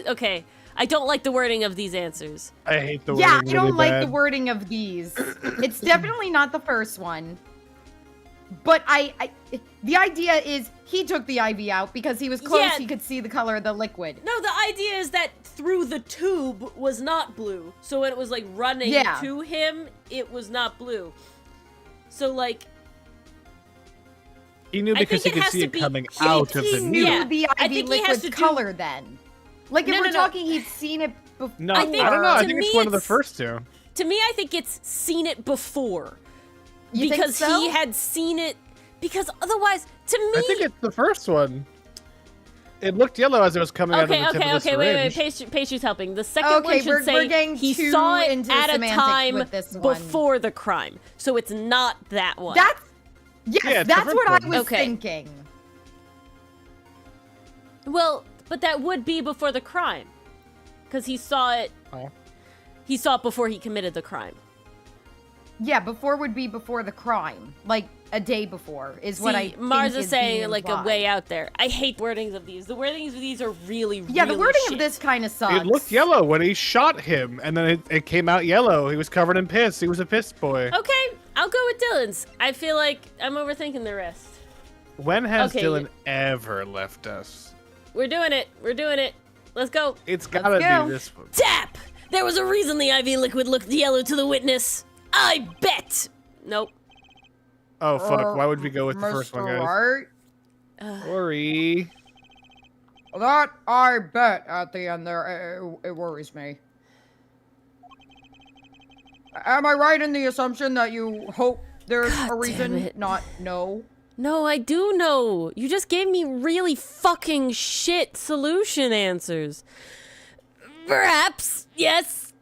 Okay, I don't like the wording of these answers. I hate the Yeah, wording I don't really like bad. the wording of these. It's definitely not the first one. But the idea is he took the IV out because he was close, Yeah. he could see the color of the liquid. No, the idea is that through the tube was not blue. So when it was like running Yeah. to him, it was not blue. So like, He knew I because he think it could has see to it be- coming he- out of He the knew needle. Yeah, the I IV think he has liquid's to do- color then. Like, if No, we're no, no. talking he'd seen it before. No, I I, think don't know. I to think me it's one of the it's- first two. to me, I think it's seen it before. You think Because so? he had seen it. Because otherwise, to me. I think it's the first one. It looked yellow as it was coming out of the tip of the Okay, wait, syringe. Pastry's helping. The second Okay, one should we're say getting he too saw it into the at a semantics time with this one. before the crime. So it's not that one. Yes, Yeah, it's that's the what first I one. was Okay. thinking. Well, but that would be before the crime. Because he saw it. Oh. He saw it before he committed the crime. Yeah, before would be before the crime. Like, a day before is what I think Mars is saying, being like, a implied. way out there. I hate wordings of these. The wordings of these are really, Yeah, the really wording shit. of this kind of sucks. It looked yellow when he shot him, and then it came out yellow. He was covered in piss. He was a piss boy. Okay, I'll go with Dylan's. I feel like I'm overthinking the rest. When has Okay, Dylan ever left us? We're doing it. We're doing it. Let's go. It's gotta go. be this one. Tap! There was a reason the IV liquid looked yellow to the witness. I bet. Nope. Oh fuck! Why would we go with the first one, Mr. guys? Wright, Sorry. that I bet at the end there, it worries me. Am I right in the assumption that you hope there's God a damn reason, it. not no? No, I do know. You just gave me really fucking shit solution answers. Perhaps, yes.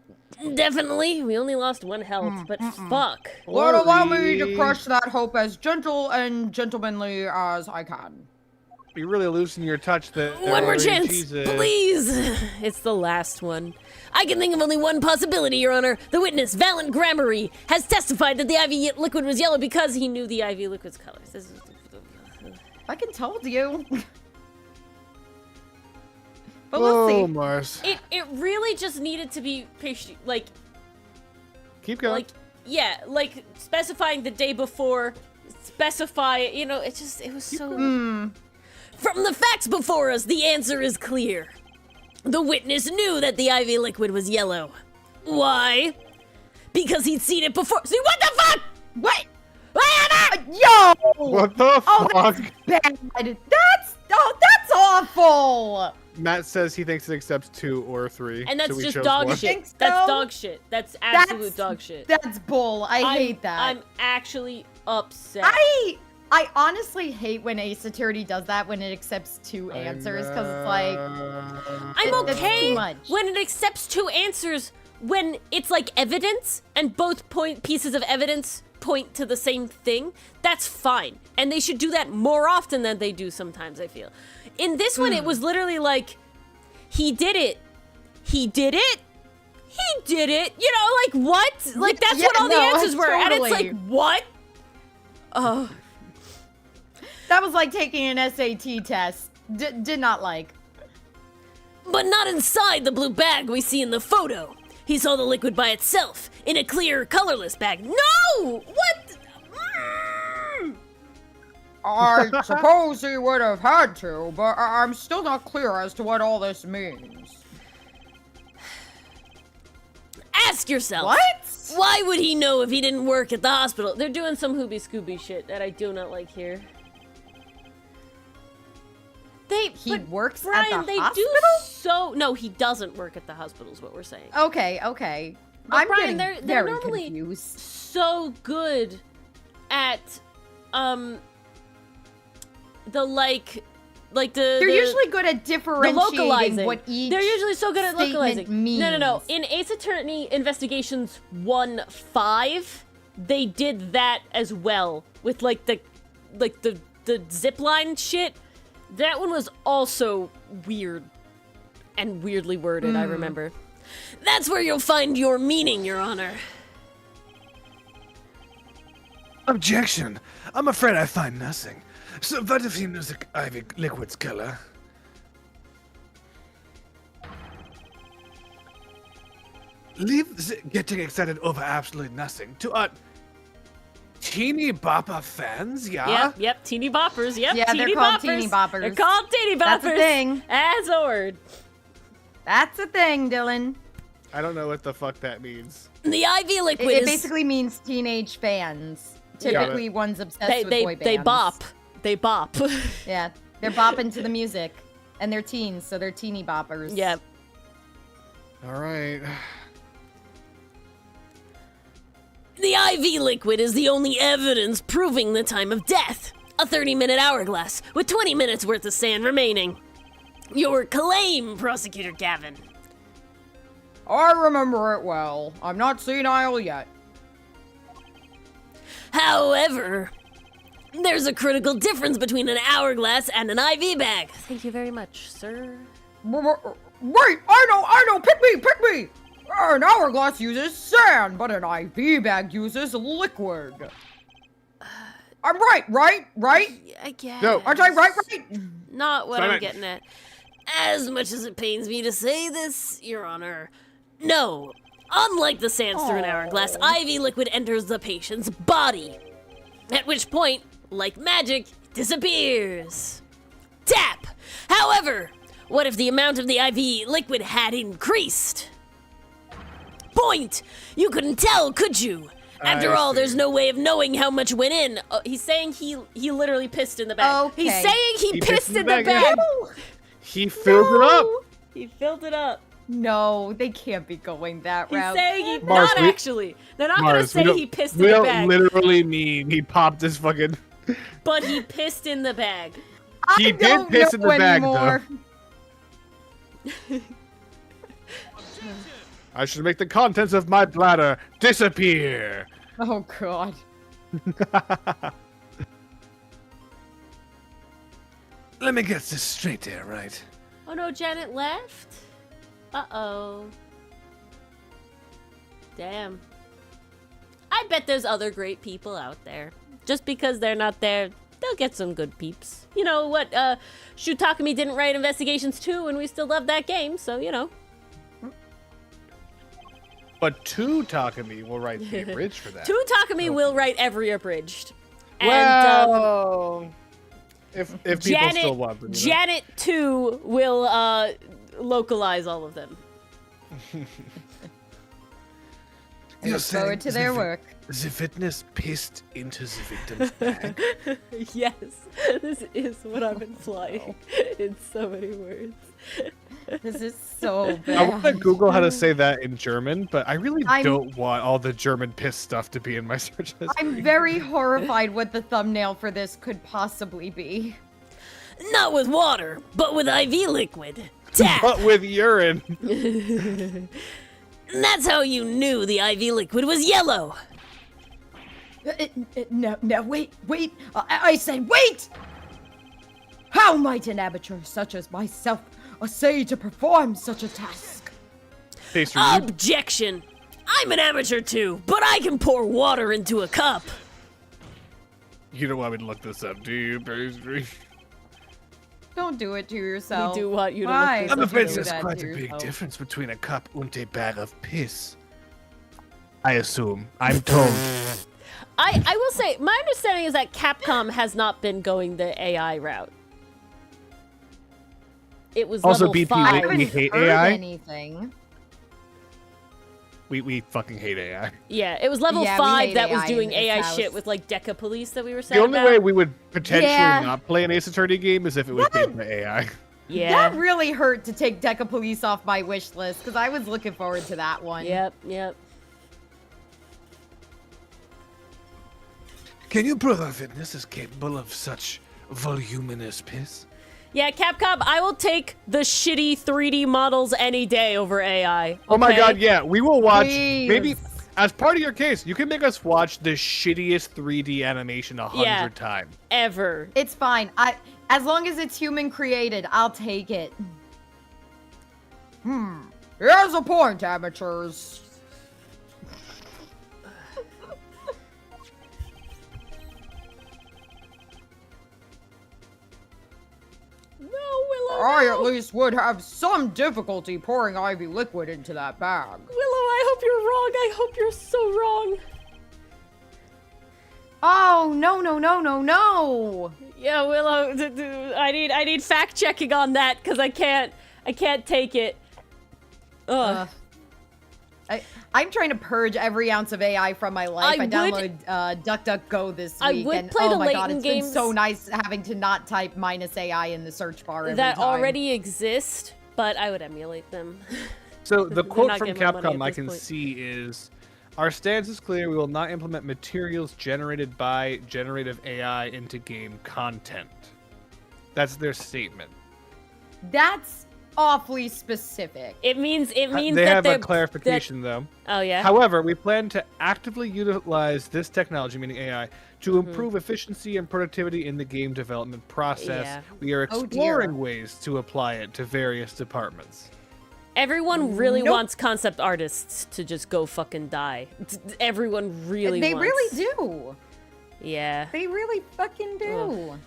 Definitely. We only lost 1 health, but fuck. Lord, allow me to Sorry. crush that hope as gentle and gentlemanly as I can. You really loosen your touch there. One more Lord chance, Jesus. please. It's the last one. I can think of only one possibility, Your Honor. The witness, Valent Gramarye, has testified that the IV liquid was yellow because he knew the IV liquid's colors. This is... Fucking told you. But Whoa, we'll see. Mars. It really just needed to be like Keep going. like yeah, like specifying the day before, specify, you know, it was so From the facts before us, the answer is clear. The witness knew that the IV liquid was yellow. Why? Because he'd seen it before. See, what the fuck? What? What? Yo! What the Oh, fuck? that's bad. That's awful. Matt says he thinks it accepts 2 or 3. And that's so we just chose dog one. shit. Think so? That's dog shit. That's absolute dog shit. That's bull. I hate that. I'm actually upset. I honestly hate when Ace Attorney does that when it accepts 2 answers because it's like I'm that's okay too much. when it accepts 2 answers when it's like evidence and both pieces of evidence point to the same thing. That's fine. And they should do that more often than they do sometimes, I feel. In this one, it was literally like, he did it. He did it. He did it. You know, like, what? Like, that's Yeah, what all the no, answers were. And it's totally. like, what? Oh. that was like taking an SAT test. Did not like. But not inside the blue bag we see in the photo. He saw the liquid by itself, in a clear, colorless bag. No! What? I suppose he would have had to, but I'm still not clear as to what all this means. Ask yourself. What? Why would he know if he didn't work at the hospital? They're doing some Hooby-Scooby shit that I do not like here. He works Brian, at the they hospital? do so... No, he doesn't work at the hospital is what we're saying. Okay. But I'm Brian, getting they're very normally confused. so good at, They're usually good at differentiating localizing. what each They're usually so good at statement localizing. means. No. In Ace Attorney Investigations 1-5, they did that as well with the zipline shit. That one was also weird and weirdly worded, I remember. That's where you'll find your meaning, Your Honor. Objection! I'm afraid I find nothing. So what if he knows the ivy liquid's color? Leave getting excited over absolutely nothing to our teeny bopper fans, yeah? Yep, teeny boppers, yep, Yeah, teeny they're called boppers. teeny boppers. They're called teeny boppers. That's a thing. As a word. That's a thing, Dylan. I don't know what the fuck that means. The IV liquid It is... basically means teenage fans. Typically ones obsessed with boy bands. They bop. They bop. Yeah, they're bopping to the music. And they're teens, so they're teeny boppers. Yeah. All right. The IV liquid is the only evidence proving the time of death. A 30-minute hourglass with 20 minutes worth of sand remaining. Your claim, Prosecutor Gavin. I remember it well. I'm not senile yet. However, there's a critical difference between an hourglass and an IV bag. Thank you very much, sir. Wait, I know, pick me! An hourglass uses sand, but an IV bag uses liquid. I'm right? I guess. No. Aren't I right? Not what Silent. I'm getting at. As much as it pains me to say this, Your Honor, no. Unlike the sands through an hourglass, IV liquid enters the patient's body. At which point, like magic, it disappears. Tap! However, what if the amount of the IV liquid had increased? Point! You couldn't tell, could you? After I all, see. there's no way of knowing how much went in. He's saying he literally pissed in the bag. Okay. He's saying he pissed in the bag. yeah. He filled it up. He filled it up. No, they can't be going that He's route. saying he Mars, not we- actually. They're not gonna Mars, say he pissed in we the don't bag, literally mean he popped his fucking. but he pissed in the bag. He I did don't piss in know the bag, anymore. though. I should make the contents of my bladder disappear. Oh god. Let me get this straight here, right? Oh no, Janet left? Uh-oh. Damn. I bet there's other great people out there. Just because they're not there, they'll get some good peeps. You know what, Shu Takumi didn't write Investigations 2 and we still love that game, so you know. But two Takumi will write the abridged for that. 2 Takumi will write every abridged. And, Well, if people Janet, still want them. You know? Janet 2 will localize all of them. I look forward to their work. The witness pissed into the victim's bag. Yes, this is what I'm implying in so many words. This is so I bad. want to Google how to say that in German, but I really I'm- don't want all the German piss stuff to be in my search history. I'm very horrified what the thumbnail for this could possibly be. Not with water, but with IV liquid. Tap! But with urine. And that's how you knew the IV liquid was yellow. No, wait. I said wait! How might an amateur such as myself essay to perform such a task? Pastry, Objection! I'm an amateur too, but I can pour water into a cup. you don't want me to look this up, do you, Pastry? Don't do it to yourself. We do want you to Why? look this I'm up. afraid do there's that quite to a big yourself. difference between a cup and a bag of piss. I assume. I'm told. I will say, my understanding is that Capcom has not been going the AI route. It was Also, level BP, 5. I we haven't hate heard AI. anything. We fucking hate AI. Yeah, it was level Yeah, we 5 hate that was AI doing in this AI house. shit with like Deca Police that we were The saying only about. way we would potentially Yeah. not play an Ace Attorney game is if it was made by AI. Yeah. That really hurt to take Deca Police off my wish list because I was looking forward to that one. Yep. Can you prove a witness is capable of such voluminous piss? Yeah, Capcom, I will take the shitty 3D models any day over AI. Oh my okay? god, yeah, we will watch. Please. Maybe as part of your case, you can make us watch the shittiest 3D animation 100 Yeah. times. Ever. It's fine. As long as it's human created, I'll take it. Here's a point, amateurs. No, Willow. I no. at least would have some difficulty pouring IV liquid into that bag. Willow, I hope you're wrong. I hope you're so wrong. Oh, no. Yeah, Willow, I need fact checking on that because I can't take it. Ugh. I'm trying to purge every ounce of AI from my life. I I would- downloaded DuckDuckGo this I week, would and play oh the my god, Layton it's been so games nice having to not type -AI in the search bar every that time. already exist, but I would emulate them. So the They're quote not from getting my money Capcom at I this can point. see is, "Our stance is clear. We will not implement materials generated by generative AI into game content." That's their statement. That's awfully specific. It means They that have they're a clarification though. Oh yeah. However, we plan to actively utilize this technology, meaning AI, to improve efficiency and productivity in the game development process. Yeah. We are Oh, dear. exploring ways to apply it to various departments. Everyone really Nope. wants concept artists to just go fucking die. Everyone really They wants. really do. Yeah. They really fucking do.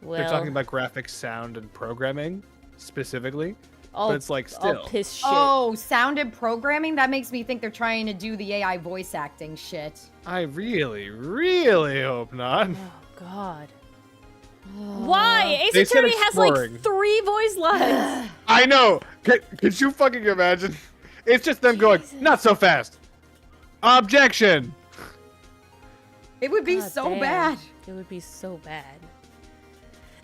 Well, They're talking about graphics, sound, and programming specifically. all, but it's like all still. piss shit. Oh, sound and programming? That makes me think they're trying to do the AI voice acting shit. I really, really hope not. Oh, God. Why? Ace They said Attorney has like exploring. 3 voice lines. I know. Could you fucking imagine? It's just them going, not so fast. Objection. It would be God so damn. bad. It would be so bad.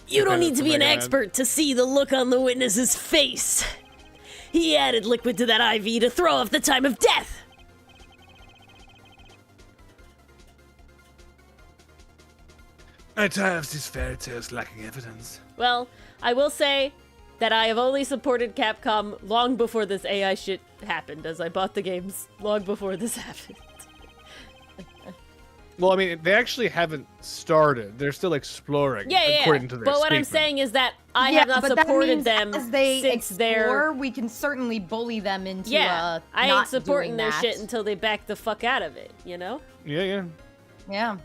You don't Okay, need to be oh an my God. expert to see the look on the witness's face. He added liquid to that IV to throw off the time of death. I tire of these fairy tales lacking evidence. Well, I will say that I have only supported Capcom long before this AI shit happened, as I bought the games long before this happened. Well, I mean, they actually haven't started. They're still exploring. Yeah. According to their But what I'm statement. saying is that I Yeah, have not but that supported means them as they since explore, we can certainly bully them into yeah. I ain't not supporting doing their that. shit until they back the fuck out of it. You know? Yeah. Yeah.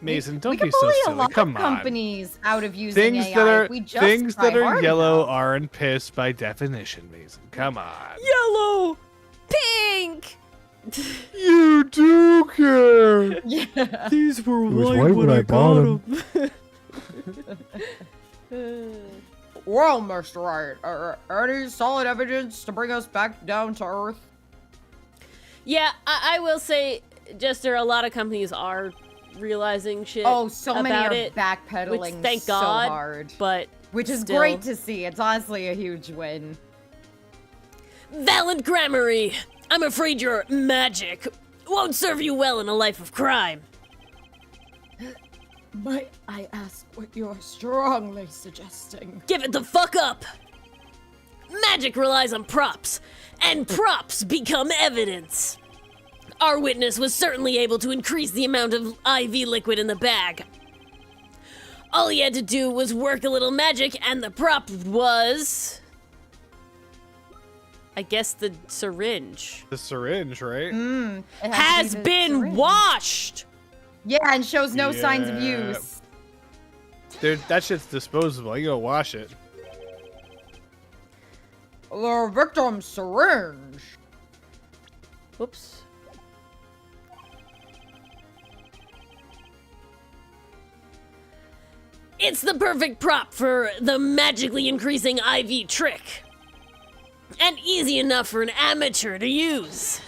Mason, We don't can be so bully a silly. lot Come of on. companies out of using Things AI that are if we just things try that are hard yellow enough. aren't piss by definition, Mason. Come on. Yellow, pink. You do care. Yeah. These were white when I bought them. Well, Mr. Wright, any solid evidence to bring us back down to earth? Yeah, I will say, Jester, a lot of companies are realizing shit Oh, so many about are it, backpedaling which, thank so God, hard. but Which is still. great to see. It's honestly a huge win. Valid grammary. I'm afraid your magic won't serve you well in a life of crime. Might I ask what you're strongly suggesting? Give it the fuck up. Magic relies on props, and props become evidence. Our witness was certainly able to increase the amount of IV liquid in the bag. All he had to do was work a little magic, and the prop was, I guess, the syringe. The syringe, right? It Has to be the been syringe. washed. Yeah, and shows no signs of Yeah. use. That shit's disposable. You go wash it. The victim's syringe. Whoops. It's the perfect prop for the magically increasing IV trick. And easy enough for an amateur to use.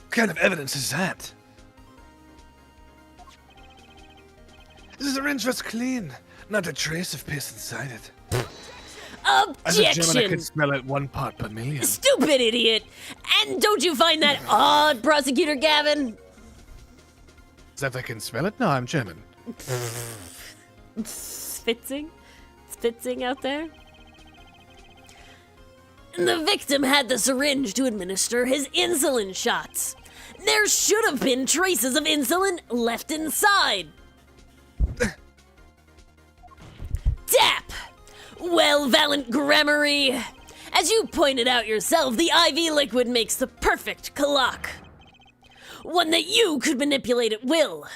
What kind of evidence is that? The syringe was clean. Not a trace of piss inside it. As a German, I Objection! could smell it 1 part per million. Stupid idiot! And don't you find that odd, Prosecutor Gavin? Is that I can smell it? No, I'm German. Spitzing? Spitzing out there? The victim had the syringe to administer his insulin shots. There should have been traces of insulin left inside. Dap! Well, Valent Grammary, as you pointed out yourself, the IV liquid makes the perfect clock. One that you could manipulate at will.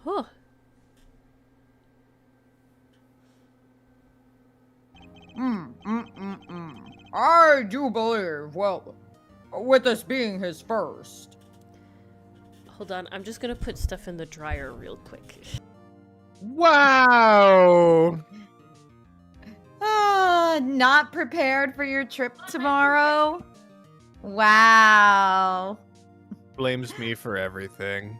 Huh. I do believe, well, with this being his first. Hold on, I'm just gonna put stuff in the dryer real quick. Wow. Not prepared for your trip tomorrow? Wow. Blames me for everything.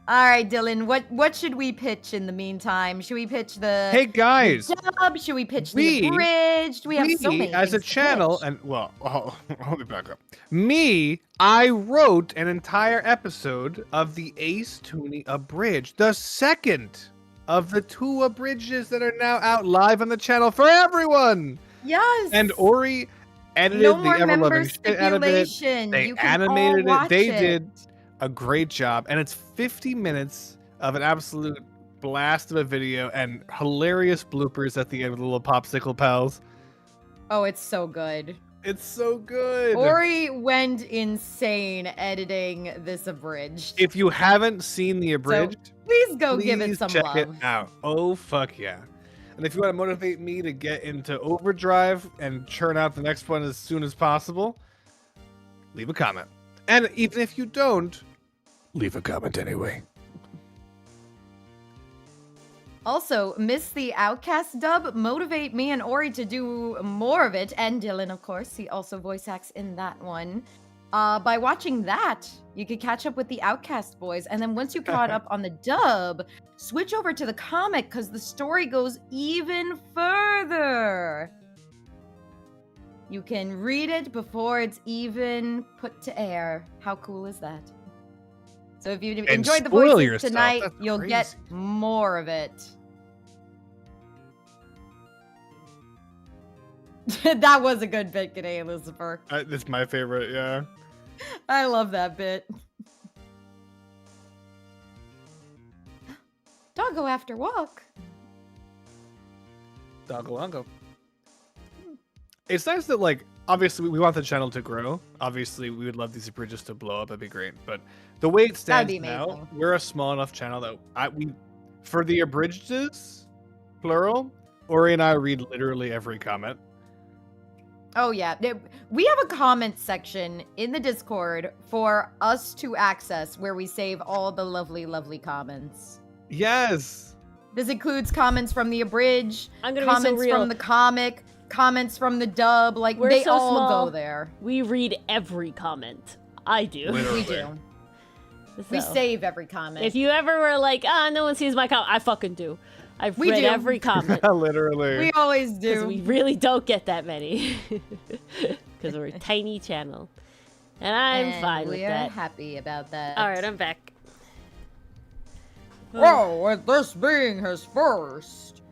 All right, Dylan, what should we pitch in the meantime? Should we pitch the Hey guys, dub? Should we pitch we- the abridged? We have so many as a things to channel, pitch. and well, hold me back up. I wrote an entire episode of the Ace Toonie Abridged, the second of the 2 abridges that are now out live on the channel for everyone. Yes. And Ori edited No the more ever member loving shit out of it. stipulation. They You can animated all it. watch They it. did a great job, and it's 50 minutes of an absolute blast of a video and hilarious bloopers at the end with the little popsicle pals. Oh, it's so good. It's so good. Ori went insane editing this abridged. If you haven't seen the abridged, Please go give it please some check love. it out. Oh fuck yeah! And if you want to motivate me to get into overdrive and churn out the next one as soon as possible, leave a comment. And even if you don't, leave a comment anyway. Also, miss the Outcast dub? Motivate me and Ori to do more of it, and Dylan, of course. He also voice acts in that one. By watching that, you could catch up with the Outcast boys, and then once you caught up on the dub, switch over to the comic, because the story goes even further. You can read it before it's even put to air. How cool is that? So if you enjoyed the spoil voices yourself. tonight, That's you'll crazy. get more of it. That was a good bit, G'day, Lucifer. It's my favorite, yeah. I love that bit. Doggo after walk. Doggalongo. It's nice that, like, obviously we want the channel to grow. Obviously, we would love these abridges to blow up. That'd be great. But the way it stands be now, amazing. we're a small enough channel that we, for the abridges, plural, Ori and I read literally every comment. Oh yeah, we have a comment section in the Discord for us to access where we save all the lovely, lovely comments. Yes. This includes comments from the abridge, I'm gonna be so comments real. from the comic, comments from the dub. Like We're they so all small. go there. We read every comment. I do. Literally. We do. So, We save every comment. If you ever were like, no one sees my comment, I fucking do. I've We read do. every comment. Literally. we always Because do. we really don't get that many. Because we're a tiny channel. And I'm fine with we're that. happy about that. Alright, I'm back. Well, with this being his first,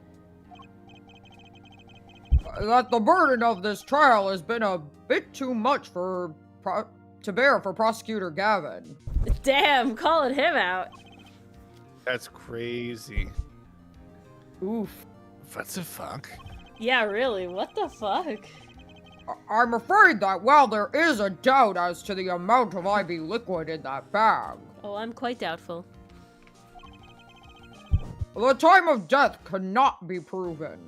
that the burden of this trial has been a bit too much to bear for Prosecutor Gavin. Damn, calling him out. That's crazy. Oof. What the fuck? Yeah, really, what the fuck? I'm afraid that while there is a doubt as to the amount of IV liquid in that bag, Oh, I'm quite doubtful. the time of death cannot be proven.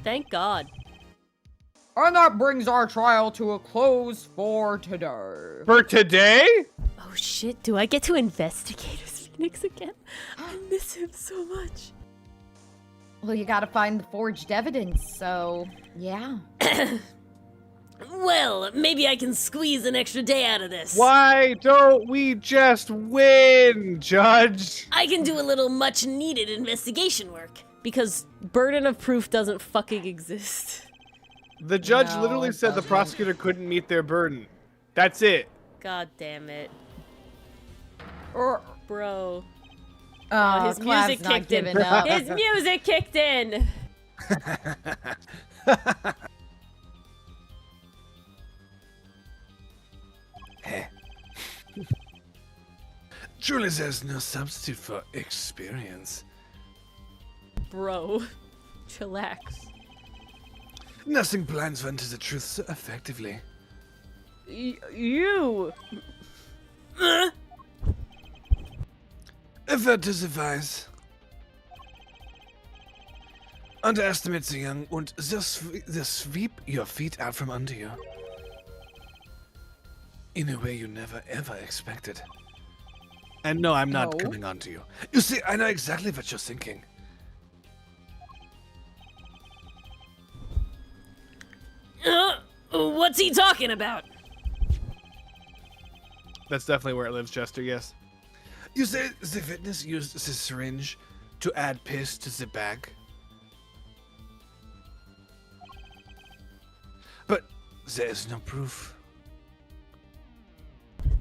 Thank God. And that brings our trial to a close for today. For today? Oh shit, do I get to investigate as Phoenix again? I miss him so much. Well, you gotta find the forged evidence, so yeah. Well, maybe I can squeeze an extra day out of this. Why don't we just win, Judge? I can do a little much needed investigation work. Because burden of proof doesn't fucking exist. The judge No, literally it said the doesn't. prosecutor couldn't meet their burden. That's it. God damn it. Er, Bro. Oh, his Clav's music not kicked in. giving up. His music kicked in. Truly, there's no substitute for experience. Bro. Chillax. Nothing blinds one to the truth so effectively. You. A word to the underestimate the young and the sweep your feet out from under you. In a way you never ever expected. And no, I'm not No. coming on to you. You see, I know exactly what you're thinking. What's he talking about? That's definitely where it lives, Chester, yes. You say the witness used the syringe to add piss to the bag? But there is no proof.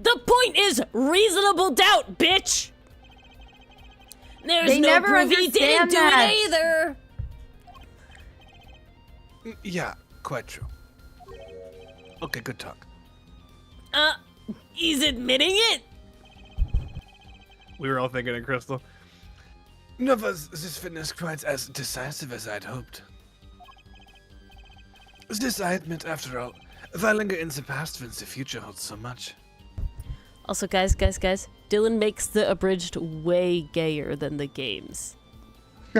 The point is reasonable doubt, bitch! There's They no never proof he didn't understand do that. it either! Yeah, quite true. Okay, good talk. He's admitting it? We were all thinking it, Crystal. Nor was this fitness quite as decisive as I'd hoped. This I admit, after all, if I linger in the past, then the future holds so much. Also, guys, Dylan makes the abridged way gayer than the games.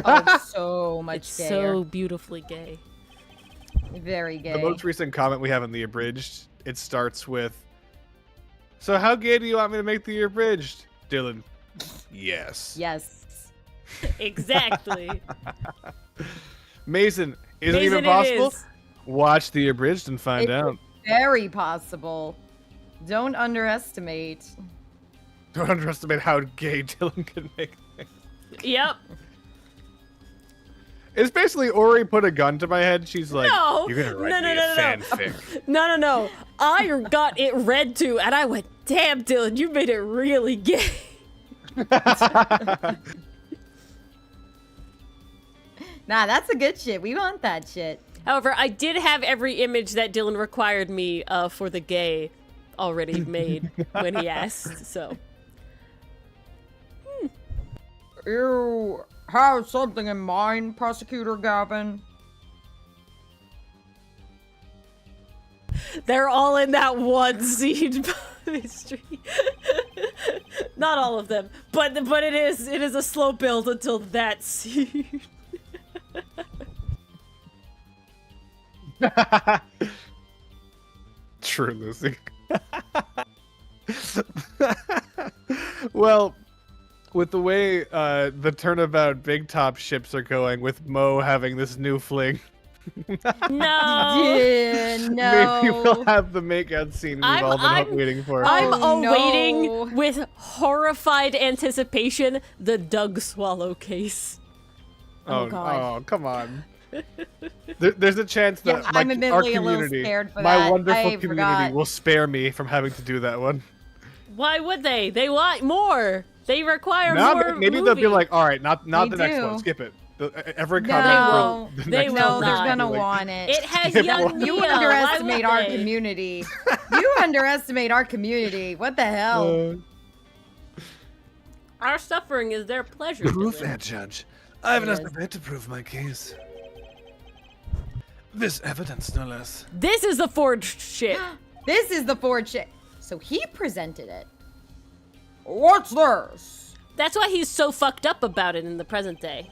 Oh, so much It's gayer. so beautifully gay. Very gay. The most recent comment we have in the abridged, it starts with, "So how gay do you want me to make the abridged?" Dylan, yes. Yes. Exactly. Mason, is it Mason, even possible? is. Watch the abridged and find It's out. very possible. Don't underestimate. Don't underestimate how gay Dylan can make things. Yep. It's basically Ori put a gun to my head. She's like, No. "You're gonna write No, me no, a no, no. fanfic." No. I got it read to, and I went, "Damn, Dylan, you made it really gay." Nah, that's a good shit. We want that shit. However, I did have every image that Dylan required me for the gay already made when he asked, so. You have something in mind, Prosecutor Gavin? They're all in that one scene mystery. Not all of them, but it is a slow build until that scene. True, Lucy. Well, with the way the Turnabout Big Top ships are going, with Mo having this new fling, No. Yeah, no. maybe we'll have the makeout scene we've all been waiting for. I'm Oh, no. awaiting with horrified anticipation the Doug Swallow case. Oh, God. Oh, come on. There's a chance that Yeah, my, I'm our admittedly a little community, scared for my that. wonderful I community, forgot. will spare me from having to do that one. Why would they? They want more. They require No, more. maybe they'll be movie. like, all right, not They the next one, do. skip it. Every No. comment for the They next will No, one, they're not. gonna like, want it. It has Skip young one. Mia. You Why underestimate would our they? community. You underestimate our community. What the hell? Our suffering is their pleasure. Proof, Dylan. Herr Judge. I have enough Yes. debate to prove my case. This evidence, no less. This is the forged shit. This is the forged shit. So he presented it. What's this? That's why he's so fucked up about it in the present day.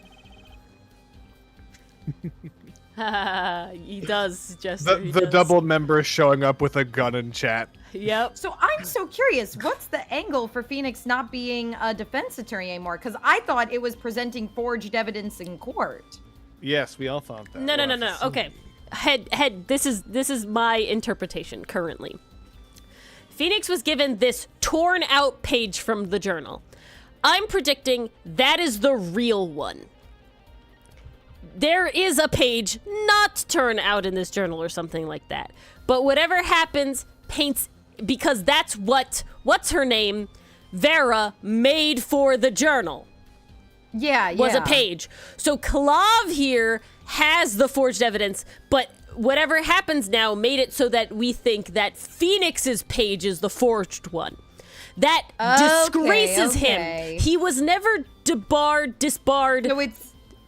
He does, Jester. he the does. double member showing up with a gun in chat. Yep. So I'm so curious. What's the angle for Phoenix not being a defense attorney anymore? Because I thought it was presenting forged evidence in court. Yes, we all thought that. No. We'll have to see. Okay. Head. This is my interpretation currently. Phoenix was given this torn out page from the journal. I'm predicting that is the real one. There is a page not turned out in this journal or something like that. But whatever happens paints, because that's what's her name, Vera, made for the journal. Yeah, yeah. Was a page. So Klav here has the forged evidence, but whatever happens now made it so that we think that Phoenix's page is the forged one. That disgraces okay. him. He was never disbarred. So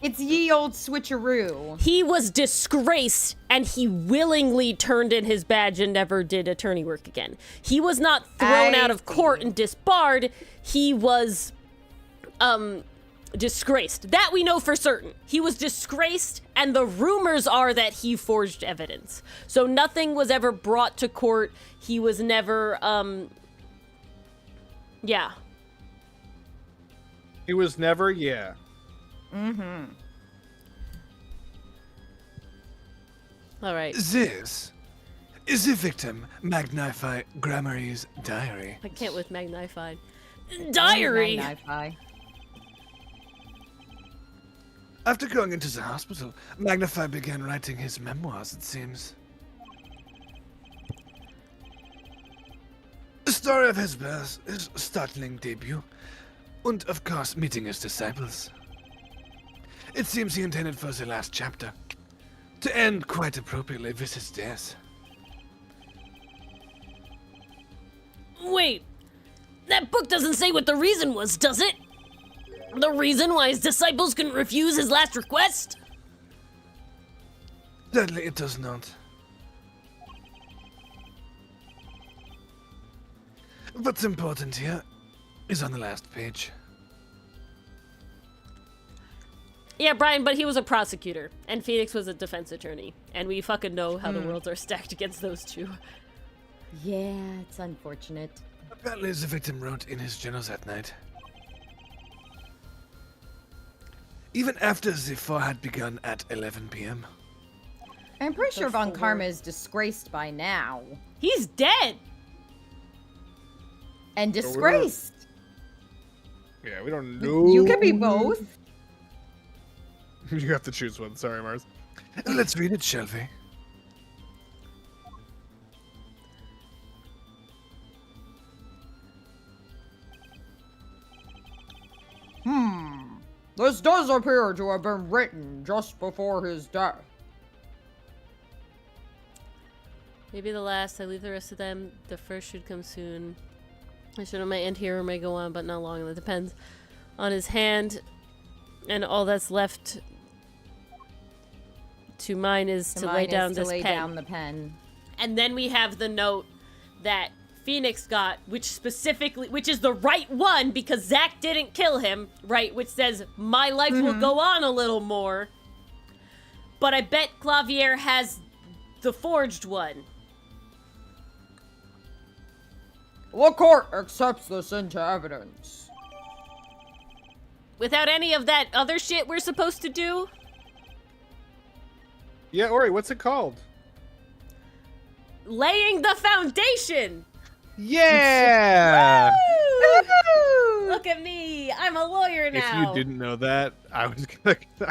it's ye old switcheroo. He was disgraced, and he willingly turned in his badge and never did attorney work again. He was not thrown I out of court and disbarred. He was disgraced. That we know for certain. He was disgraced, and the rumors are that he forged evidence. So nothing was ever brought to court. He was never, yeah. He was never, yeah. Mm-hmm. All right. This is the victim Magnify Grammary's diary. I can't with Magnified. Diary! Magnify. After going into the hospital, Magnify began writing his memoirs, it seems. The story of his birth, his startling debut, and of course meeting his disciples. It seems he intended for the last chapter. To end quite appropriately with his death. Wait, that book doesn't say what the reason was, does it? The reason why his disciples couldn't refuse his last request? Sadly, it does not. What's important here is on the last page. Yeah, Brian, but he was a prosecutor, and Phoenix was a defense attorney, and we fucking know how the worlds are stacked against those two. Yeah, it's unfortunate. Apparently, the victim wrote in his journals that night. Even after the 4 had begun at 11 p.m. I'm pretty sure Von four. Karma is disgraced by now. He's dead! And disgraced. Yeah, we don't know. You can be both. You have to choose one. Sorry, Mars. Let's read it, shall we? This does appear to have been written just before his death. Maybe the last. I leave the rest of them. The first should come soon. I should have my end here or may go on, but not long. That depends on his hand. And all that's left to mine is to lay down this pen. down the pen. And then we have the note that Phoenix got, which is the right one because Zack didn't kill him, right? Which says, my life will go on a little more. But I bet Clavier has the forged one. The court accepts this into evidence. Without any of that other shit we're supposed to do? Yeah, Ori, what's it called? Laying the foundation! Yeah! Look at me! I'm a lawyer If now! you didn't know that, I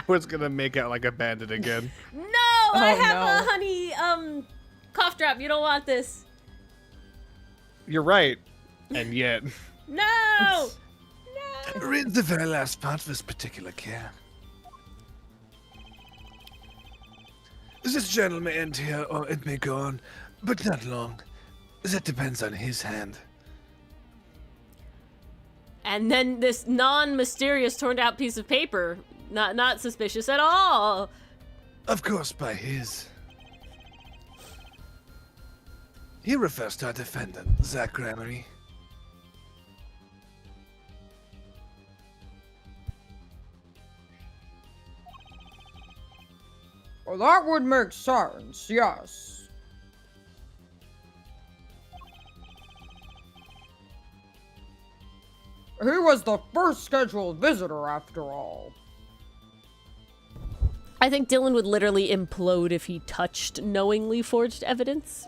was gonna make out like a bandit again. No! I Oh, have no. a honey, cough drop. You don't want this. You're right, and yet. No! Read the very last part with particular care. This journal may end here, or it may go on, but not long. That depends on his hand. And then this non-mysterious torn out piece of paper. Not suspicious at all. Of course, by his. He refers to our defendant, Zack Gramery. Well, that would make sense, yes. He was the first scheduled visitor, after all. I think Dylan would literally implode if he touched knowingly forged evidence.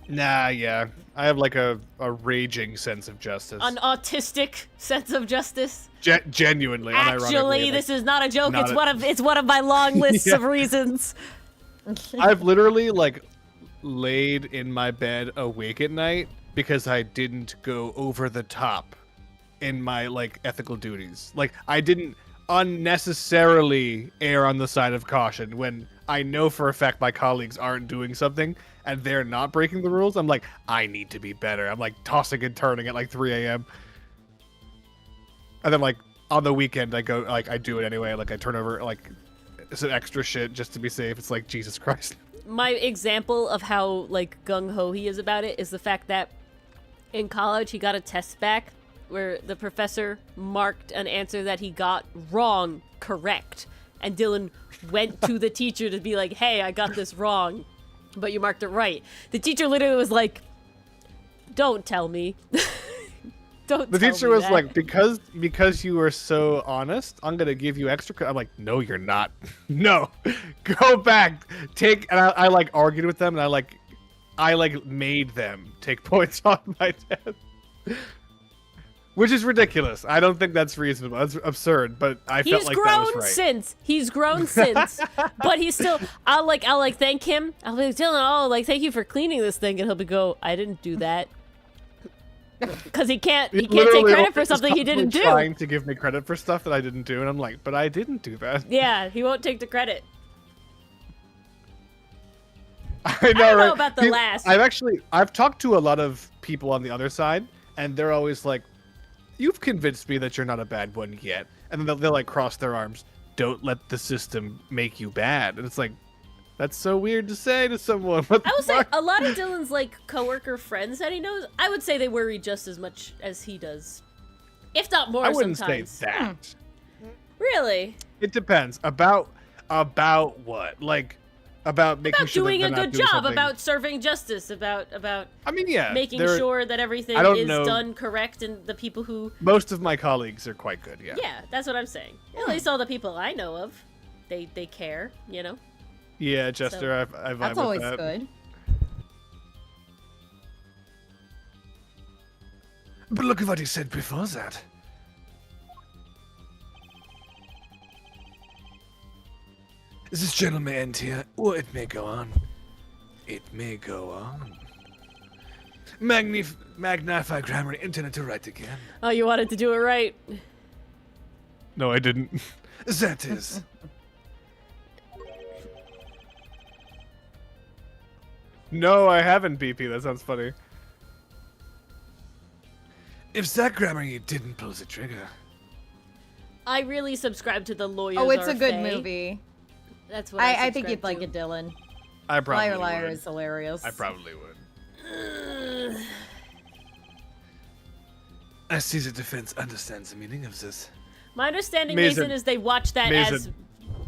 Nah, yeah. I have like a raging sense of justice. An autistic sense of justice. Genuinely, Actually, unironically, this is not a joke. not It's one of my long lists Yeah. of reasons. I've literally like laid in my bed awake at night because I didn't go over the top in my like ethical duties. Like I didn't unnecessarily err on the side of caution when I know for a fact my colleagues aren't doing something and they're not breaking the rules. I'm like, I need to be better. I'm like tossing and turning at like 3 a.m. And then like on the weekend I go like I do it anyway. Like I turn over like some extra shit just to be safe. It's like Jesus Christ. My example of how like gung-ho he is about it is the fact that in college he got a test back where the professor marked an answer that he got wrong correct, and Dylan went to the teacher to be like, hey, I got this wrong but you marked it right. The teacher literally was like, don't tell me. Don't The tell teacher me was that. like, because you were so honest, I'm gonna give you extra. I'm like, no, you're not. No, go back. Take. And I like argued with them, and I made them take points on my test, which is ridiculous. I don't think that's reasonable. That's absurd. But I felt He's like that grown was right. since. He's grown since. But he's still. I'll thank him. I'll be like, Dylan, thank you for cleaning this thing, and he'll be go, I didn't do that. Because he can't take Literally, credit for he's something he didn't do. Trying to give me credit for stuff that I didn't do, and I'm like, but I didn't do that. Yeah, he won't take the credit. I I know, don't know right? about the People- last. I've talked to a lot of people on the other side, and they're always like, "You've convinced me that you're not a bad one yet," and then they'll like cross their arms. Don't let the system make you bad, and it's like, that's so weird to say to someone. What the I would say fuck? a lot of Dylan's like coworker friends that he knows, I would say they worry just as much as he does, if not more. I wouldn't sometimes. say that. Really? It depends. About what? Like about making About sure that doing they're a not good doing job, something- about serving justice, about I mean, yeah, making they're- sure that everything I don't is know. done correct, and the people who. Most of my colleagues are quite good. Yeah. Yeah, that's what I'm saying. At least all the people I know of, they care, you know. Yeah, Jester, I vibe That's with always that. good. But look at what he said before that. This journal may end here, or it may go on. It may go on. Magnify grammar and turn it to right again. Oh, you wanted to do it right. No, I didn't. That is. No, I haven't, BP. That sounds funny. If that grammar you didn't pull the trigger. I really subscribe to the lawyers. Oh, it's are a good fey. movie. That's what I I think subscribe you'd like to. it, Dylan. I probably Liar, liar would. is hilarious. I probably would. I see the defense understands the meaning of this. My understanding, Mason. Mason, is they watch that Mason. as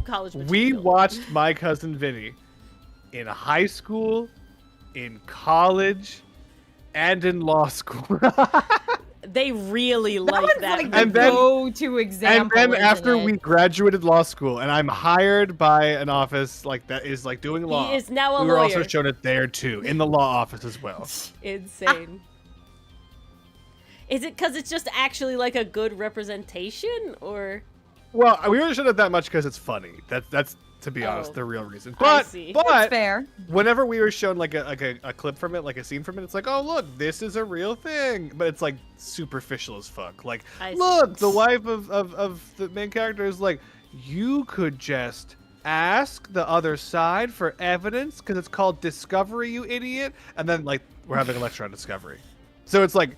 college material. We watched My Cousin Vinny in high school, in college, and in law school. They really That like one's that. like movie. the And then- go-to And example. then after isn't we it? graduated law school, and I'm hired by an office like that is like doing law. He is now a we were also lawyer. shown it there too, in the law office as well. Insane. Is it because it's just actually like a good representation, or Well, we were shown it that much because it's funny. That's to be honest Oh. the real reason. I But see. but Fair. whenever we were shown like a clip from it, like a scene from it, it's like, oh look, this is a real thing. But it's like superficial as fuck. Like, I see. look, the wife of the main character is like, you could just ask the other side for evidence because it's called discovery, you idiot. And then like we're having a lecture on discovery. So it's like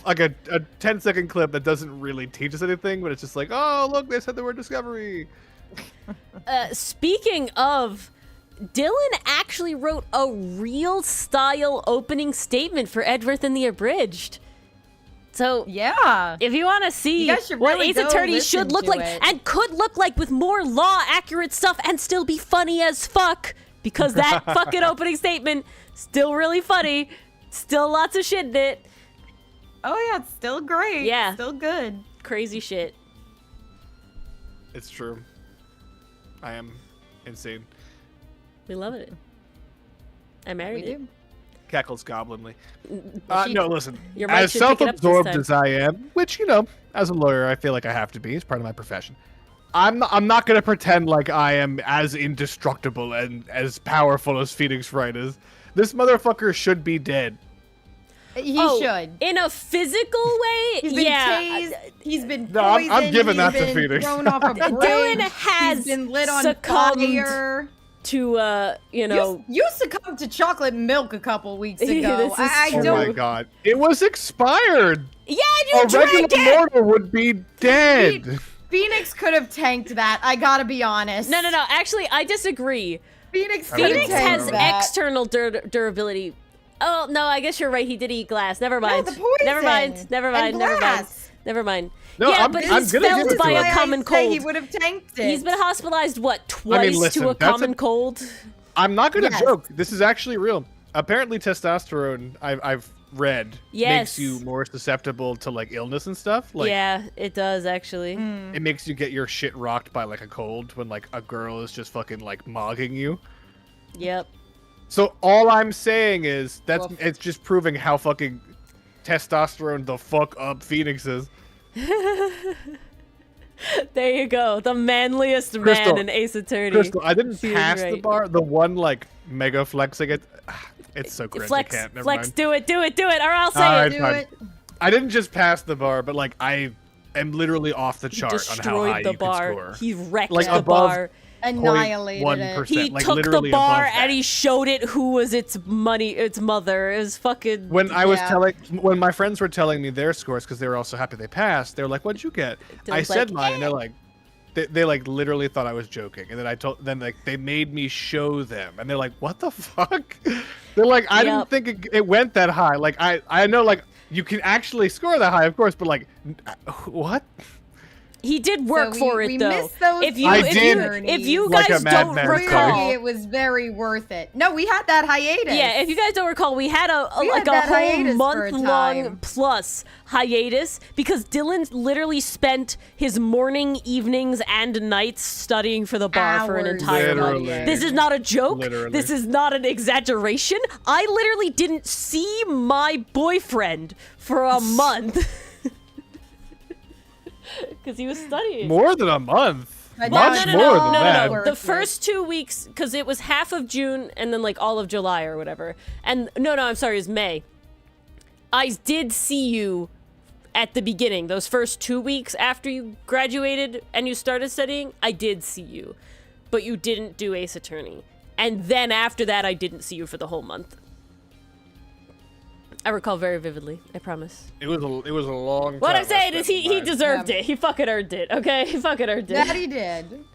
like a 10-second clip that doesn't really teach us anything, but it's just like, oh look, they said the word discovery. Speaking of, Dylan actually wrote a real style opening statement for Edworth and the Abridged. So Yeah. if you want to see You guys should what really Ace go Attorney listen should look to like it. and could look like with more law accurate stuff and still be funny as fuck, because that fucking opening statement still really funny, still lots of shit in it, Oh yeah, it's still great. Yeah. Still good. crazy shit. It's true. I am insane. We love it. I We married it. do. Cackles goblinly. She- No, listen. your mic As should pick it up this self-absorbed time. as I am, which as a lawyer, I feel like I have to be. It's part of my profession. I'm not gonna pretend like I am as indestructible and as powerful as Phoenix Wright is. This motherfucker should be dead. He Oh, should. in a physical way. He's been yeah. tased. He's been No, poisoned. I'm giving that he's to been Phoenix. Thrown off a bridge. Dylan has He's been lit on succumbed fire. To You succumbed to chocolate milk a couple weeks ago. This is I true. Oh don't. my god. It was expired. yeah, A you drank regular it. mortal would be dead. Phoenix could have tanked that. I gotta be honest. No. Actually, I disagree. Phoenix could have Phoenix tanked has that. external durability. Oh no, I guess you're right. He did eat glass. Never mind. the poison. Never mind. Never And mind. Never mind. glass. Never mind. No, yeah, I'm- but I'm he's gonna give felled it to by him. a common I'd say he cold. would have tanked it. He's been hospitalized twice listen, to a that's common cold. I'm not gonna Yes. joke. This is actually real. Apparently, testosterone, I've read, Yes. makes you more susceptible to like illness and stuff. Like, Yeah, it does actually. Mm. it makes you get your shit rocked by like a cold when like a girl is just fucking like mogging you. Yep. So all I'm saying is Woof. it's just proving how fucking testosterone the fuck up Phoenix is. There you go. The manliest Crystal. man in Ace Attorney. Crystal, I didn't She was pass the right. bar. The one like mega flexing it. It's so cringe. Flex, I can't. Never flex, mind. do it, or I'll say All it. right, Do fine. it. I didn't just pass the bar, but like I am literally off the He chart on how high destroyed the you bar. can score. He wrecked Like, the above- bar. Annihilated it. He like took the literally bar above that. and he showed it who was its mother. It was fucking. When I was when my friends were telling me their scores because they were also happy they passed, they were like, "What'd you get?" I Dylan's said like, mine, and they're like, they like literally thought I was joking, and then like they made me show them, and they're like, "What the fuck?" They're like, "I didn't think it went that high." Like I know like you can actually score that high, of course, but like, what? He did work for it though. Missed those If you Like guys a don't madman recall, Clearly, it was very worth it. No, we had that hiatus. yeah, if you guys don't recall, we had a had whole that hiatus for a month-long time. plus hiatus because Dylan literally spent his morning, evenings, and nights studying for the bar for an Hours. entire month. Literally. This is not a joke. Literally. This is not an exaggeration. I literally didn't see my boyfriend for a month. Because he was studying. More than a month. But Much no, more than that. Worth The it. first 2 weeks, because it was half of June and then like all of July or whatever. And no, I'm sorry, it was May. I did see you at the beginning. Those first 2 weeks after you graduated and you started studying, I did see you. But you didn't do Ace Attorney. And then after that, I didn't see you for the whole month. I recall very vividly, I promise. It was a long time. What I'm I saying is spent he mine. deserved it. He fucking earned it, okay? He fucking earned it. That he did.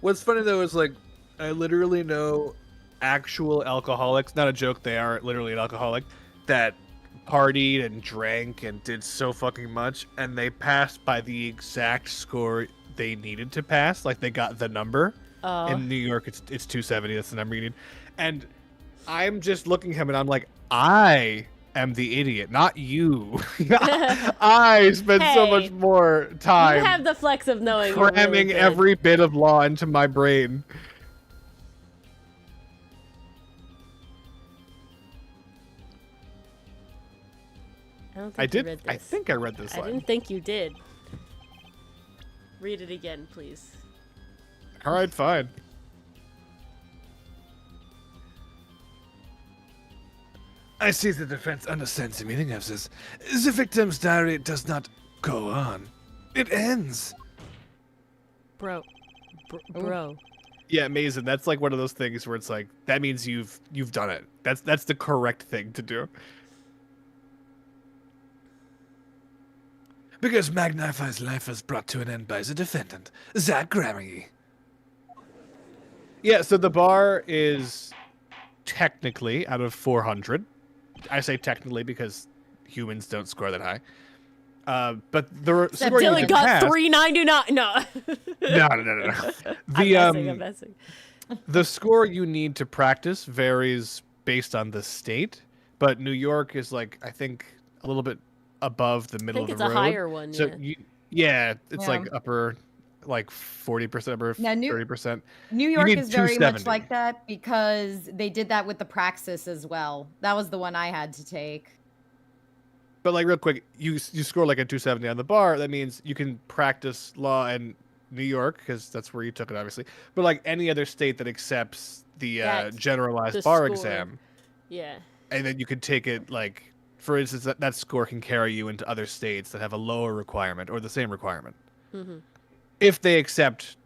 What's funny though is like I literally know actual alcoholics, not a joke, they are literally an alcoholic, that partied and drank and did so fucking much and they passed by the exact score they needed to pass. Like they got the number. In New York it's 270, that's the number you need. And I'm just looking at him and I'm like, I am the idiot, not you. I spent so Hey, much more time You have the flex of knowing you're really cramming good. every bit of law into my brain. I don't think I you did. read I this. think I read this I line. didn't think you did. Read it again, please. All right, fine. I see the defense understands the meaning of this. The victim's diary does not go on. It ends. Bro. Bro. Yeah, Mason. That's like one of those things where it's like that means you've done it. That's the correct thing to do. Because Magnify's life was brought to an end by the defendant, Zach Grammy. Yeah. So the bar is technically out of 400. I say technically because humans don't score that high. But the score you Dylan can got pass, 399. No. No. I'm messing. The score you need to practice varies based on the state, but New York is like I think a little bit above the I middle think of it's the a road. higher one, So yeah. it's Yeah. like upper, like 40%, upper Now, 30%. New York need is very much 270. like that because they did that with the praxis as well. That was the one I had to take. But like real quick, you score like a 270 on the bar. That means you can practice law in New York because that's where you took it, obviously. But like any other state that accepts the That's generalized the bar score. exam, Yeah. and then you could take it like, for instance, that score can carry you into other states that have a lower requirement or the same requirement. Mm-hmm. If they accept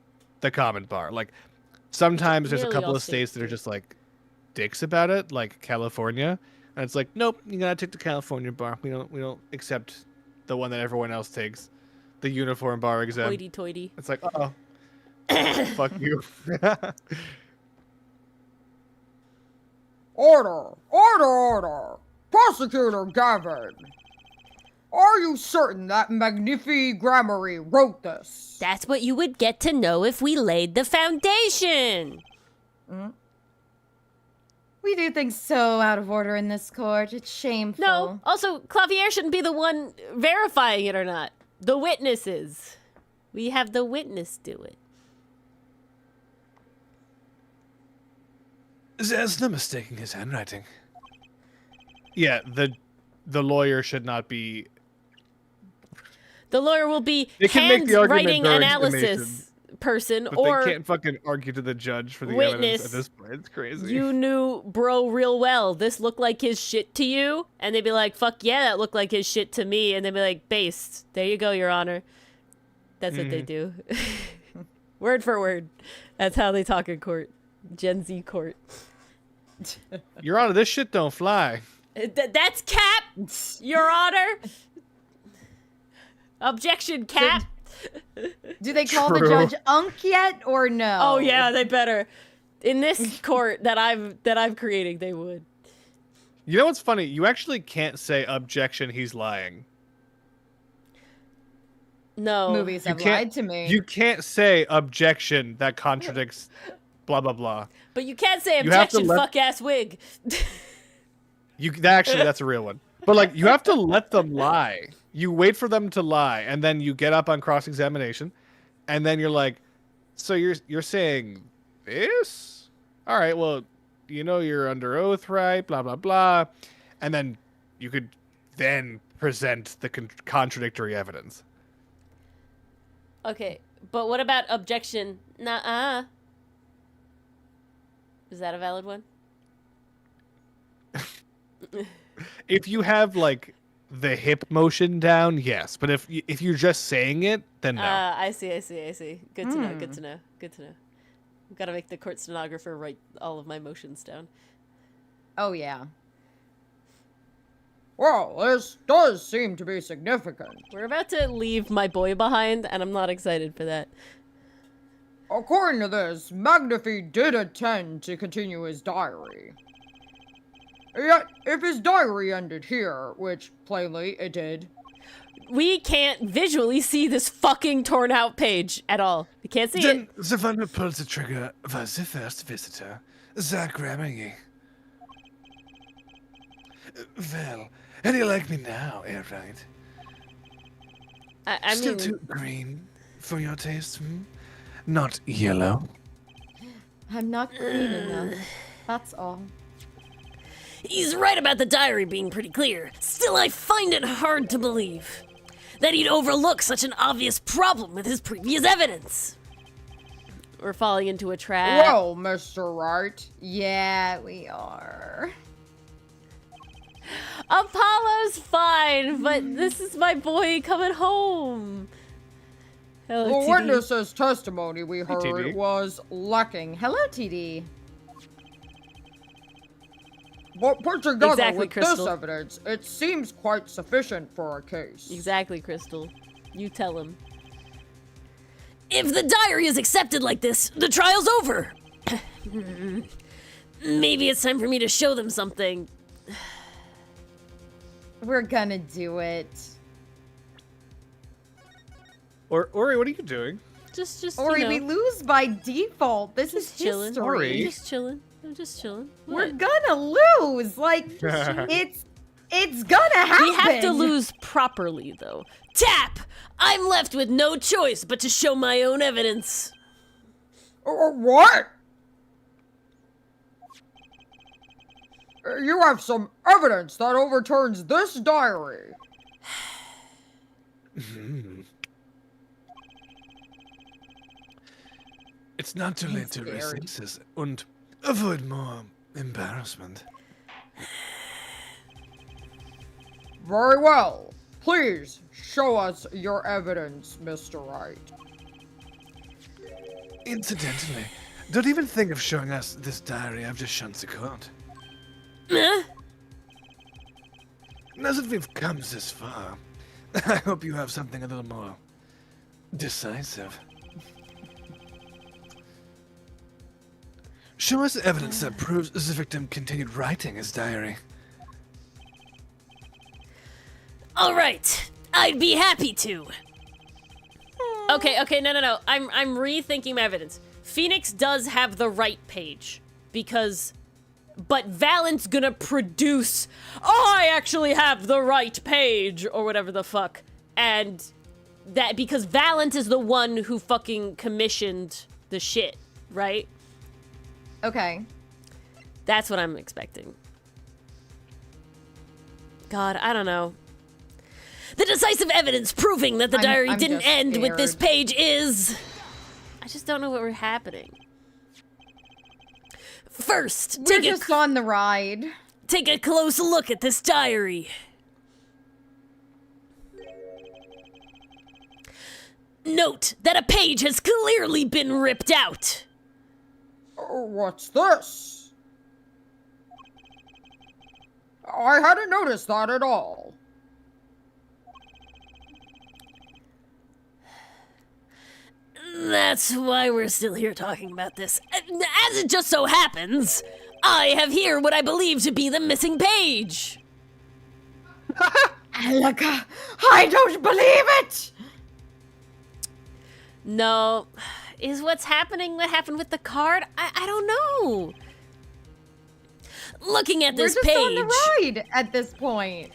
the common bar. Like sometimes there's a Nearly couple all of states states that are do. just like dicks about it, like California. And it's like, nope, you gotta take the California bar. We don't accept the one that everyone else takes. The uniform bar exam. Hoity toity. It's like, oh, fuck you. Order! Order! Order! Prosecutor Gavin! Are you certain that Magnifi Grammary wrote this? That's what you would get to know if we laid the foundation. We do things so out of order in this court. It's shameful. No, also, Clavier shouldn't be the one verifying it or not. The witnesses. We have the witness do it. There's no mistaking his handwriting. Yeah, the lawyer should not be. The lawyer will be They can make the argument handwriting during analysis summation, person But or they can't fucking argue to the judge for the witness. evidence at this point. It's crazy. you knew bro real well. This looked like his shit to you? And they'd be like, fuck yeah, that looked like his shit to me. And they'd be like, based. There you go, Your Honor. That's what they do. Word for word. That's how they talk in court. Gen Z court. Your Honor, this shit don't fly. That's cap, Your Honor. Objection, cap. Do they call the True. judge Unk yet or no? Oh yeah, they better. In this court that I'm creating, they would. You know what's funny? You actually can't say objection, he's lying. No. Movies have can't- lied to me. You can't say objection that contradicts blah blah blah. But you can't say You have to objection, let- fuck ass wig. That's a real one. But like, you have to let them lie. You wait for them to lie, and then you get up on cross examination, and then you're like, "So you're saying this? All right, well, you know you're under oath, right? Blah blah blah," and then you could then present the contradictory evidence. Okay, but what about objection? Nuh-uh. Is that a valid one? If you have like the hip motion down, yes. But if you're just saying it, then no. I see. Good to know. Good to know. I've got to make the court stenographer write all of my motions down. Oh yeah. Well, this does seem to be significant. We're about to leave my boy behind, and I'm not excited for that. According to this, Magnifi did intend to continue his diary. Yet, if his diary ended here, which plainly it did, We can't visually see this fucking torn out page at all. We can't see Then it. the one who pulled the trigger was the first visitor, Zach Remington. Well, how do you like me now, Airride? I Still mean, too green for your taste, hmm? Not yellow. I'm not green enough. That's all. he's right about the diary being pretty clear. Still, I find it hard to believe that he'd overlook such an obvious problem with his previous evidence. We're falling into a trap. well, Mr. Wright, Yeah, we are. Apollo's fine, but this is my boy coming home. Hello, the TD. witness's testimony we heard TD. was lacking. Hello, TD. But put together Exactly, with Crystal. this evidence, it seems quite sufficient for a case. Exactly, Crystal. You tell him. If the diary is accepted like this, the trial's over. Maybe it's time for me to show them something. We're gonna do it. Ori, what are you doing? Just Ori, you know, we lose by default. This just is chilling. history. Ori. Just chilling. I'm just chilling. We're What? gonna lose. Like, it's gonna happen. We have to lose properly, though. Tap! I'm left with no choice but to show my own evidence. What? You have some evidence that overturns this diary. It's not too late to scary. raise senses and avoid more embarrassment. Very well. Please show us your evidence, Mr. Wright. Incidentally, don't even think of showing us this diary I've just shown the court. Huh? Now that we've come this far, I hope you have something a little more decisive. Show us evidence that proves the victim continued writing his diary. All right, I'd be happy to. Okay, no. I'm rethinking my evidence. Phoenix does have the right page but Valent's gonna produce. I actually have the right page or whatever the fuck, and that because Valent is the one who fucking commissioned the shit, right? Okay. That's what I'm expecting. God, I don't know. The decisive evidence proving that the diary I'm didn't just end with this scared. page is... I just don't know what we're happening. First, We're just on the ride. take a close look at this diary. Note that a page has clearly been ripped out. What's this? I hadn't noticed that at all. That's why we're still here talking about this. As it just so happens, I have here what I believe to be the missing page. Alaka, I don't believe it! No. Is what's happening what happened with the card? I don't know. Looking at this We're just page, on the ride at this point.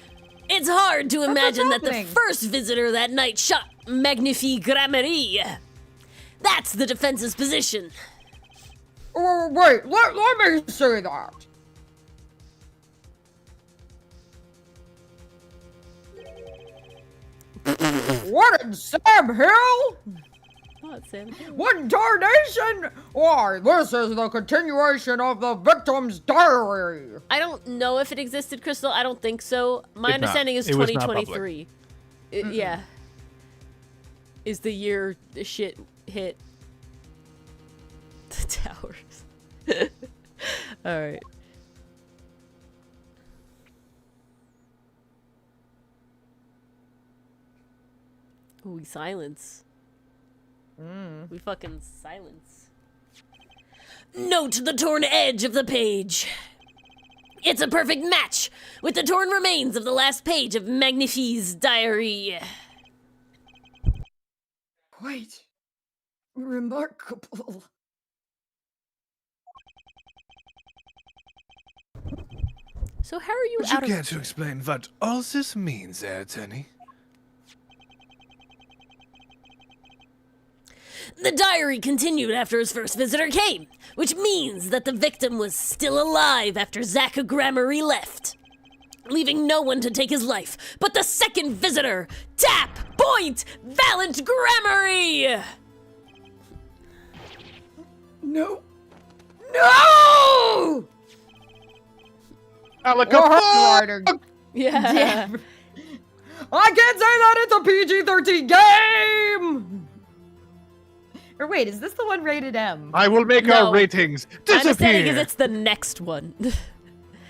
it's hard to what's imagine that the happening. first visitor that night shot Magnifique Grammarie. That's the defense's position. Wait, let me say that. What in Sam Hill? What, Sam? What darnation? Why, this is the continuation of the victim's diary. I don't know if it existed, Crystal. I don't think so. My Did not. understanding is It was not 2023. Yeah. Is the year the shit hit the towers. Alright. Ooh, we silence. We fucking silence. Note the torn edge of the page. It's a perfect match with the torn remains of the last page of Magnifique's diary. Quite remarkable. So how are you Would you out of... care to explain what all this means, Herr Attorney? The diary continued after his first visitor came, which means that the victim was still alive after Zach Grammarie left, leaving no one to take his life but the second visitor, Tap Point Valent Grammarie! No. No! Writing. Yeah. I can't say that it's a PG-13 game! Or wait, is this the one rated M? I will make No. our ratings My understanding is disappear. it's the next one.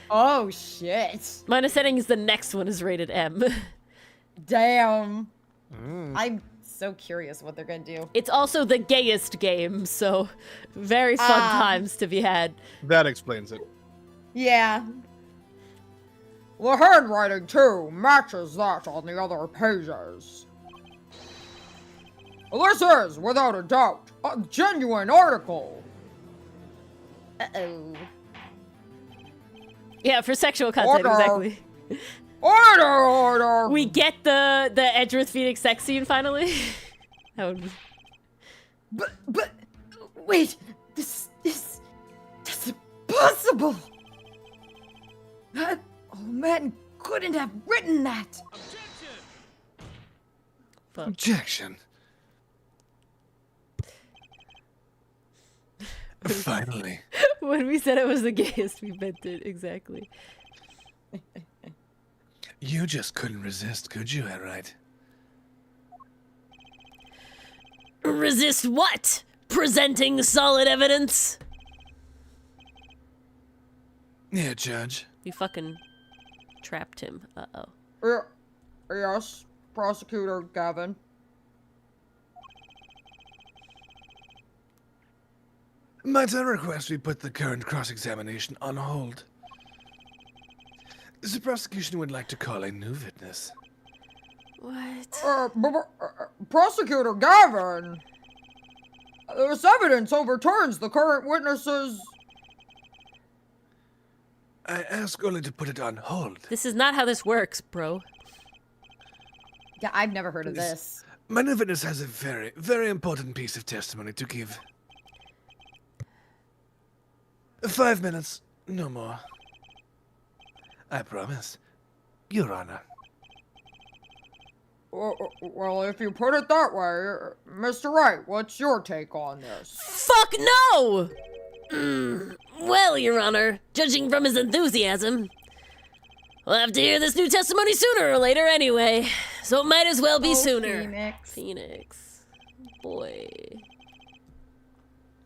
Oh, shit. My understanding is the next one is rated M. Damn. I'm so curious what they're gonna do. It's also the gayest game, so very fun times to be had. That explains it. Yeah. The handwriting, too, matches that on the other pages. This is, without a doubt, a genuine article. Uh-oh. Yeah, for sexual content, Order. exactly. Order! We get the Edgeworth Phoenix sex scene finally. That would be... But, wait, this is impossible. That old man couldn't have written that. Fuck. Objection. Finally. When we said it was the gayest, we meant it, exactly. You just couldn't resist, could you, Alright? Resist what? Presenting solid evidence? Yeah, Judge. We fucking trapped him. Uh-oh. Yes, Prosecutor Gavin. Might I request we put the current cross-examination on hold? The prosecution would like to call a new witness. What? Prosecutor Gavin! This evidence overturns the current witnesses. I ask only to put it on hold. This is not how this works, bro. Yeah, I've never heard of this. My new witness has a very, very important piece of testimony to give. 5 minutes, no more. I promise. Your Honor. Well, if you put it that way, Mr. Wright, what's your take on this? Fuck no! Well, Your Honor, judging from his enthusiasm, we'll have to hear this new testimony sooner or later anyway, so it might as well be sooner. Phoenix. Phoenix. Boy.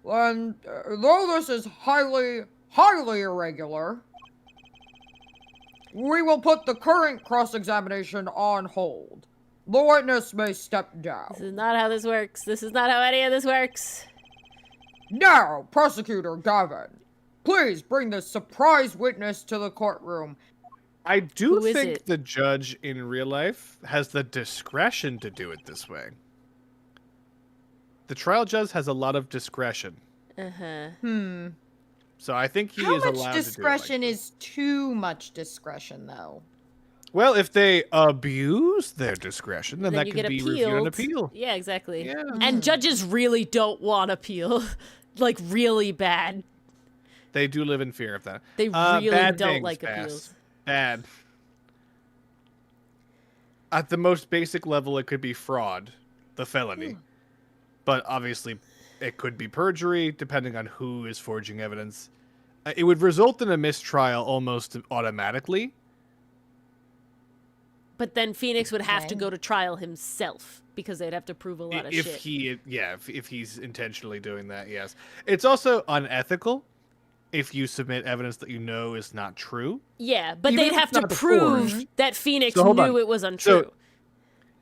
And though this is highly, highly irregular, we will put the current cross-examination on hold. The witness may step down. This is not how this works. This is not how any of this works. Now, Prosecutor Gavin, please bring the surprise witness to the courtroom. I do Who is think it? the judge in real life has the discretion to do it this way. The trial judge has a lot of discretion. Uh-huh. So I think he How is much allowed discretion to do it like is too much discretion, though? this. Well, if they abuse their discretion, then that you can get be reviewed and appealed. appeal. Yeah, exactly. Yeah. And judges really don't want appeal. Like, really bad. They do live in fear of that. They really bad don't things, like Bass. appeals. Bad. At the most basic level, it could be fraud, the felony. But obviously, it could be perjury, depending on who is forging evidence. It would result in a mistrial almost automatically. But then Phoenix would have to Okay. go to trial himself because they'd have to prove a lot of shit. If he's intentionally doing that, yes. It's also unethical if you submit evidence that you know is not true. Yeah, but Even they'd if have it's to not prove forged. that Phoenix So hold knew on. it was untrue.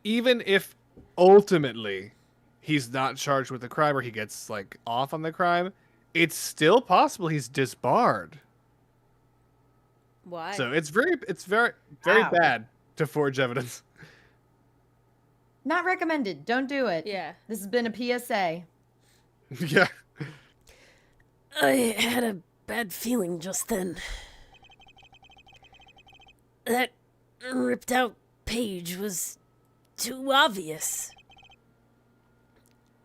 Even if ultimately he's not charged with the crime or he gets like off on the crime, it's still possible he's disbarred. Why? So it's very Wow. bad to forge evidence. Not recommended. Don't do it. Yeah. This has been a PSA. Yeah. I had a bad feeling just then. That ripped out page was too obvious.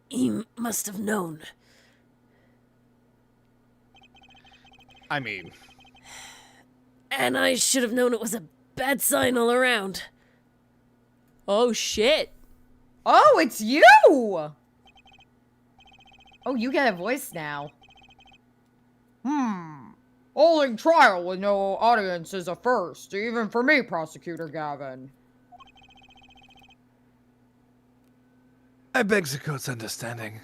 He must have known. I mean, And I should have known it was a bad sign all around. Oh shit. Oh, it's you! Oh, you get a voice now. Holding trial with no audience is a first, even for me, Prosecutor Gavin. I beg the court's understanding.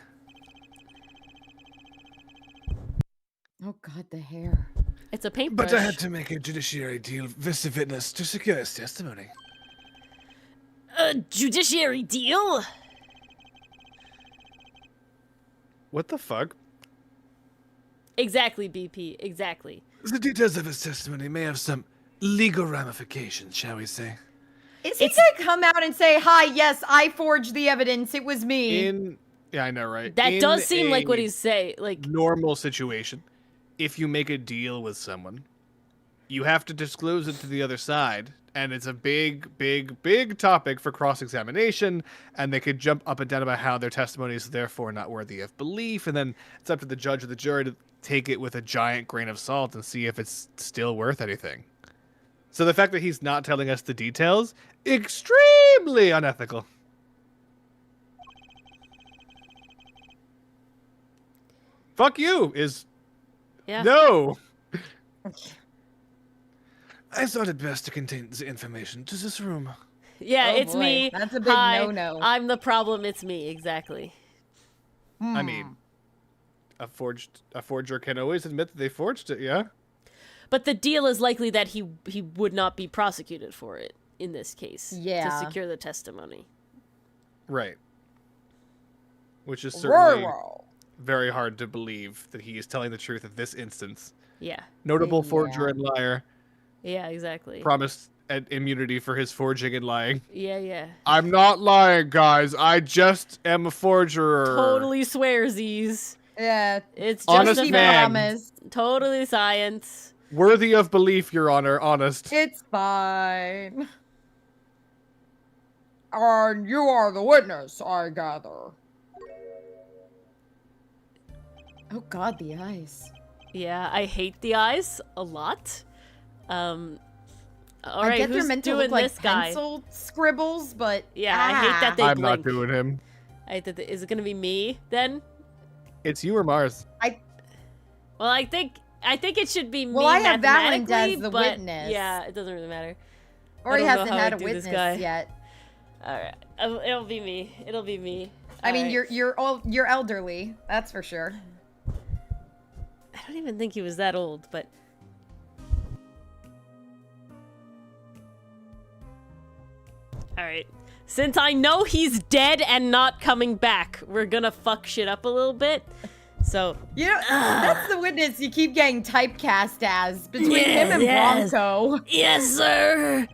Oh god, the hair. It's a paintbrush. But I had to make a judiciary deal with the witness to secure his testimony. A judiciary deal? what the fuck? Exactly, BP. Exactly. The details of his testimony may have some legal ramifications, shall we say. Is he gonna come out and say, hi, yes, I forged the evidence, it was me? Yeah, I know, right? That In does seem like what a he's saying. Like, normal situation. If you make a deal with someone, you have to disclose it to the other side, and it's a big, big, big topic for cross-examination, and they could jump up and down about how their testimony is therefore not worthy of belief, and then it's up to the judge or the jury to take it with a giant grain of salt and see if it's still worth anything. So the fact that he's not telling us the details, extremely unethical. Fuck you is yeah. no. I thought it best to contain the information to this room. Yeah, Oh it's boy, me. that's a big Hi, no-no. I'm the problem. It's me. Exactly. I mean, a forger can always admit that they forged it, yeah? But the deal is likely that he would not be prosecuted for it in this case. Yeah. To secure the testimony. Right. Which is Very certainly well. very hard to believe that he is telling the truth in this instance. Yeah. Notable forger Yeah. and liar Yeah, exactly. promised immunity for his forging and lying. Yeah, yeah. I'm not lying, guys. I just am a forger. Totally swearsies. Yeah, It's just Honest a he man. promised. totally science. Worthy of belief, Your Honor. Honest. It's fine. And you are the witness, I gather. Oh god, the eyes. Yeah, I hate the eyes a lot. All I right, get they're who's meant to doing look like this guy? pencil scribbles, but Yeah, I hate that they I'm blink. not doing him. I hate that is it gonna be me then? It's you or Mars. Well, I think it should be me. Well, I have Valent mathematically, as the but witness. Yeah, it doesn't really matter. Or I he don't know hasn't how I had a do this witness guy. yet. All right, it'll be me. It'll be me. I mean, Alright. you're elderly. That's for sure. I don't even think he was that old, but... Alright. Since I know he's dead and not coming back, we're gonna fuck shit up a little bit. So... You know, that's the witness you keep getting typecast as between him and Yes. Bronco. Yes, sir!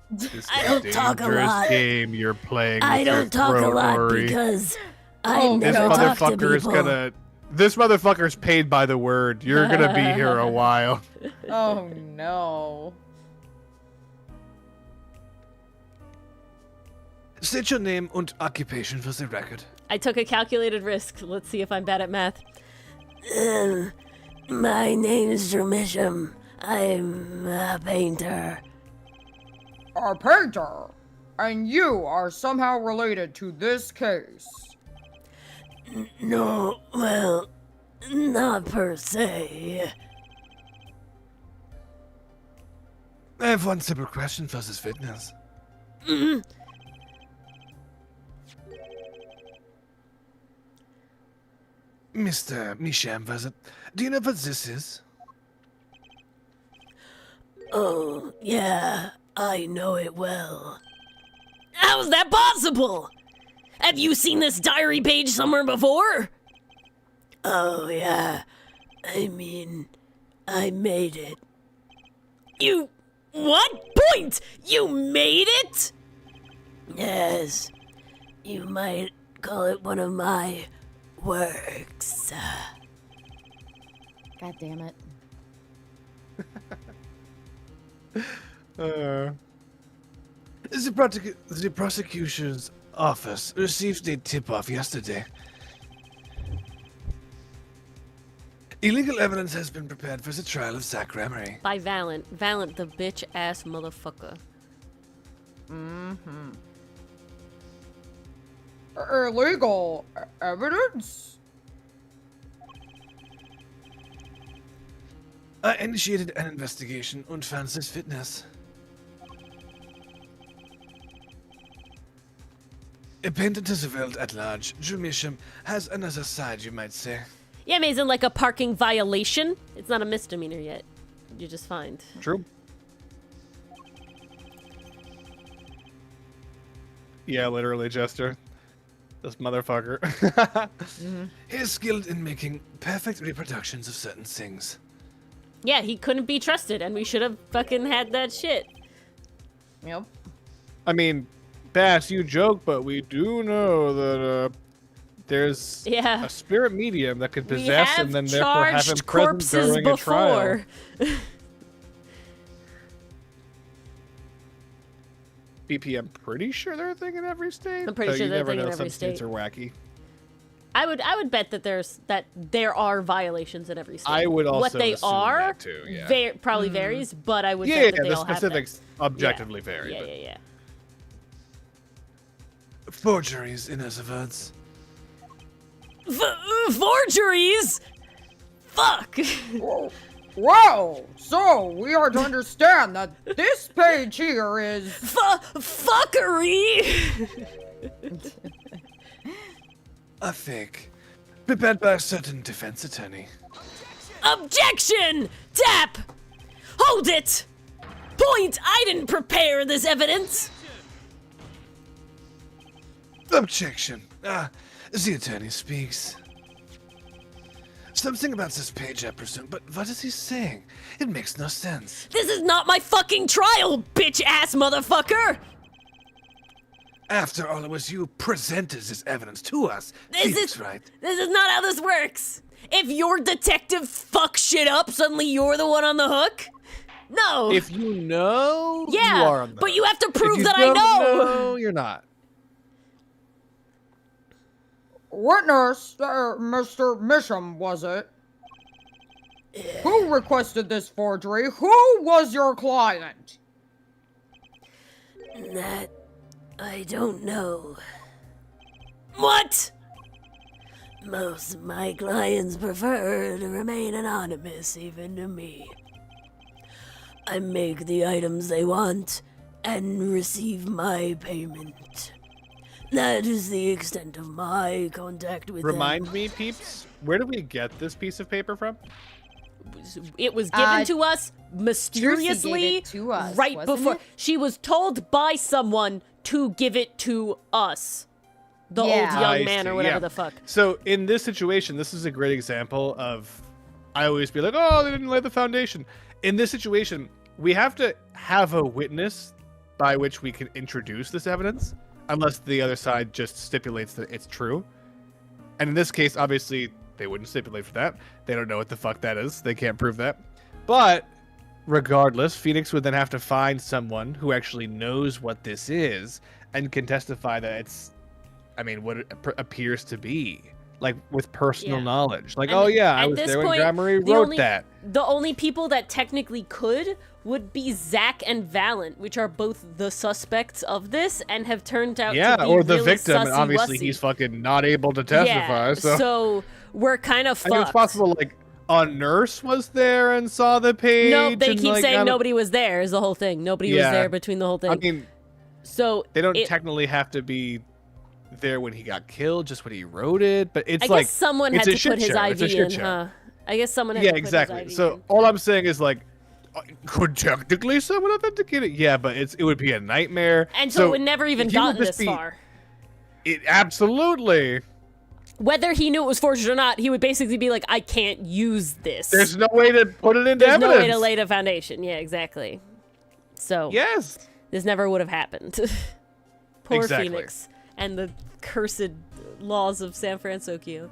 This I is don't talk a dangerous lot. game you're playing. I with your don't talk a throat, lot Ori. because Oh, I This never talk to motherfucker is people. gonna. This motherfucker's paid by the word. You're gonna be here a while. Oh no. State your name and occupation for the record. I took a calculated risk. Let's see if I'm bad at math. My name's Jermisham. I'm a painter. A painter. And you are somehow related to this case. No, well, not per se. I have one simple question for this witness. Mr. Misham, was it? Do you know what this is? Oh, yeah, I know it well. How's that possible? Have you seen this diary page somewhere before? Oh, yeah. I mean, I made it. You... What? Point! You made it? Yes. You might call it one of my works. God damn it. The prosecution's office received a tip-off yesterday. Illegal evidence has been prepared for the trial of Zach Remery. By Valent. Valent, the bitch-ass motherfucker. Illegal evidence? I initiated an investigation and found this witness. A painter to the world at large, Jumisham has another side, you might say. Yeah, Mason, like a parking violation. It's not a misdemeanor yet. You just fined. True. Yeah, literally, Jester. This motherfucker. He is skilled in making perfect reproductions of certain things. Yeah, he couldn't be trusted, and we should have fucking had that shit. Yep. I mean, Bass, you joke, but we do know that there's Yeah. a spirit medium that could We possess have and then therefore have him charged present corpses during a trial. before. BP, I'm pretty sure they're a thing in every state. I'm pretty though sure you they're a never thing in know, every some states state. are wacky. I would bet that there are violations in every state. I would also what they assume are that too, yeah. probably varies, but I would Yeah, bet that they the all have specifics that. objectively vary. Yeah, but yeah, yeah. Forgeries, in other words. Forgeries? Fuck! Well, so we are to understand that this page here is... Fuckery! A fake. Prepared by a certain defense attorney. Objection! Tap! Hold it! Point! I didn't prepare this evidence! Objection. The attorney speaks. Something about this page, I presume, but what is he saying? It makes no sense. This is not my fucking trial, bitch-ass motherfucker! After all, it was you who presented this evidence to us. This Felix, is right? This is not how this works. If your detective fucks shit up, suddenly you're the one on the hook? No. If you know, yeah, you are on the but you have to If prove you that I don't know. you're not. Witness, Mr. Misham, was it? Who requested this forgery? Who was your client? That I don't know. What? Most of my clients prefer to remain anonymous, even to me. I make the items they want and receive my payment. That is the extent of my contact with Remind me, peeps, where do we get this piece of paper from? It was given to us Trucy mysteriously gave it to us, right wasn't before. it? She was told by someone to give it to us. The Yeah. old young I man see, or whatever yeah. the fuck. So in this situation, this is a great example of, I always be like, oh, they didn't lay the foundation. In this situation, we have to have a witness by which we can introduce this evidence, unless the other side just stipulates that it's true. And in this case, obviously, they wouldn't stipulate for that. They don't know what the fuck that is. They can't prove that. But regardless, Phoenix would then have to find someone who actually knows what this is and can testify that it's, what it appears to be. Like, with personal Yeah. knowledge. Like, And oh yeah, I at was this there when point, Grandma Marie the wrote only- that. The only people that technically could would be Zach and Valent, which are both the suspects of this and have turned out Yeah, to be or the really victim, and obviously sussy-wussy. he's fucking not able to testify. Yeah, so we're kind of I fucked. mean, it's possible, like, a nurse was there and saw the page. No, they and, keep like, saying nobody was there is the whole thing. Nobody was Yeah. there between the whole thing. I mean, so they don't it- technically have to be there when he got killed, just when he wrote it. But it's I like, guess someone it's had a to put shit his show. It's a IV shit in, show. huh? I guess someone had yeah, to put exactly. his IV So in. all I'm saying is, like, could technically someone authenticate it? Yeah, but it would be a nightmare. And so it would never even he would gotten just this be- far. It absolutely. Whether he knew it was forged or not, he would basically be like, I can't use this. There's no way to put it into There's evidence. no way to lay the foundation. Yeah, exactly. So Yes. this never would have happened. Poor Exactly. Phoenix and the cursed laws of San Francisco.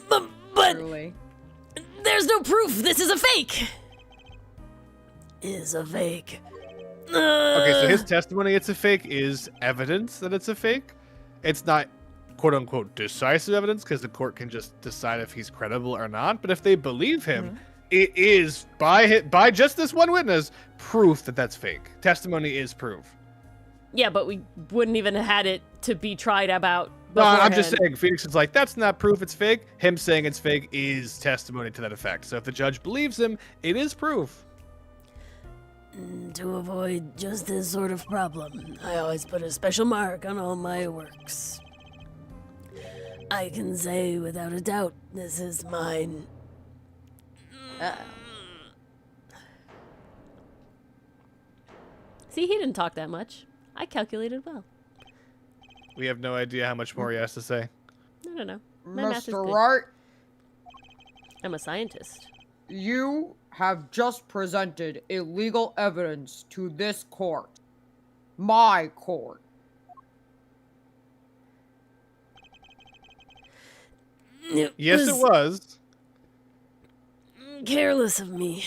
But Truly. there's no proof. This is a fake. Is a fake. Okay, so his testimony, it's a fake, is evidence that it's a fake. It's not quote unquote decisive evidence because the court can just decide if he's credible or not. But if they believe him, it is by just this one witness proof that that's fake. Testimony is proof. Yeah, but we wouldn't even have had it to be tried about. No, I'm just beforehand. saying, Phoenix is like, that's not proof it's fake. Him saying it's fake is testimony to that effect. So if the judge believes him, it is proof. To avoid just this sort of problem, I always put a special mark on all my works. I can say without a doubt, this is mine. See, he didn't talk that much. I calculated well. We have no idea how much more he has to say. No. My math is Mr. good. Wright, I'm a scientist. you have just presented illegal evidence to this court. My court. Yes, it was. Careless of me.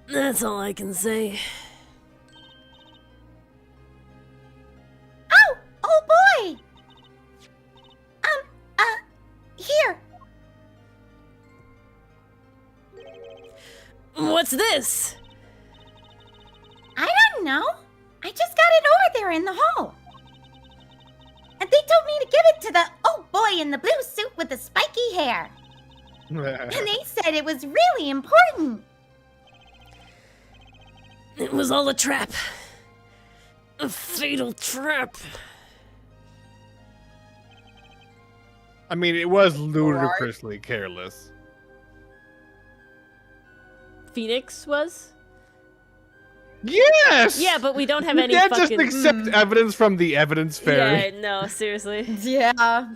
That's all I can say. Oh boy! Here. What's this? I don't know. I just got it over there in the hall. And they told me to give it to the old boy in the blue suit with the spiky hair. And they said it was really important. It was all a trap. A fatal trap. I mean, it was ludicrously careless. Phoenix was? Yes! Yeah, but we don't have You any can't fucking... just accept evidence from the evidence fairy. Yeah, no, seriously. Yeah.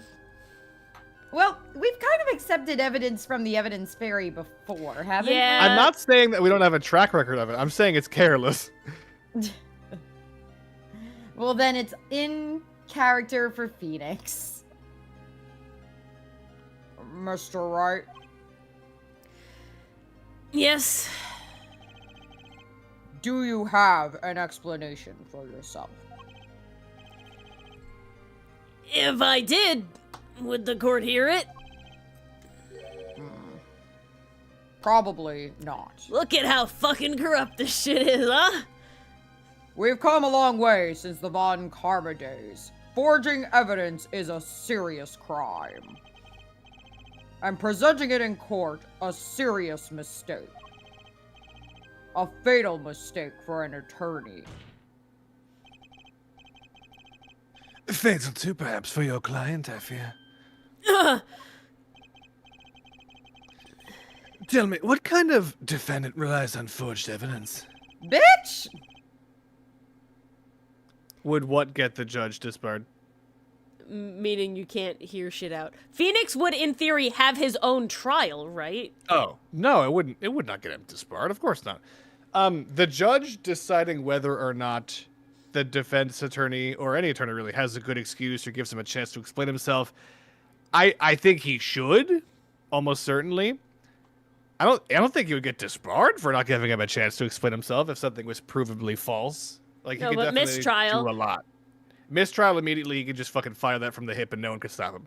Well, we've kind of accepted evidence from the evidence fairy before, haven't Yeah. I'm not saying that we don't have a track record of it. I'm saying it's careless. we? Well, then it's in character for Phoenix. Mr. Wright, Yes. do you have an explanation for yourself? If I did, would the court hear it? Probably not. Look at how fucking corrupt this shit is, huh? We've come a long way since the Von Karma days. Forging evidence is a serious crime. And presenting it in court, a serious mistake. A fatal mistake for an attorney. Fatal too, perhaps, for your client, I fear. Tell me, what kind of defendant relies on forged evidence? Bitch! Would what get the judge disbarred? Meaning you can't hear shit out. Phoenix would, in theory, have his own trial, right? Oh, no, it wouldn't. It would not get him disbarred. Of course not. The judge deciding whether or not the defense attorney or any attorney really has a good excuse or gives him a chance to explain himself, I think he should, almost certainly. I don't think he would get disbarred for not giving him a chance to explain himself if something was provably false. Like he No, could but definitely mistrial. do a lot. Mistrial immediately, he could just fucking fire that from the hip and no one could stop him.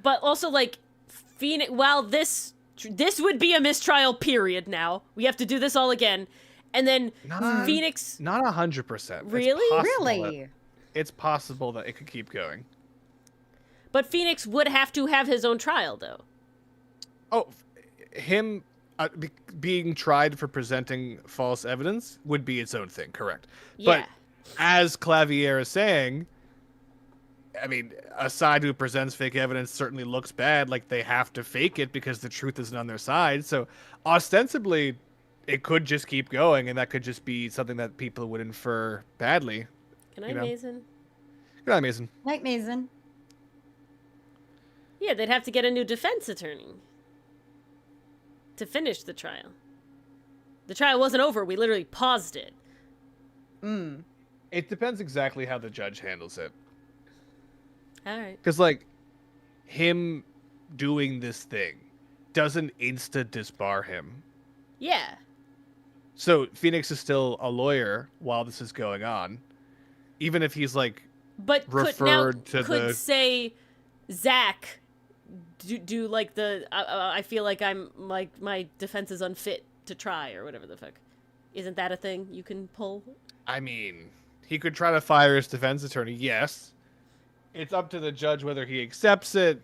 But also, like, Phoenix, well, this would be a mistrial period now. We have to do this all again. And then Phoenix... Not 100%. Really? Really? It's possible that it could keep going. But Phoenix would have to have his own trial, though. Oh, him being tried for presenting false evidence would be its own thing, correct? Yeah. But as Clavier is saying, I mean, a side who presents fake evidence certainly looks bad, like they have to fake it because the truth isn't on their side. So ostensibly, it could just keep going, and that could just be something that people would infer badly. Good night, Mason. Good night, Mason. Night, Mason. Yeah, they'd have to get a new defense attorney to finish the trial. The trial wasn't over. We literally paused it. It depends exactly how the judge handles it. All right. Because, like, him doing this thing doesn't insta-disbar him. Yeah. So Phoenix is still a lawyer while this is going on. Even if he's, like, But referred to could the... say Zach do like the I feel like I'm like my defense is unfit to try or whatever the fuck. Isn't that a thing you can pull? I mean, he could try to fire his defense attorney, yes. It's up to the judge whether he accepts it.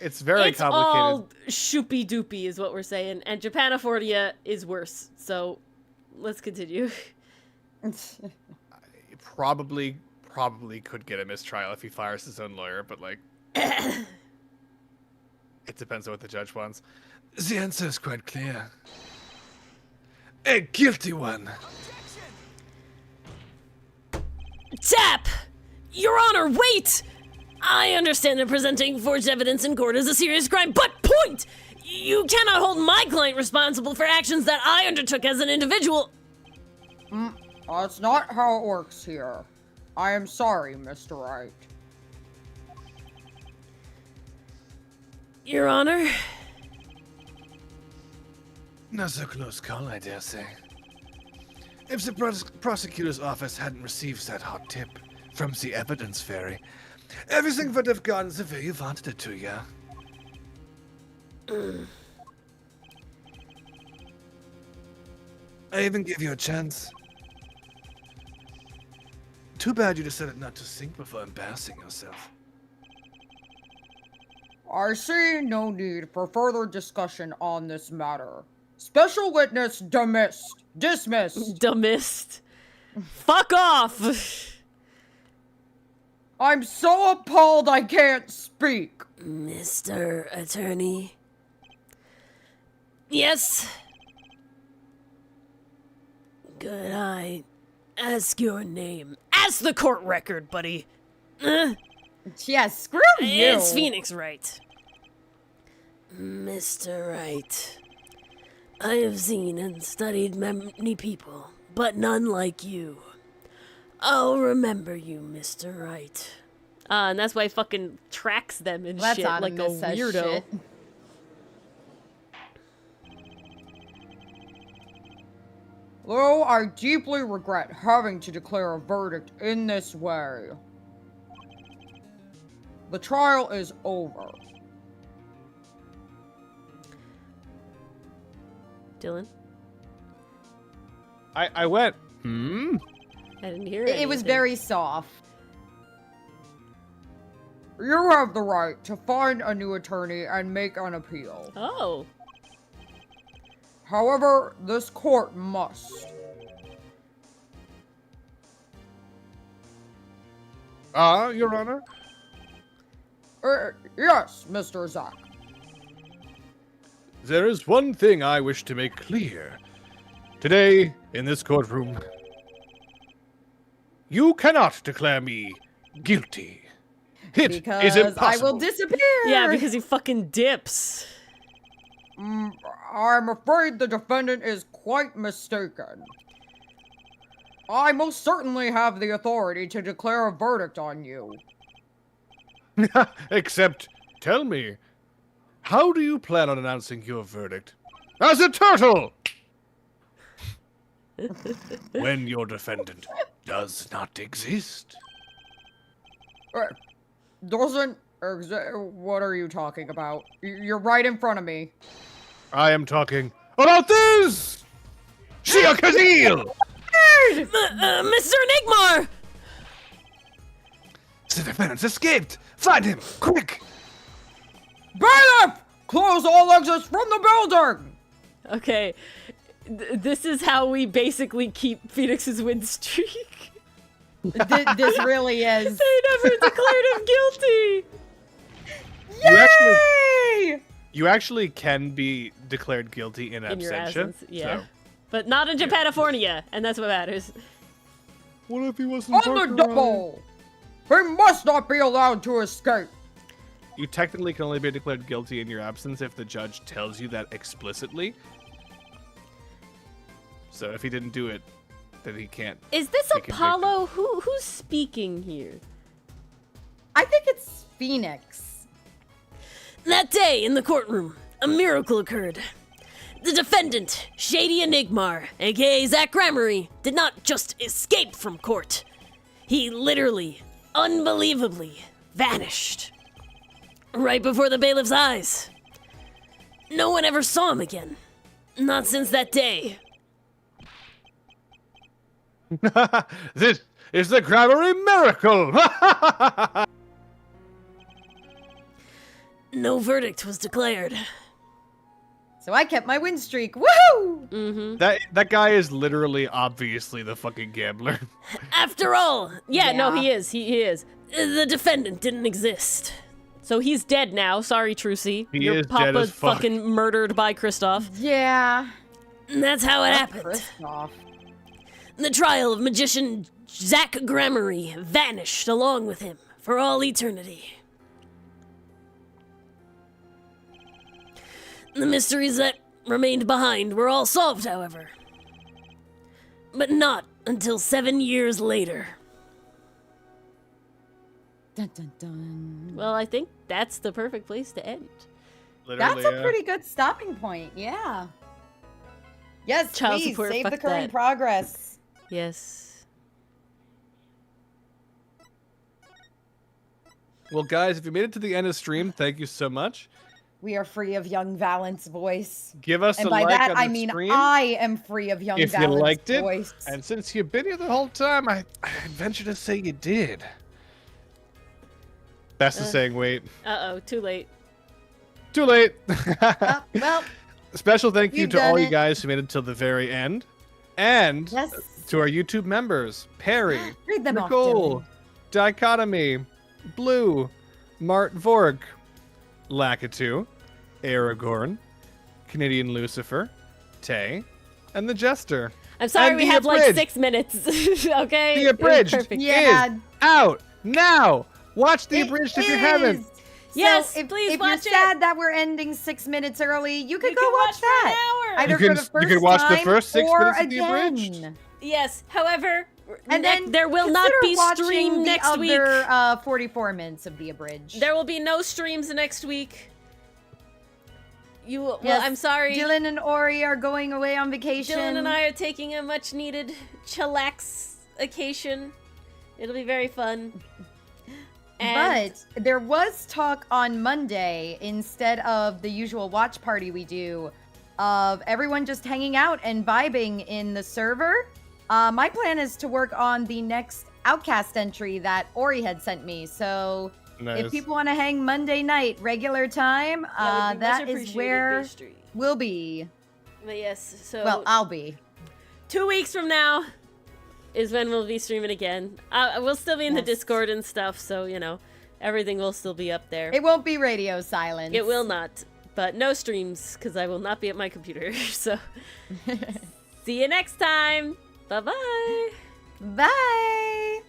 It's very It's complicated. all shoopy doopy is what we're saying, and Japanifordia is worse. So let's continue. Probably could get a mistrial if he fires his own lawyer, but, like, it depends on what the judge wants. The answer is quite clear. A guilty one. Tap! Your Honor, wait! I understand that presenting forged evidence in court is a serious crime, but point! You cannot hold my client responsible for actions that I undertook as an individual. That's not how it works here. I am sorry, Mr. Wright. Your Honor? Not so close call, I dare say. If the prosecutor's office hadn't received that hot tip from the evidence fairy, everything would have gone the way you wanted it to, yeah? I even gave you a chance. Too bad you decided not to think before embarrassing yourself. I see no need for further discussion on this matter. Special witness dismissed. Dumbest. Fuck off! I'm so appalled I can't speak. Mr. Attorney. Yes? Could I ask your name? Ask the court record, buddy. Yeah, screw you. It's Phoenix Wright. Mr. Wright. I have seen and studied many people, but none like you. I'll remember you, Mr. Wright. And that's why he fucking tracks them and That's shit on like a Miss says weirdo. shit. Though I deeply regret having to declare a verdict in this way. The trial is over. Dylan? I went, I didn't hear It was anything. very soft. You have the right to find a new attorney and make an appeal. Oh. However, this court must. Your Honor? Yes, Mr. Zack. There is one thing I wish to make clear. Today, in this courtroom, you cannot declare me guilty. It is Because impossible. I will disappear. Yeah, because he fucking dips. I'm afraid the defendant is quite mistaken. I most certainly have the authority to declare a verdict on you. Except, tell me, how do you plan on announcing your verdict? As a turtle! When your defendant does not exist. Doesn't what are you talking about? You're right in front of me. I am talking about this! Shia Kazil! Mr. Enigmar! The defendant's escaped! Find him, quick! Bailiff! Close all exits from the building! Okay, this is how we basically keep Phoenix's win streak. This really is. They never declared him guilty! You actually can be declared guilty in In your absentia. absence, yeah. So. But not in Japanifornia, and that's what matters. What if he wasn't On the double! He must not be allowed to escape! You technically can only be declared guilty in your absence if the judge tells you that explicitly. So if he didn't do it, then he can't. Is this They can Apollo? Who's speaking here? I think it's Phoenix. That day in the courtroom, a miracle occurred. The defendant, Shady Enigmar, aka Zach Gramarye, did not just escape from court. He literally, unbelievably, vanished. Right before the bailiff's eyes. No one ever saw him again. Not since that day. This is the Gramarye miracle! No verdict was declared. So I kept my win streak. Woohoo! Mm-hmm. That guy is literally, obviously, the fucking gambler. After all, no, Yeah. he is. He is. The defendant didn't exist. So he's dead now. Sorry, Trucy. He Your is papa dead as fuck. fucking murdered by Kristoff. Yeah. And that's how it happened. Kristoff. The trial of magician Zach Gramarye vanished along with him for all eternity. The mysteries that remained behind were all solved, however. But not until 7 years later. Dun, dun, dun. Well, I think that's the perfect place to end. Literally, That's a pretty good stopping point. Yeah. Yes, Child please support, save the fuck current that. progress. Yes. Well, guys, if you made it to the end of the stream, thank you so much. We are free of young Valent's voice. Give us And a by like that, on I the mean stream I am free of young if you Valent's liked it. voice. And since you've been here the whole time, I'd venture to say you did. Best is saying wait. Uh-oh, too late. Too late. Well, Special thank you You've to all done you it. guys who made it till the very end. And yes. to our YouTube members, Perry, Read them off, Nicole, Dylan. Dichotomy, Blue, Mart Vork, Lakitu, Aragorn, Canadian Lucifer, Tay, and the Jester. I'm sorry And we the have like abridged. 6 minutes. Okay? The abridged Perfect. Yeah. is out now. Watch the It abridged if you haven't. is. Yes, so if, please if watch it. you're sad that we're ending 6 minutes early, you could You go can watch watch for an that. hour. Either You for can- the you first can watch the time first 6 or minutes of the again. abridged. Yes, however, And then there will not consider be watching stream the next week. other 44 minutes of the abridged. There will be no streams next week. Well, Yes, I'm sorry. Dylan and Ori are going away on vacation. Dylan and I are taking a much needed chillax-acation. It'll be very fun. And But there was talk on Monday, instead of the usual watch party we do, of everyone just hanging out and vibing in the server. My plan is to work on the next Outcast entry that Ori had sent me. So Nice. if people want to hang Monday night, regular time, that is where we'll be. But yes, so Well, I'll be. 2 weeks from now, is when we'll be streaming again. We'll still be in the Yes. Discord and stuff, so, everything will still be up there. It won't be radio silence. It will not. But no streams, because I will not be at my computer. So, see you next time. Bye-bye. Bye.